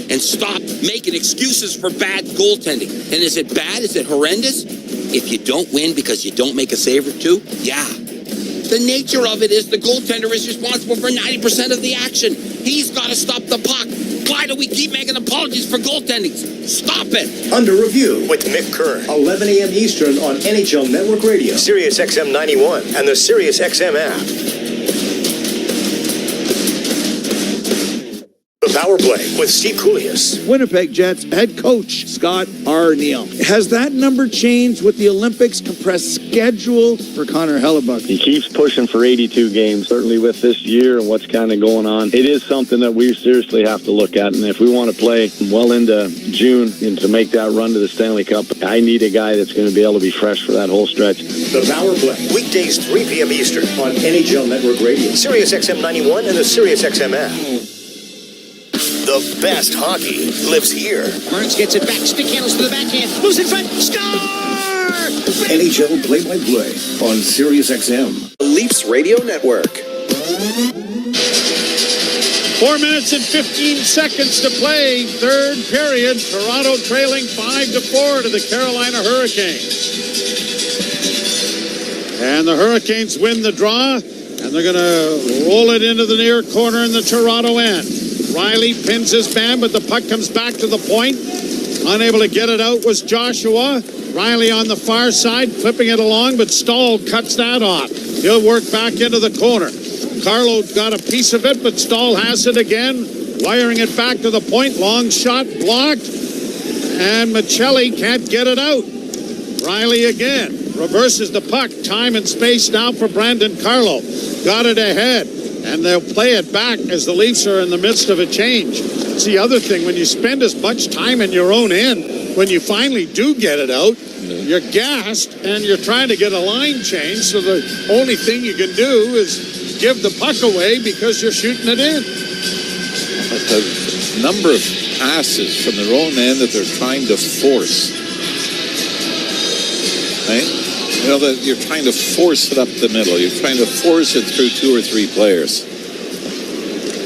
And stop making excuses for bad goaltending. And is it bad? Is it horrendous? If you don't win because you don't make a save or two, yeah. The nature of it is the goaltender is responsible for 90% of the action. He's got to stop the puck. Why do we keep making apologies for goaltending? Stop it. Under review with Mick Kern. 11 a.m. Eastern on NHL Network Radio, Sirius XM 91, and the Sirius XM app. The Power Play with Steve Koulias. Winnipeg Jets head coach Scott Arniel. Has that number changed with the Olympics compressed schedule for Connor Hellebuck? He keeps pushing for 82 games, certainly with this year and what's kind of going on. It is something that we seriously have to look at, and if we want to play well into June and to make that run to the Stanley Cup, I need a guy that's going to be able to be fresh for that whole stretch. The Power Play, weekdays 3 p.m. Eastern on NHL Network Radio, Sirius XM 91, and the Sirius XM app. The best hockey lives here. Burns gets it back. Stick handles to the backhand. Loose in front. Score! NHL play-by-play on Sirius XM. The Leafs Radio Network. 4 minutes and 15 seconds to play. Third period. Toronto trailing 5-4 to the Carolina Hurricanes. And the Hurricanes win the draw. And they're going to roll it into the near corner in the Toronto end. Riley pins his man, but the puck comes back to the point. Unable to get it out was Joshua. Riley on the far side, flipping it along, but Stahl cuts that off. He'll work back into the corner. Carlo got a piece of it, but Stahl has it again, wiring it back to the point. Long shot blocked, and Michelli can't get it out. Riley again reverses the puck. Time and space now for Brandon Carlo. Got it ahead. And they'll play it back as the Leafs are in the midst of a change. It's the other thing, when you spend as much time in your own end, when you finally do get it out, you're gassed and you're trying to get a line change, so the only thing you can do is give the puck away because you're shooting it in. But the number of passes from their own end that they're trying to force, right? You know, that you're trying to force it up the middle. You're trying to force it through 2 or 3 players.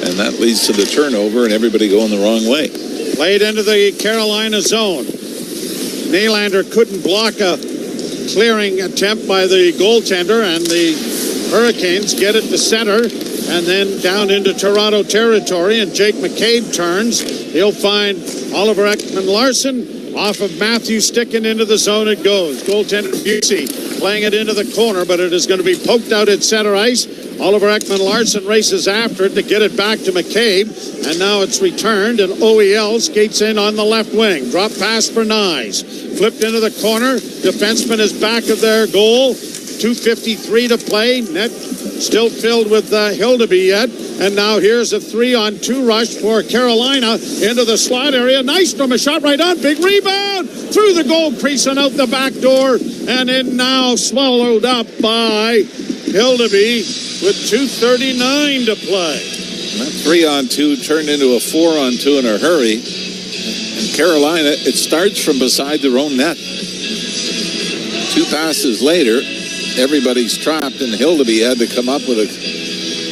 And that leads to the turnover and everybody going the wrong way. Played into the Carolina zone. Nylander couldn't block a clearing attempt by the goaltender, and the Hurricanes get it to center and then down into Toronto territory, and Jake McCabe turns. He'll find Oliver Ekman-Larsson. Off of Matthews, sticking into the zone it goes. Goaltender Busey playing it into the corner, but it is going to be poked out at center ice. Oliver Ekman-Larsson races after it to get it back to McCabe, and now it's returned, and OEL skates in on the left wing. Drop pass for Nyes. Flipped into the corner. Defenseman is back of their goal. 2:53 to play. Net still filled with Hildeby yet. And now here's a 3-on-2 rush for Carolina into the slot area. Nice from a shot right on. Big rebound through the goal crease and out the back door. And in now swallowed up by Hildeby with 2:39 to play. And that 3-on-2 turned into a 4-on-2 in a hurry. And Carolina, it starts from beside their own net. passes later, everybody's trapped, and Hildeby had to come up with a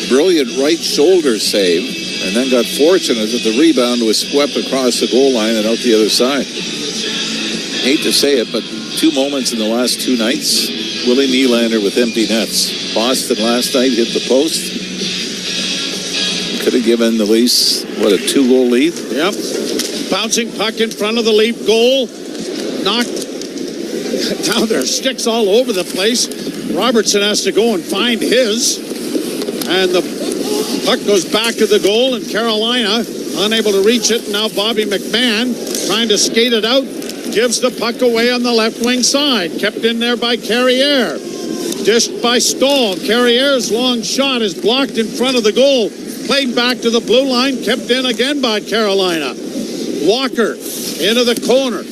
brilliant right shoulder save, and then got fortunate that the rebound was swept across the goal line and out the other side. Hate to say it, but 2 moments in the last 2 nights, Willie Nylander with empty nets. Boston last night hit the post. Could have given the Leafs, what, a 2-goal lead? Yep. Bouncing puck in front of the Leaf goal. Knocked down there. Sticks all over the place. Robertson has to go and find his. And the puck goes back to the goal, and Carolina unable to reach it. Now Bobby McMahon trying to skate it out. Gives the puck away on the left wing side. Kept in there by Carrier. Dished by Stahl. Carrier's long shot is blocked in front of the goal. Played back to the blue line. Kept in again by Carolina. Walker into the corner.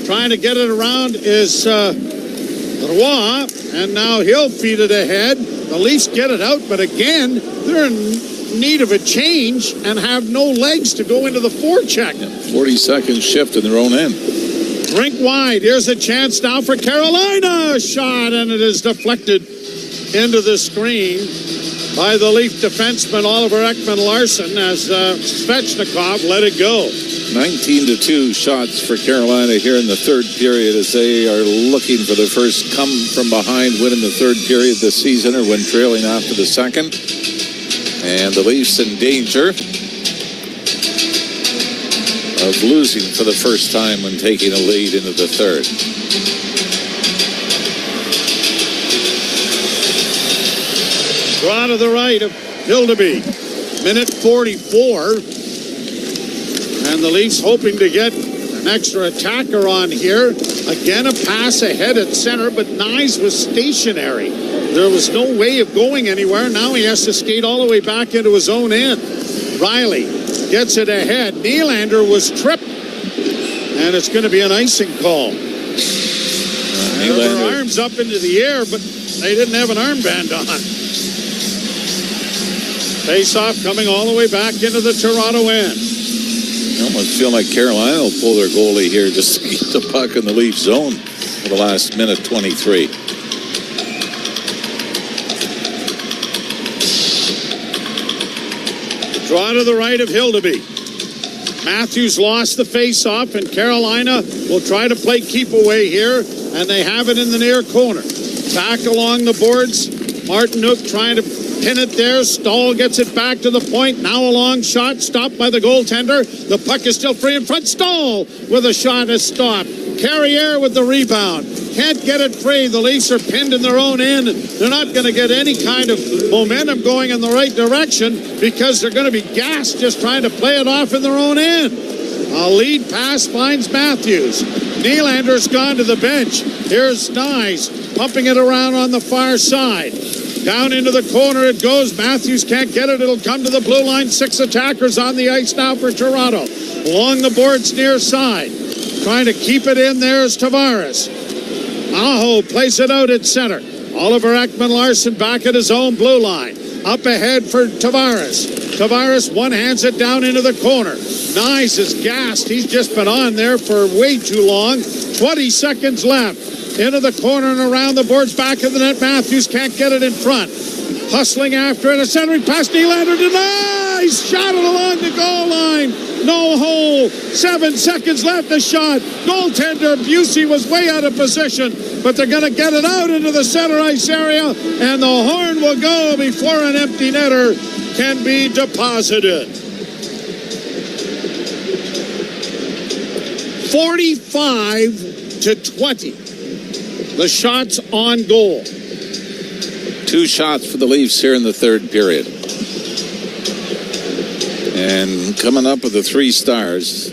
Trying to get it around is Roy. And now he'll feed it ahead. The Leafs get it out. But again, they're in need of a change and have no legs to go into the forecheck. 40-second shift in their own end. Rink wide. Here's a chance now for Carolina. Shot, and it is deflected into the screen by the Leaf defenseman Oliver Ekman-Larsson as Svechnikov let it go. 19-2 shots for Carolina here in the third period as they are looking for the first come-from-behind win in the third period this season, or when trailing after the second. And the Leafs in danger of losing for the first time when taking a lead into the third. Draw to the right of Hildeby. Minute 44. And the Leafs hoping to get an extra attacker on here. Again, a pass ahead at center, but Nyes was stationary. There was no way of going anywhere. Now he has to skate all the way back into his own end. Riley gets it ahead. Nylander was tripped. And it's going to be an icing call. Their arms up into the air, but they didn't have an armband on. Face-off coming all the way back into the Toronto end. I almost feel like Carolina will pull their goalie here just to keep the puck in the Leaf zone for the last minute 23. Draw to the right of Hildeby. Matthews lost the face-off, and Carolina will try to play keep away here, and they have it in the near corner. Back along the boards. Martinook trying to pin it there. Stahl gets it back to the point. Now a long shot stopped by the goaltender. The puck is still free in front. Stahl with a shot is stopped. Carrier with the rebound. Can't get it free. The Leafs are pinned in their own end. They're not going to get any kind of momentum going in the right direction because they're going to be gassed just trying to play it off in their own end. A lead pass finds Matthews. Nylander's gone to the bench. Here's Nyes pumping it around on the far side. Down into the corner it goes. Matthews can't get it. It'll come to the blue line. 6 attackers on the ice now for Toronto. Along the boards near side. Trying to keep it in there is Tavares. Aho plays it out at center. Oliver Ekman-Larsson back at his own blue line. Up ahead for Tavares. Tavares one-hands it down into the corner. Nyes is gassed. He's just been on there for way too long. 20 seconds left. Into the corner and around the boards. Back of the net. Matthews can't get it in front. Hustling after it. A centering pass. Nylander denies. Shot it along the goal line. No hole. 7 seconds left. The shot. Goaltender Busey was way out of position. But they're going to get it out into the center ice area. And the horn will go before an empty netter can be deposited. 45-20. The shots on goal. 2 shots for the Leafs here in the third period. And coming up with the 3 stars,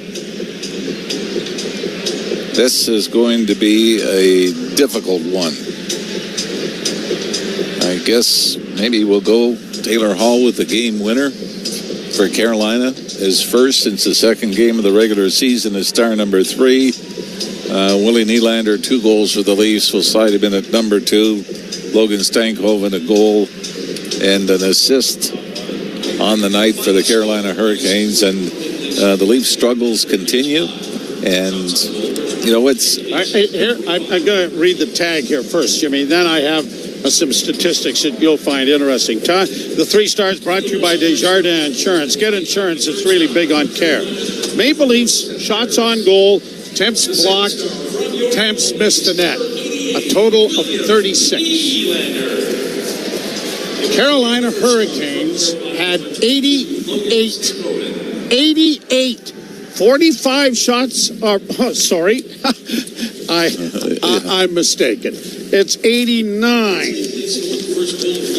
this is going to be a difficult one. I guess maybe we'll go Taylor Hall with the game winner for Carolina. His first since the second game of the regular season is star number 3. Willie Nylander, 2 goals for the Leafs. Will slide him in at number 2. Logan Stankoven, a goal and an assist on the night for the Carolina Hurricanes. And the Leafs struggles continue. And it's... I'm going to read the tag here first, Jimmy. Then I have some statistics that you'll find interesting. The 3 stars brought to you by Desjardins Insurance. Get insurance. It's really big on care. Maple Leafs, shots on goal, attempts blocked, attempts missed the net. A total of 36. Carolina Hurricanes had 88. 45 shots are, sorry, I'm mistaken. It's 89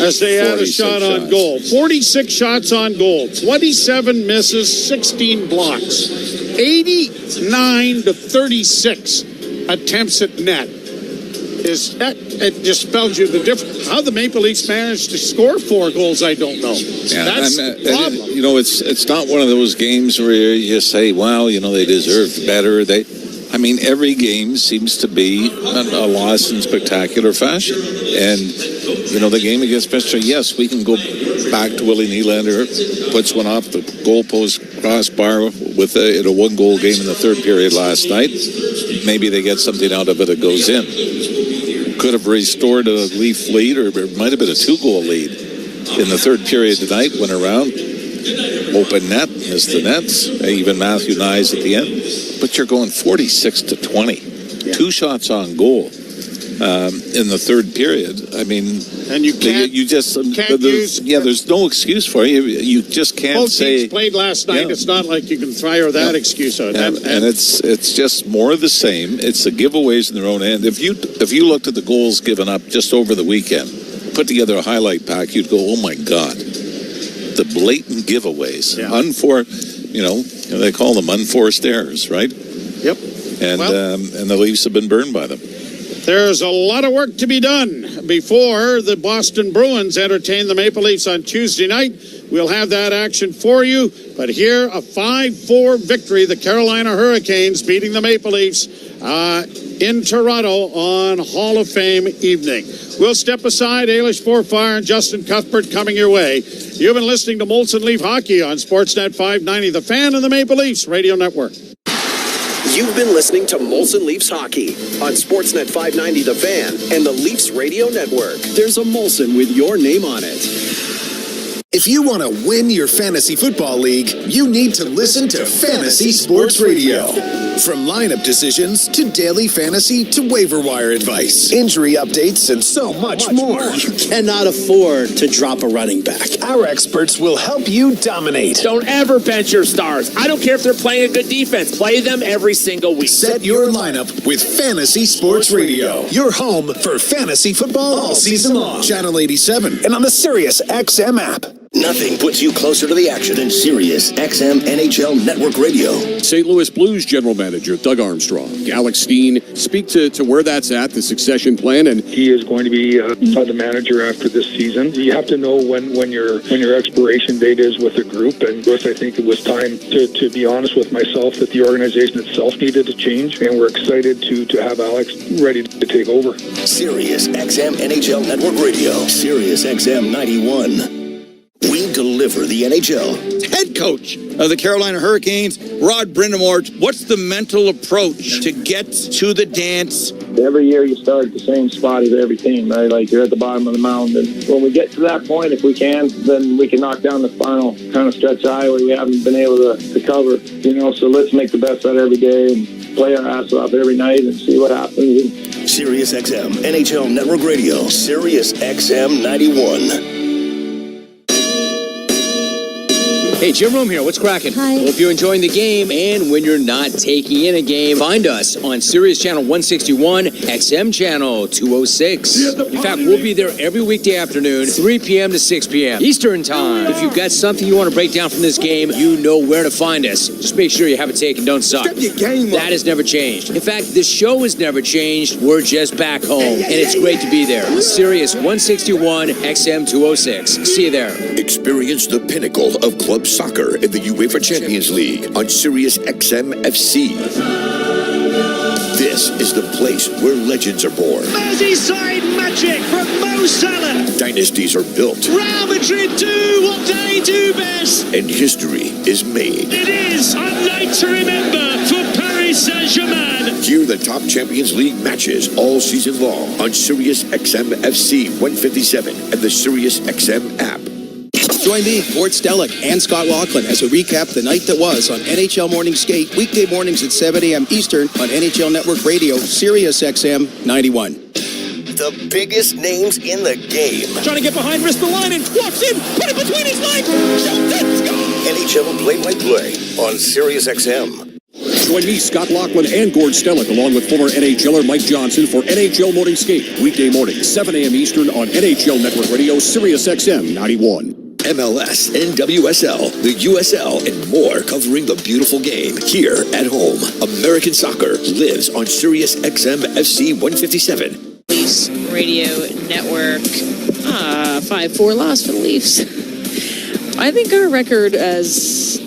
as they had a shot on goal. 46 shots on goal, 27 misses, 16 blocks. 89 to 36 attempts at net. It just spells you the difference. How the Maple Leafs managed to score 4 goals, I don't know. Yeah, That's the problem. It's not one of those games where you just say, "Wow, they deserved better." Every game seems to be a loss in spectacular fashion. And the game against Pittsburgh, yes, we can go back to Willie Nylander, puts one off the goalpost crossbar with a 1-goal game in the third period last night. Maybe they get something out of it that goes in. Could have restored a Leaf lead, or it might have been a 2-goal lead in the third period tonight. Went around, open net, missed the nets, even Matthew Nyes at the end. But you're going 46 to 20, 2 shots on goal in the third period. And you can't. There's no excuse for you. You just can't both say. Teams played last night. It's not like you can fire that excuse out. And it's just more of the same. It's the giveaways in their own end. If you looked at the goals given up just over the weekend, put together a highlight pack, you'd go, "Oh my God, the blatant giveaways, they call them unforced errors, right?" Yep. And the Leafs have been burned by them. There's a lot of work to be done before the Boston Bruins entertain the Maple Leafs on Tuesday night. We'll have that action for you. But here, a 5-4 victory. The Carolina Hurricanes beating the Maple Leafs in Toronto on Hall of Fame evening. We'll step aside. Ailish Forfire and Justin Cuthbert coming your way. You've been listening to Molson Leaf Hockey on Sportsnet 590, The Fan and the Maple Leafs Radio Network. You've been listening to Molson Leafs Hockey on Sportsnet 590 The Fan and the Leafs Radio Network. There's a Molson with your name on it. If you want to win your fantasy football league, you need to listen to Fantasy Sports Radio. From lineup decisions to daily fantasy to waiver wire advice, injury updates, and so much more. You cannot afford to drop a running back. Our experts will help you dominate. Don't ever bench your stars. I don't care if they're playing a good defense. Play them every single week. Set your lineup with Fantasy Sports Radio. Your home for fantasy football all season long. Channel 87 and on the Sirius XM app. Nothing puts you closer to the action than Sirius XM NHL Network Radio. St. Louis Blues General Manager Doug Armstrong, Alex Steen, speak to where that's at, the succession plan, and he is going to be the manager after this season. You have to know when your expiration date is with the group, and I think it was time to be honest with myself that the organization itself needed to change, and we're excited to have Alex ready to take over. Sirius XM NHL Network Radio, Sirius XM 91. We deliver the NHL. Head coach of the Carolina Hurricanes, Rod Brindamore, what's the mental approach to get to the dance? Every year you start at the same spot as every team, right? Like you're at the bottom of the mountain. And when we get to that point, if we can, then we can knock down the final kind of stretch high where we haven't been able to cover. So let's make the best out of every day and play our ass off every night and see what happens. Sirius XM NHL Network Radio, Sirius XM 91. Hey, Jim Rome here. What's cracking? Hi. Hope you're enjoying the game. And when you're not taking in a game, find us on Sirius Channel 161, XM Channel 206. In fact, we'll be there every weekday afternoon, 3 p.m. to 6 p.m. Eastern Time. If you've got something you want to break down from this game, you know where to find us. Just make sure you have it taken. Don't suck. Step your game up. That has never changed. In fact, this show has never changed. We're just back home. And it's great to be there. Sirius 161, XM 206. See you there. Experience the pinnacle of club soccer in the UEFA Champions League on Sirius XM FC. This is the place where legends are born. Merseyside magic from Mo Salah. Dynasties are built. Real Madrid do what they do best. And history is made. It is a night to remember for Paris Saint-Germain. Shaman. Hear the top Champions League matches all season long on Sirius XM FC 157 and the Sirius XM app. Join me, Gord Stellick, and Scott Laughlin as we recap the night that was on NHL Morning Skate, weekday mornings at 7 a.m. Eastern on NHL Network Radio, Sirius XM 91. The biggest names in the game. Trying to get behind Ristolainen, walks in, put it between his legs, shoots it, score! NHL play-by-play on Sirius XM. Join me, Scott Laughlin, and Gord Stellick, along with former NHLer Mike Johnson for NHL Morning Skate, weekday mornings, 7 a.m. Eastern on NHL Network Radio, Sirius XM 91. MLS, NWSL, the USL, and more covering the beautiful game here at home. American soccer lives on Sirius XM FC 157. Leafs Radio Network. 5-4 loss for the Leafs. I think our record as...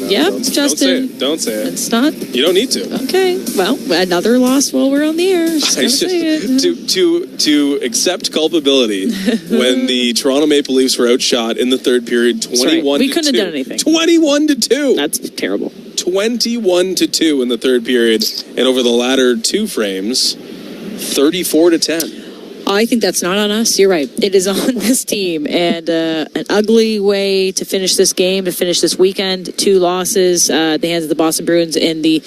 Justin. Don't say it. It's not. You don't need to. Okay. Well, another loss while we're on the air. To accept culpability when the Toronto Maple Leafs were outshot in the third period, 21-2. We couldn't have done anything. 21-2. That's terrible. 21-2 in the third period, and over the latter two frames, 34-10. I think that's not on us. You're right. It is on this team. And an ugly way to finish this game, to finish this weekend. 2 losses at the hands of the Boston Bruins and the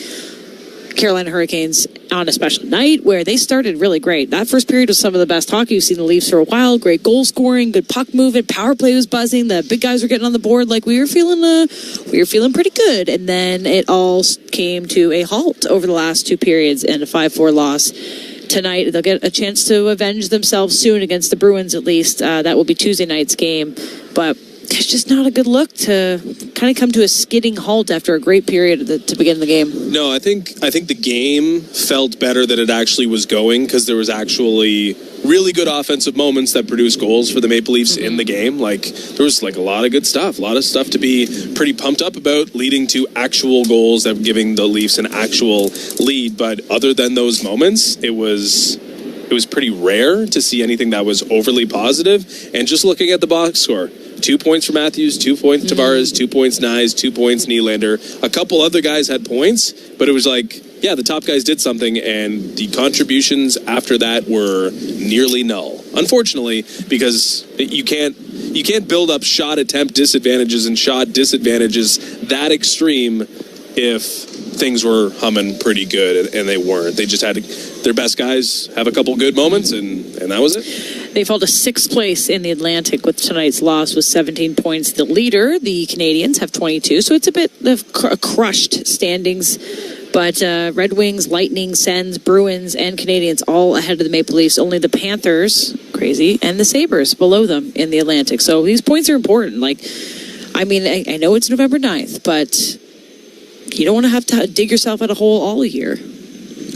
Carolina Hurricanes on a special night where they started really great. That first period was some of the best hockey we've seen the Leafs for a while. Great goal scoring, good puck movement, power play was buzzing. The big guys were getting on the board. Like we were feeling pretty good. And then it all came to a halt over the last 2 periods and a 5-4 loss. Tonight, they'll get a chance to avenge themselves soon against the Bruins, at least. That will be Tuesday night's game. But it's just not a good look to kind of come to a skidding halt after a great period to begin the game. No, I think the game felt better than it actually was going because there was actually really good offensive moments that produced goals for the Maple Leafs in the game. Like there was like a lot of good stuff, a lot of stuff to be pretty pumped up about, leading to actual goals that were giving the Leafs an actual lead. But other than those moments, it was pretty rare to see anything that was overly positive. And just looking at the box score, 2 points for Matthews, 2 points Tavares, 2 points Nyes, 2 points Nylander. A couple other guys had points, but it was like, yeah, the top guys did something, and the contributions after that were nearly null. Unfortunately, because you can't build up shot attempt disadvantages and shot disadvantages that extreme if things were humming pretty good, and they weren't. They just had their best guys have a couple good moments, and that was it. They fell to 6th place in the Atlantic with tonight's loss with 17 points. The leader, the Canadians, have 22, so it's a bit of crushed standings. But Red Wings, Lightning, Sens, Bruins, and Canadians all ahead of the Maple Leafs. Only the Panthers, crazy, and the Sabres below them in the Atlantic. So these points are important. Like, I mean, I know it's November 9th, but you don't want to have to dig yourself out a hole all year.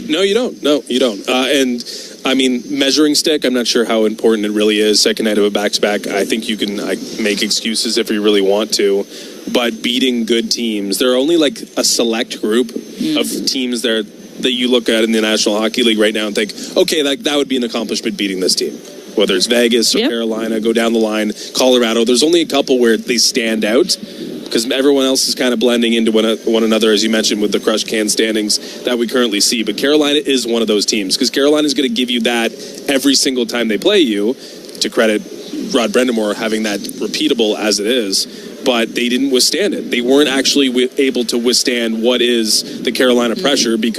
No, you don't. And, I mean, measuring stick, I'm not sure how important it really is. Second night of a back-to-back, I think you can make excuses if you really want to. But beating good teams, there are only like a select group of teams there that you look at in the National Hockey League right now and think, okay, that would be an accomplishment beating this team. Whether it's Vegas or Carolina, go down the line, Colorado. There's only a couple where they stand out because everyone else is kind of blending into one another, as you mentioned, with the crushed can standings that we currently see. But Carolina is one of those teams because Carolina is going to give you that every single time they play you, to credit Rod Brind'Amour having that repeatable as it is. But they didn't withstand it. They weren't actually able to withstand what is the Carolina pressure because